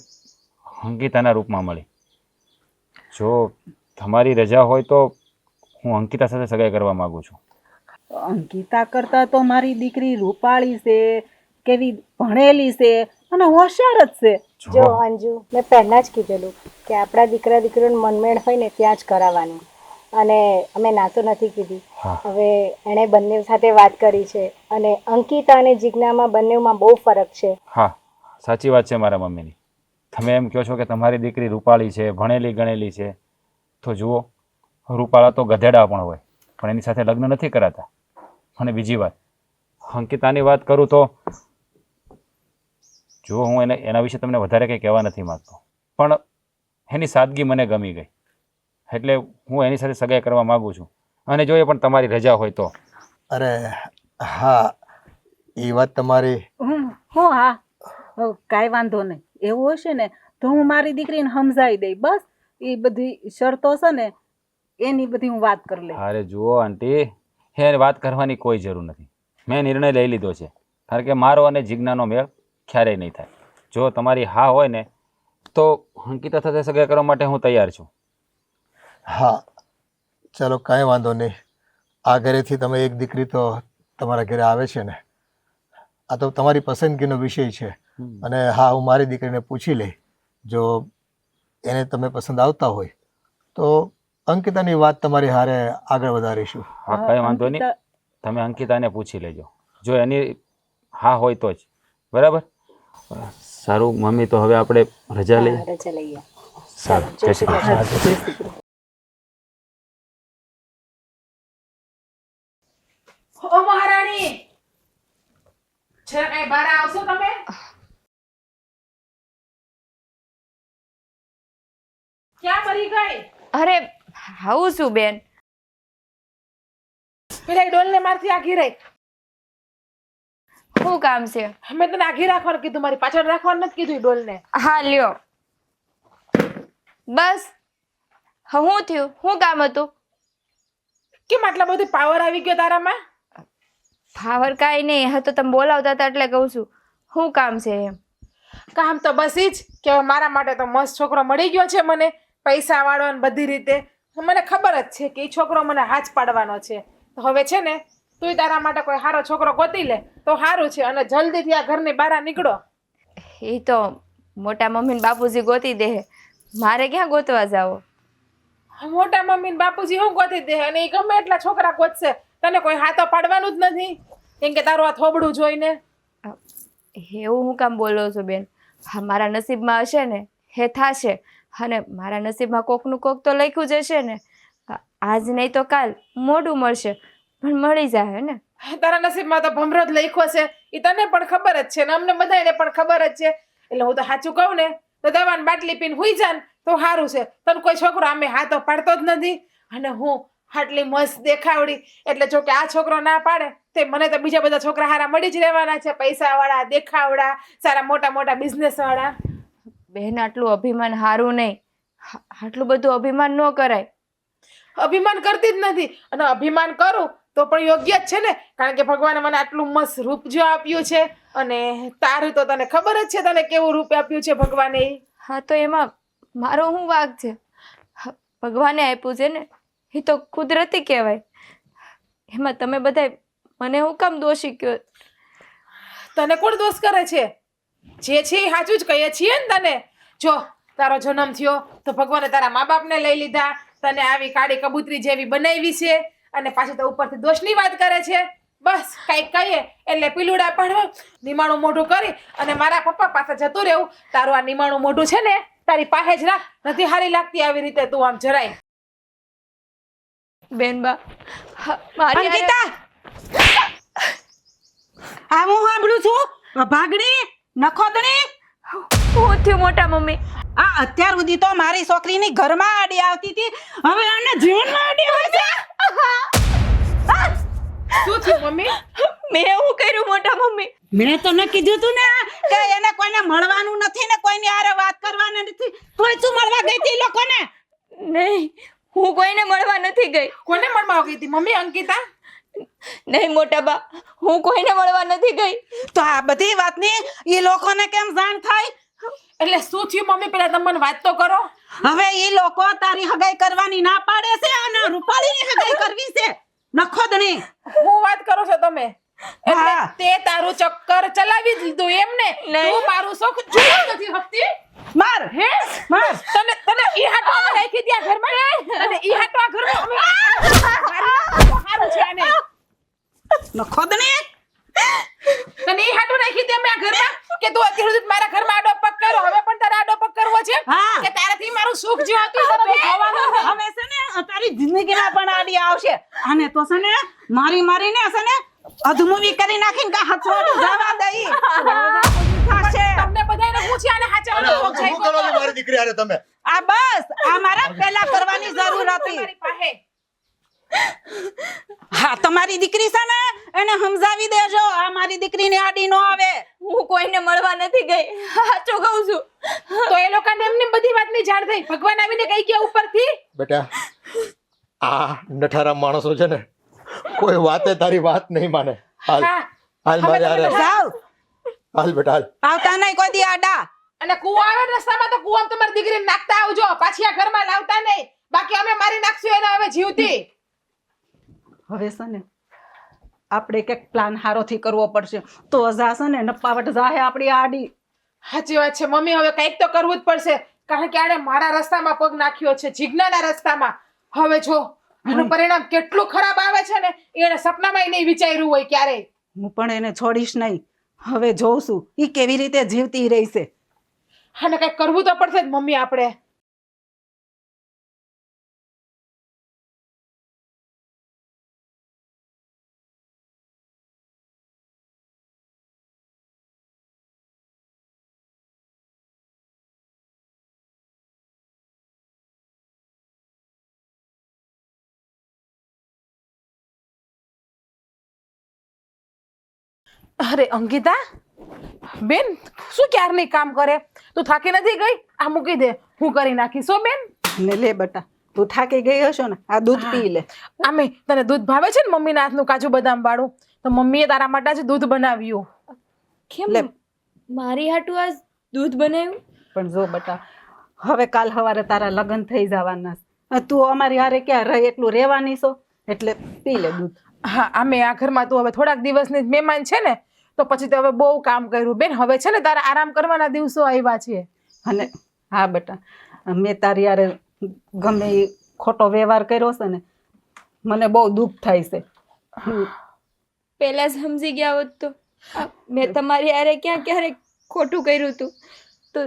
અંકિતાના રૂપમાં મળી. જો તમારી રજા હોય તો હું અંકિતા સાથે સગાઈ કરવા માગું છું. અંકિતા કરતા તો મારી દીકરી રૂપાળી છે, કેવી ભણેલી છે અને હોશિયાર જ છે. જો અંજુ, મેં પહેલાં જ કીધેલું કે આપણા દીકરા દીકરીનું મનમેળ હોય ને ત્યાં જ કરાવવાનું. અને અમે ના તો નથી કીધી. હા. હવે એણે બંને સાથે વાત કરી છે અને અંકિતા અને જિજ્ઞામાં બંનેમાં બહુ ફરક છે. હા, સાચી વાત છે મારા મમ્મીની. તમે એમ કહો છો કે તમારી દીકરી રૂપાળી છે, ભણેલી ગણેલી છે, તો જુઓ રૂપાળા તો ગધેડા પણ હોય પણ એની સાથે લગ્ન નથી કરાતા. અને બીજી વાત, અંકિતાની વાત કરું તો જો હું એના વિશે તમને વધારે કંઈ કહેવા નથી માગતો, પણ એની સાદગી મને ગમી ગઈ એટલે હું એની સાથે સગાઈ કરવા માગું છું. અને જો એ પણ તમારી રજા હોય તો. અરે હા, એ વાત તમારી. હા, કાંઈ વાંધો નહીં. એવું હશે ને તો હું મારી દીકરીને સમજાવી દઈ. બસ એ બધી શરતો છે ને એની બધી હું વાત કરી લઈશ. અરે જુઓ આંટી, એ વાત કરવાની કોઈ જરૂર નથી. મેં નિર્ણય લઈ લીધો છે. કારણ કે મારો અને જિજ્ઞાનો મેળ ક્યારેય નહીં થાય. જો તમારી હા હોય ને તો અંકિતા સાથે સગાઈ કરવા માટે હું તૈયાર છું. હા, ચાલો કાંઈ વાંધો નહીં. આ ઘરેથી તમે એક દીકરી તો તમારા ઘરે આવે છે ને, આ તો તમારી પસંદગીનો વિષય છે. અને હા, હું મારી દીકરીને પૂછી લઈ, જો એને તમે પસંદ આવતા હોય તો અંકિતાની વાત તમારી હારે આગળ વધારીશું. હા, કંઈ વાંધો નહીં. તમે અંકિતાને પૂછી લેજો. જો એની હા હોય તો જ. બરાબર? સારું મમ્મી, તો હવે આપણે રજા લઈએ. રજા લઈએ. સારું, જય શ્રી કૃષ્ણ. ઓ મહારાણી, જરા કઈ બહાર આવશો તમે? ક્યાં મરી ગઈ? અરે આવું શું બેન? પેલા ડોલને મારથી આઘી રહી. શું કામ છે? મેં તને આઘી રાખવાનું કીધું, મારી પાછળ રાખવાનું નથી કીધું ડોલને. હા લ્યો. બસ હું થયું? શું કામ હતું? કેમ આટલા બધું પાવર આવી ગયો તારામાં? ફાવર કાંઈ નહીં, હા તો તમે બોલાવતા હતા એટલે કહું છું. શું કામ છે એમ? કામ તો બસ ઈ જ કે હવે મારા માટે તો મસ્ત છોકરો મળી ગયો છે મને, પૈસા વાળો ને બધી રીતે. મને ખબર જ છે કે એ છોકરો મને હાથ પાડવાનો છે. તો હવે છે ને તું તારા માટે કોઈ સારો છોકરો ગોતી લે તો સારું છે, અને જલ્દીથી આ ઘરની બહાર નીકળો. એ તો મોટા મમ્મી ને બાપુજી ગોતી દે, મારે ક્યાં ગોતવા જાવ? મોટા મમ્મી ને બાપુજી હું ગોતી દે, અને એ ગમે એટલા છોકરા ગોતશે, તને કોઈ હાથો પાડવાનું જ નથી, કેમ કે તારું આ થોબડું જોઈને. એવું હું કામ બોલો છો બેન? હા, મારા નસીબમાં હશે ને એ થશે, અને મારા નસીબમાં કોકનું કોક તો લખ્યું જ હશે ને. આજ નહીં તો કાલ મોઢું મળશે, પણ મળી જાય ને. તારા નસીબમાં તો ભમરો જ લખ્યો છે, એ તને પણ ખબર જ છે ને અમને બધાને પણ ખબર જ છે. એટલે હું તો સાચું કહું ને તો દવાની બાટલી પીને હુઈ જાન તો સારું છે. તને કોઈ છોકરો આમે હાથો પાડતો જ નથી, અને હું આટલી મસ્ત દેખાવડી, એટલે જો કે આ છોકરો ના પાડે તે મને તો બીજા બધા છોકરા હારા મળી જ રહેવાના છે, પૈસા વાળા, દેખાવડા, સારા મોટા મોટા બિઝનેસ વાળા. બેન આટલું અભિમાન હારું નહીં, આટલું બધું અભિમાન ન કરાય. અભિમાન કરતી જ નથી, અને અભિમાન કરું તો પણ યોગ્ય જ છે ને, કારણ કે ભગવાને મને આટલું મસ્ત રૂપ જો આપ્યું છે, અને તારું તો તને ખબર જ છે તને કેવું રૂપ આપ્યું છે ભગવાને. હા તો એમાં મારો શું વાંક છે? ભગવાને આપ્યું છે ને, એ તો કુદરતી કહેવાય. એમાં તમે બધા મને હું કામ દોષી કયો? તને કોણ દોષ કરે છે? જે છે એ સાચું જ કહીએ છીએ ને તને. જો તારો જન્મ થયો તો ભગવાને તારા મા બાપને લઈ લીધા, તને આવી કાળી કબૂતરી જેવી બનાવી છે, અને પાછી તો ઉપરથી દોષની વાત કરે છે. બસ કઈક કહીએ એટલે પીલુડા પાડવા, નિમાણું મોઢું કરી અને મારા પપ્પા પાસે જતું રહેવું. તારું આ નિમાણું મોઢું છે ને તારી પાસે જ રાખ, નથી સારી લાગતી આવી રીતે તું આમ જરાય. બેનબા મારી અંકિતા, આ હું સાંભળું છું ભાગડી નખોદણી. હું થયું મોટા મમ્મી? આ અત્યાર સુધી તો મારી છોકરીની ઘરમાં આડી આવતી હતી, હવે આને જીવનમાં આડી આવે છે. શું થયું મમ્મી? મેં એવું કર્યું મોટા મમ્મી? મેં તને કીધું તું ને કે એને કોઈને મળવાનું નથી ને કોઈની હારે વાત કરવાની નથી. કોઈ શું મળવા ગઈ હતી લોકોને? નહીં, હું કોઈને મળવા નથી ગઈ. કોને મળવા ગઈ હતી મમ્મી? અંકિતા? નહીં મોટા બા, હું કોઈને મળવા નથી ગઈ. તો આ બધી વાતની એ લોકોને કેમ જાણ થાય? એટલે શું થયું મમ્મી? પેલા તમે મને વાત તો કરો. હવે એ લોકો તારી હગાઈ કરવાની ના પાડે છે અને રૂપાળીની હગાઈ કરવી છે. નખોદણી, હું વાત કરો છો તમે? એટલે હા. તે તારું ચક્કર ચલાવી જ લીધું એમ ને? નહીં. તું મારું સુખ જોઈ નથી શકતી? માર હે? માર. તને ઈ હાટો અમે રાખી ત્યાં ઘરમાં, અને ઈ હાટો આ ઘરમાં અમે મારી નાખો તો હારું છે આને. નખોદણી, તને ઈ હાટો રાખી ત્યાં અમે આ ઘરમાં કે તું અત્યાર સુધી મારા ઘરમાં આડો પગ કર્યો, હવે પણ તારે આડો પગ કરવો છે? હા. કે તારાથી મારું સુખ જે હતું એ તને જોવાનું છે? હવે છે ને તારી જિંદગીમાં પણ આડી આવશે. આને તો છે ને મારીને છે ને અધમૂવી કરી નાખીને કા હથવાડી જવા દઈ. થશે. તમને બધાયને પૂછ્યા અને હાચા શું કરો છો મારી દીકરી હારે તમે? આ બસ આ મારા પેલા કરવાની જરૂર હતી. તમારી પાસે હા, તમારી દીકરી છે ને એને સમજાવી દેજો, આ મારી દીકરીને આડી નો આવે. હું કોઈને મળવા નથી ગઈ, સાચું કહું છું. તો એ લોકોને એમને બધી વાતની જાણ થઈ, ભગવાન આવીને કઈ ગયા ઉપરથી? બેટા, આ નઠારા માણસો છે ને કોઈ વાતે તારી વાત નહીં માને. હાલ હા. હાલ મારે હારે જાવ, હાલ બેટા હાલ. આવતા નહીં કોઈ દી આડા. અને કૂવો આવે ને રસ્તામાં તો કૂવામાં તમારી દીકરીને નાખતા આવજો, પાછી આ ઘરમાં લાવતા નહીં, બાકી અમે મારી નાખશું એને હવે જીવતી. હવે છે ને આપણે કંઈક પ્લાન હારોથી કરવો પડશે, તો જાશે ને નપાવટ જાહે આપણી આડી. સાચી વાત છે મમ્મી, હવે કંઈક તો કરવું જ પડશે, કારણ કે આણે મારા રસ્તામાં પગ નાખ્યો છે, જીજ્ઞાના રસ્તામાં. હવે જો એનું પરિણામ કેટલું ખરાબ આવે છે ને એને સપનામાં નહીં વિચાર્યું હોય ક્યારેય. હું પણ એને છોડીશ નહીં. હવે જોઉં છું ઈ કેવી રીતે જીવતી રહી છે. અને કંઈક કરવું તો પડશે જ મમ્મી આપણે. અરે અંકિતા બેન શું ક્યારની કામ કરે? તું થાકી નથી ગઈ? આ મૂકી દે, હું કરી નાખીશ હો બેન. ને લે બેટા, તું થાકી ગઈ હશો ને, આ દૂધ પી લે. આમે તને દૂધ ભાવે છે ને મમ્મીના હાથનું કાજુ બદામ વાળું? તો મમ્મીએ તારા માટે જ દૂધ બનાવ્યું. કેમ લે. મારી હાટુ આજ દૂધ બનાવ્યું? પણ જો બેટા, હવે કાલ સવારે તારા લગ્ન થઈ જવાના છે. તું અમારી હારે ક્યાં રહે એટલું રહેવાની છો, એટલે પી લે દૂધ. હા આમે આ ઘરમાં તું હવે થોડાક દિવસની જ મહેમાન છે ને, તો પછી તો હવે બહુ કામ કર્યું બેન. હવે છે ને તારા આરામ કરવાના દિવસો આવ્યા છે. અને હા બેટા, મેં તારી હારે ગમે એ ખોટો વ્યવહાર કર્યો છે ને, મને બહુ દુઃખ થાય છે. પહેલા સમજી ગયા હોત તો મેં તમારી હારે ક્યાં ક્યારેક ખોટું કર્યું હતું. તો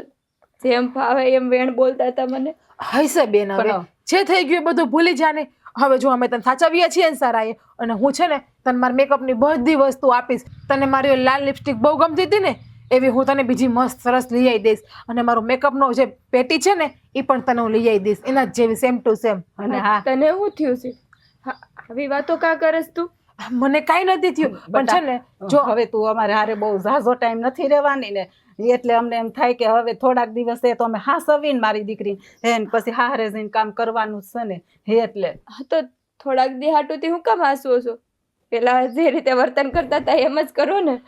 જેમ ભાવે એમ વેણ બોલતા હતા મને. હશે બેન, હવે પણ- જે થઈ ગયું એ બધું ભૂલી જાને. હવે જો અમે તને સાચવીએ છીએ ને સારાએ, અને હું છે ને તને મારા મેકઅપની બધી વસ્તુ આપીશ. તને મારી ઓલી લાલ લિપસ્ટિક બહુ ગમતી હતી ને, એવી હું તને બીજી મસ્ત સરસ લઈ આવી દઈશ. અને મારું મેકઅપનો જે પેટી છે ને એ પણ તને હું લઈ આવી દઈશ, એના જ જેવી સેમ ટુ સેમ. અને હા તને શું થયું છે? આવી વાતો કા કરસ તું? મને કાંઈ નથી થયું, પણ છે ને જો હવે તું અમારે હારે બહુ ઝાઝો ટાઈમ નથી રહેવાની ને, એટલે અમને એમ થાય કે હવે થોડાક દિવસે તો અમે હાસવીને મારી દીકરી એને પછી હારે જઈને કામ કરવાનું છે ને, એટલે હા તો થોડાક દી હાટુથી હું કામ હસવો છો? પેલા જે રીતે વર્તન કરતા હતા એમ જ કરો ને,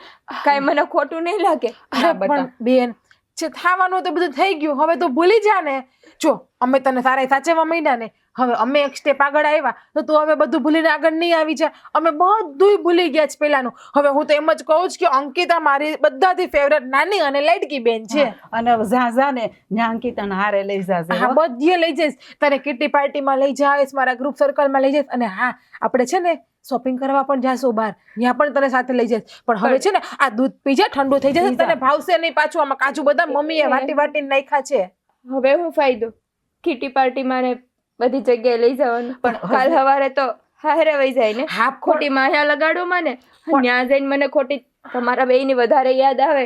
કાંઈ મને ખોટું નહીં લાગે. અરે પણ બેન, જે થવાનું તો બધું થઈ ગયું, હવે તો ભૂલી જા ને. જો અમે તને સારા સાચવવા માંડ્યા ને, હવે અમે એક સ્ટેપ આગળ આવ્યા તો તું હવે બધું ભૂલીને આગળ નહીં આવી જા. અમે બધુંય ભૂલી ગયા છે પેલાનું. હવે હું તો એમ જ કહું છું કે અંકિતા મારી બધાથી ફેવરેટ નાની અને લાડકી બેન છે. અને જ્યાં જા ને ત્યાં અંકિતાને હારે લઈ જાજે હા હો. બધીએ લઈ જઈશ, તને કિટી પાર્ટીમાં લઈ જઈશ, મારા ગ્રુપ સર્કલમાં લઈ જઈશ. અને હા આપણે છે ને શોપિંગ કરવા પણ જાશું બહાર, ત્યાં પણ તને સાથે લઈ જઈશ. પણ હવે છે ને આ દૂધ પી જા, ઠંડુ થઈ જશે, તને ભાવશે નહીં પાછું. આમાં કાજુ બદામ મમ્મીએ વાટી વાટીને નાખ્યા છે. હવે હું ફાયદો કિટી પાર્ટીમાં ને બધી જગ્યાએ લઈ જવાનું? પણ કાલ સવારે તો હારે વહી જાય ને. હા ખોટી માયા લગાડો મને, ત્યાં જઈને મને ખોટી તમારા બેયની વધારે યાદ આવે.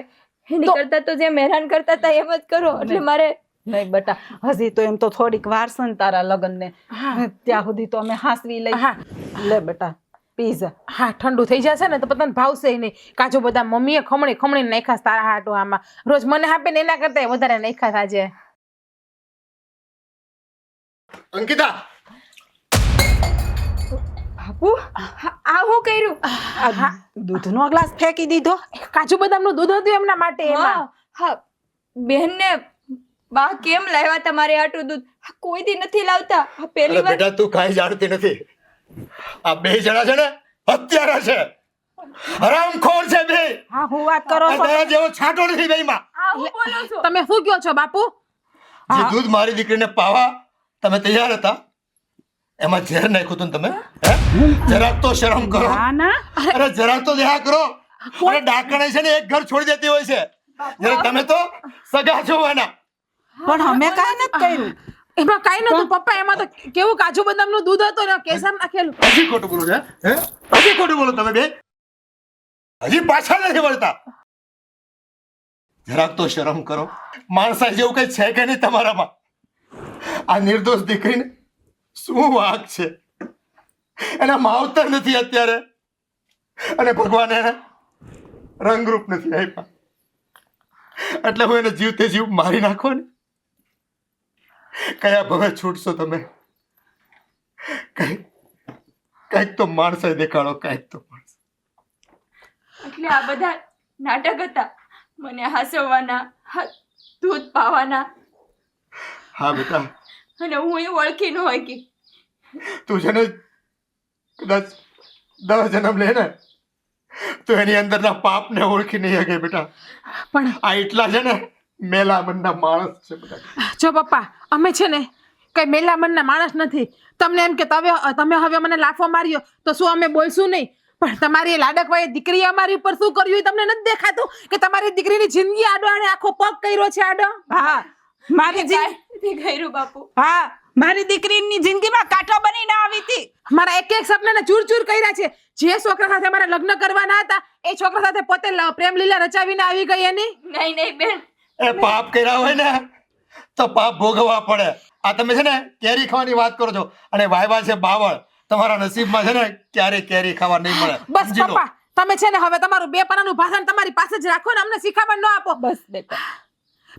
એની કરતા તો જેમ હેરાન કરતા હતા એમ જ કરો. એટલે મારે નહીં બેટા, હજી તો એમ તો થોડીક વાર છે ને તારા લગ્ન ને, ત્યાં સુધી તો અમે હાસવી લઈ. હા લે બેટા પી જા. હા ઠંડુ થઈ જશે ને તો તને ભાવશે નહીં. કાજુ બદામ મમ્મીએ ખમણી નાખ્યા તારા હાટુ. આમાં રોજ મને આપે ને એના કરતા વધારે નાખ્યા આજે. અંકિતા, બાપુ આ હું કર્યું? આ દૂધનો ગ્લાસ ફેંકી દીધો. કાજુ બદામનું દૂધ હતું એમના માટે. એમાં હા હા બેનને બા કેમ લાવ્યા તમારે આટલું દૂધ? કોઈ દી નથી લાવતા. આ પહેલી વાર. બેટા તું કાંઈ જાણતી નથી. આ બે જણા છે ને હત્યારા છે, હરામખોર છે બે. હા હું વાત કરો છો. તારા જેવો છાંટો નથી બેયમાં. આ હું બોલો છો? તમે શું કહો છો બાપુ? જે દૂધ મારી દીકરીને પાવા તમે તૈયાર હતા, એમાં ઝેર નાખ્યું હતું ને તમે. હે? જરાક તો શરમ કરો. ના ના, અરે જરાક તો દયા કરો. અરે ડાકણે છે ને એક ઘર છોડી દેતી હોય છે, જ્યારે તમે તો સગા છો એના. પણ અમે કાંઈ નથી કર્યું. એમાં કાંઈ નતું પપ્પા. એમાં તો કેવું કાજુ બદામનું દૂધ હતું ને કેસર નાખેલું. હજી ખોટું બોલો છે? હે? હજી ખોટું બોલો તમે બે? હજી પાછા નથી વળતા. જરાક તો શરમ કરો. માણસા જેવું કઈ છે કે નહીં તમારામાં? આ નિર્દોષ દીકરીને શું વાંક છે? એના માવતર નથી અત્યારે, અને ભગવાન એને રંગરૂપ નથી આપ્યા, એટલે હું એને જીવતે જીવ મારી નાખો ને. કયા ભવે છૂટશો તમે? કઈક તો માણસે દેખાડો, કઈક તો માણસ. એટલે આ બધા નાટક હતા મને હાસવવાના, દૂધ પાવાના. હા બેટા, અને હું એ ઓળખી ન હોય કે તું છે ને કદાચ 10 જન્મ લે ને તો એની અંદરના પાપને ઓળખી નહીં શકે બેટા. પણ આ એટલા છે ને મેલા મનના માણસ છે બેટા. જો પપ્પા, અમે છે ને કઈ મેલા મનના માણસ નથી. તમને એમ કે તમે હવે મને લાફો માર્યો તો શું અમે બોલશું નહીં? પણ તમારી લાડકવાએ દીકરીએ અમારી ઉપર શું કર્યું એ તમને નથી દેખાતું કે તમારી દીકરીની જિંદગી આડો આણે આખો પગ કર્યો છે આડો? હા મારી કાંઈ ગયરું બાપુ. હા મારી દીકરીની જિંદગીમાં કાંટો બનીને આવી હતી. મારા એક એક સપનાને ચૂર કર્યા છે. જે છોકરા સાથે મારા લગ્ન કરવાના હતા એ છોકરા સાથે પોતે પ્રેમ લીલા રચાવીને આવી ગઈ એની. નહીં બેન, એ પાપ કર્યા હોય ને તો પાપ ભોગવવા પડે. આ તમે છે ને કેરી ખાવાની વાત કરો છો, અને વાયવા છે બાવળ. તમારા નસીબમાં છે ને ક્યારે કેરી ખાવા નહીં મળે. બસ સમજી લો. પપ્પા, તમે છે ને હવે તમારું બે પાનાનું ભાષણ તમારી પાસે જ રાખો ને અમને શીખામણ ન આપો. બસ બેટા.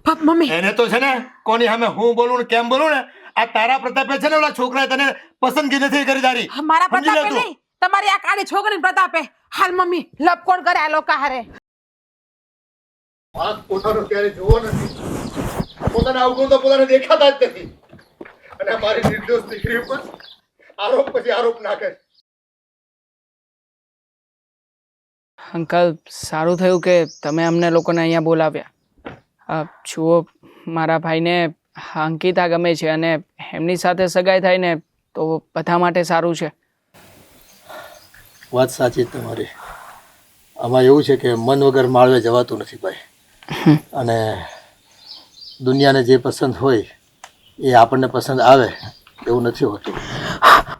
બાપ મમ્મી એને તો છે ને કોની સામે હું બોલું ને કેમ બોલું ને આ તારા પ્રતાપે છે ને ઓલા છોકરાએ તને પસંદગી નથી કરી તારી. મારા સમજી લે પ્રતાપે તું. નહીં, તમારી આ કાળી છોકરીને પ્રતાપે. હાલ મમ્મી લપ કોણ કરે આ લોકો હારે? આ પોતાનું ક્યારે જોવો નથી, પોતાના અવગુણ તો પોતાને દેખાતા જ નથી, અને મારી નિર્દોષ દીકરી ઉપર આરોપ પછી આરોપ નાખે. અંકલ સારું થયું કે તમે અમને લોકોને અહીંયા બોલાવ્યા. જુઓ મારા ભાઈને અંકિતા ગમે છે અને એમની સાથે સગાઈ થાય ને તો બધા માટે સારું છે. વાત સાચી તમારી. આમાં એવું છે કે મન વગર માળવે જવાતું નથી ભાઈ, અને દુનિયાને જે પસંદ હોય એ આપણને પસંદ આવે એવું નથી હોતું.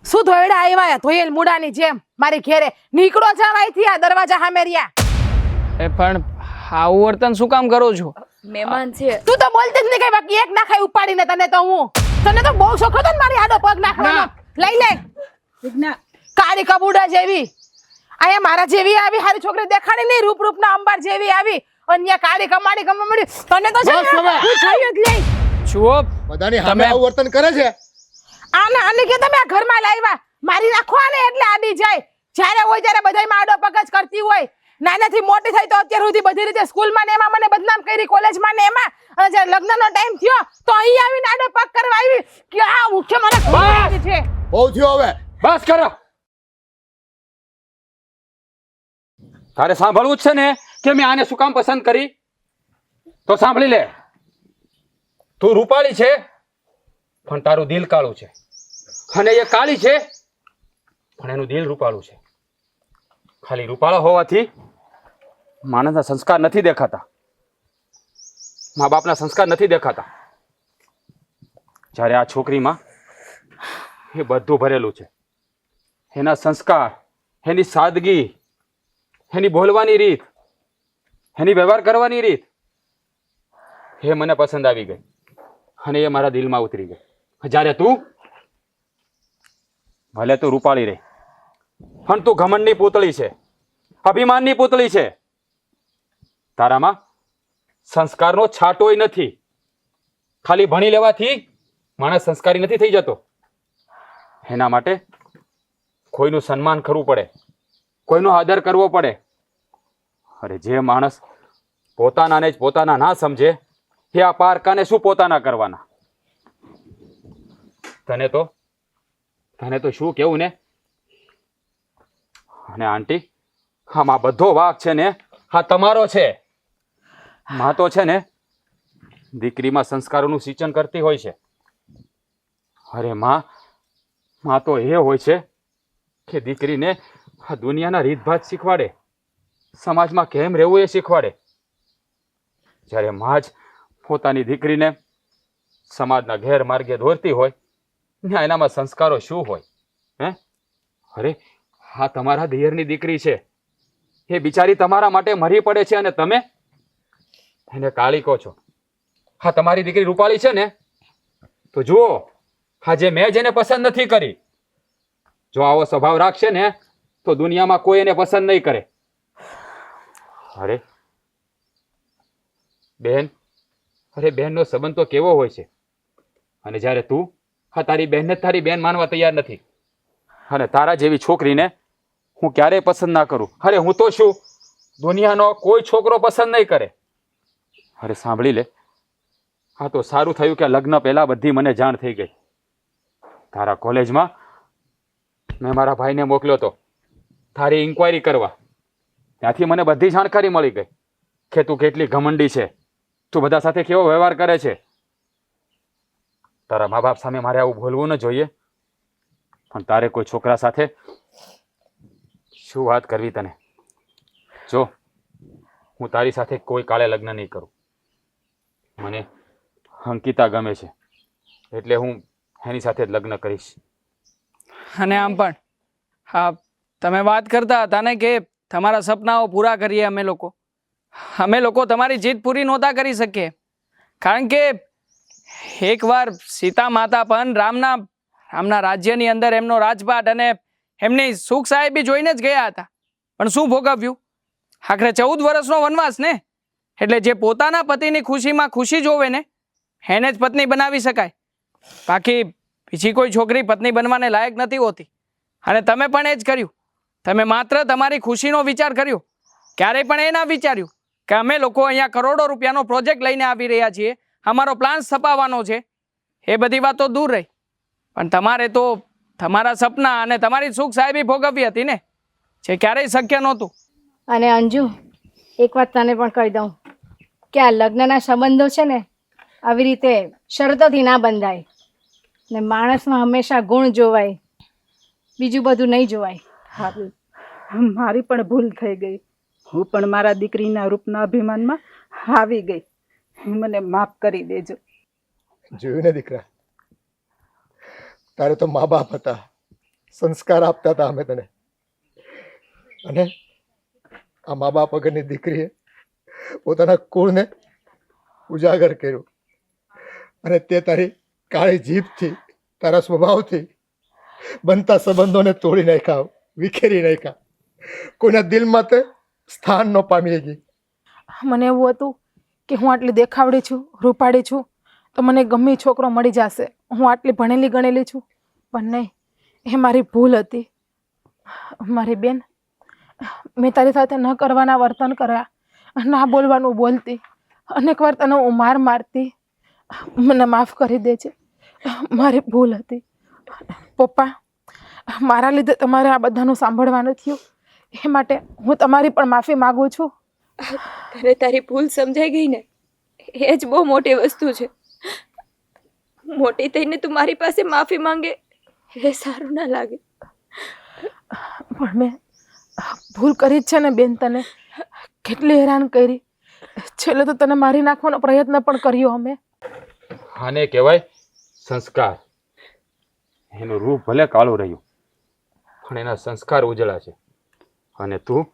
શું ધોયડા આવ્યા ધોયેલ મુડાની જેમ મારી ઘેરે? નીકળો જાવ અહીંથી, આ દરવાજા સામે રહ્યા. પણ આવું વર્તન શું કામ કરો છો? મહેમાન છે. તું તો બોલતી જ નહીં કઈ, બાકી એક નાખાય ઉપાડીને તને તો હું. તને તો બહુ શોખ હતો ને મારી આડો પગ નાખવાનો. લઈ લે વિઘ્ના કાળી કબૂડા જેવી. અહીંયા મારા જેવી આવી હારી છોકરી દેખાડી નહીં, રૂપ રૂપના અંબાર જેવી આવી, અને કાળી કમાડી કમાડી. તને તો છે ને હું જોયું જ નહીં. જુઓ બધાની સામે આવું વર્તન કરે છે. આને કે તમે આ ઘરમાં લાવ્યા, મારી નાખો આને એટલે આડી જાય. જ્યારે હોય ત્યારે બધાયમાં આડો પગ જ કરતી હોય. નાનાથી મોટી થઈ તો અત્યાર સુધી બધી રીતે સ્કૂલમાં ને એમાં મને બદનામ કરી, કોલેજમાં ને એમાં, અને જ્યારે લગ્નનો ટાઈમ થયો તો અહીં આવીને આડો પગ કરવા આવી કે આ મુખ્ય મને ખબર છે. બહુ થયો હવે. બસ કરો. તારે સાંભળવું જ છે ને કે મેં આને શું કામ પસંદ કરી? તો સાંભળી લે. તું રૂપાળી છે પણ તારું દિલ કાળું છે, અને એ કાળી છે પણ એનું દિલ રૂપાળું છે. ખાલી રૂપાળો હોવાથી માણસના સંસ્કાર નથી દેખાતા, મા બાપના સંસ્કાર નથી દેખાતા. જ્યારે આ છોકરીમાં એ બધું ભરેલું છે. એના સંસ્કાર, એની સાદગી, એની બોલવાની રીત, એની વ્યવહાર કરવાની રીત, એ મને પસંદ આવી ગઈ અને એ મારા દિલમાં ઉતરી ગઈ. જ્યારે તું ભલે તું રૂપાળી રહી પણ તું ઘમંડની પૂતળી છે, અભિમાનની પૂતળી છે. તારામાં સંસ્કારનો છાંટોય નથી. ખાલી ભણી લેવાથી માણસ સંસ્કારી નથી થઈ જતો. એના માટે કોઈનું સન્માન કરવું પડે, કોઈનો આદર કરવો પડે. અરે જે માણસ પોતાનાને જ પોતાના ના સમજે એ આ પારકાને શું પોતાના કરવાના? તને તો શું કેવું ને? અને આંટી, આમાં બધો વાંક છે ને હા તમારો છે. માં તો છે ને દીકરીમાં સંસ્કારોનું સિંચન કરતી હોય છે. અરે માં તો એ હોય છે કે દીકરીને આ દુનિયાના રીતભાત શીખવાડે, સમાજમાં કેમ રહેવું એ શીખવાડે. જ્યારે માં જ પોતાની દીકરીને સમાજના ગેરમાર્ગે દોરતી હોય ને એનામાં સંસ્કારો શું હોય? હે? અરે હા તમારા દિયરની દીકરી છે, એ બિચારી તમારા માટે મરી પડે છે અને તમે એને કાળી કહો છો. હા તમારી દીકરી રૂપાળી છે ને તો જુઓ, આજે મેં જેને પસંદ નથી કરી, જો આવો સ્વભાવ રાખશે ને તો દુનિયામાં કોઈ એને પસંદ નહીં કરે. અરે બહેન, અરે બહેનનો સંબંધ તો કેવો હોય છે, અને જ્યારે તું હા તારી બહેનને તારી બહેન માનવા તૈયાર નથી, અને તારા જેવી છોકરીને હું ક્યારેય પસંદ ના કરું. અરે હું તો શું, દુનિયાનો કોઈ છોકરો પસંદ નહીં કરે. અરે સાંભળી લે, હા તો સારું થયું કે લગ્ન પહેલા બધી મને જાણ થઈ ગઈ. તારા કોલેજમાં મેં મારા ભાઈને મોકલ્યો હતો તારી ઇન્ક્વાયરી કરવા. ત્યાંથી મને બધી જાણકારી મળી ગઈ કે તું કેટલી ઘમંડી છે, તું બધા સાથે કેવો વ્યવહાર કરે છે. તારા મા બાપ સામે મારે આવું બોલવું ન જોઈએ, પણ તારે કોઈ છોકરા સાથે શું વાત કરવી તને? જો હું તારી સાથે કોઈ કાળે લગ્ન નહીં કરું. મને અંકિતા ગમે છે એટલે હું એની સાથે જ લગ્ન કરીશ. અને આમ પણ હા, તમે વાત કરતા હતા ને કે તમારા સપનાઓ પૂરા કરીએ અમે લોકો તમારી જીત પૂરી નહોતા કરી શકીએ, કારણ કે એકવાર સીતા માતા પણ રામના રાજ્યની અંદર એમનો રાજપાટ અને એમની સુખ સાહેબી જોઈને જ ગયા હતા. પણ શું ભોગવ્યું? આખરે 14 વર્ષનો વનવાસ ને. એટલે જે પોતાના પતિની ખુશીમાં ખુશી જોવે ને એને જ પત્ની બનાવી શકાય. બાકી બીજી કોઈ છોકરી પત્ની બનવાને લાયક નથી હોતી. અને તમે પણ એ જ કર્યું. તમે માત્ર તમારી ખુશીનો વિચાર કર્યો. ક્યારેય પણ એ ના વિચાર્યું કે અમે લોકો અહીંયા કરોડો રૂપિયાનો પ્રોજેક્ટ લઈને આવી રહ્યા છીએ, અમારો પ્લાન છપાવવાનો છે. એ બધી વાતો દૂર રહી. પણ તમારે તો તમારા સપના અને તમારી સુખ સાહેબી ભોગવવી હતી ને, જે ક્યારેય શક્ય નહોતું. અને અંજુ, એક વાત તને પણ કહી દઉં કે આ લગ્નના સંબંધો છે ને આવી રીતે શરતોથી ના બંધાય. ને માણસમાં હંમેશા ગુણ જોવાય, બીજું બધું નહીં જોવાય. હારું, મારી પણ ભૂલ થઈ ગઈ. હું પણ મારા દીકરીના રૂપના અભિમાનમાં આવી ગઈ. મને માફ કરી દેજો. જોયું ને દીકરા, તારે તો મા બાપ હતા, સંસ્કાર આપતા હતા અમે તને, અને આ મા બાપ વગરની દીકરીએ પોતાના કુળને ઉજાગર કર્યું, અને તે તારી કાળી જીભથી, તારા સ્વભાવથી બનતા સંબંધોને તોડી નાખ્યા, વિખેરી નાખ્યા. કોઈના દિલમાં તે સ્થાન ન પામી ગઈ. મને એવું હતું કે હું આટલી દેખાવડી છું, રૂપાળી છું, તો મને ગમે ઈ છોકરો મળી જશે. હું આટલી ભણેલી ગણેલી છું, પણ નહીં, એ મારી ભૂલ હતી. મારી બેન, મેં તારી સાથે ન કરવાના વર્તન કર્યા, ના બોલવાનું બોલતી, અનેક વાર તને હું મારતી. મને માફ કરી દેજે, મારી ભૂલ હતી. પપ્પા, મારા લીધે તમારે આ બધાનું સાંભળવાનું થયું, એ માટે હું તમારી પણ માફી માગું છું. તને તારી ભૂલ સમજાઈ ગઈ ને, એ જ બહુ મોટી વસ્તુ છે. મોટી થઈને તું મારી પાસે માફી માંગે એ સારું ના લાગે. પણ મેં ભૂલ કરી જ છે ને બેન, તને કેટલી હેરાન કરી. છેલ્લે તો તને મારી નાખવાનો પ્રયત્ન પણ કર્યો અમે. આને કહેવાય સંસ્કાર. એનું રૂપ ભલે કાળું રહ્યું, પણ એના સંસ્કાર ઉજળા છે. અને તું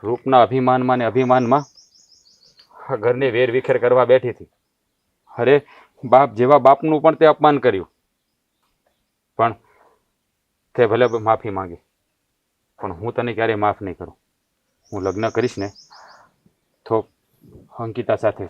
રૂપના અભિમાનમાં ને અભિમાનમાં આ ઘરને વેર વિખેર કરવા બેઠી હતી. અરે બાપ જેવા બાપનું પણ તે અપમાન કર્યું, પણ તે ભલે માફી માંગી, પણ હું તને ક્યારેય માફ નહીં કરું. હું લગ્ન કરીશ ને તો અંકિતા સાથે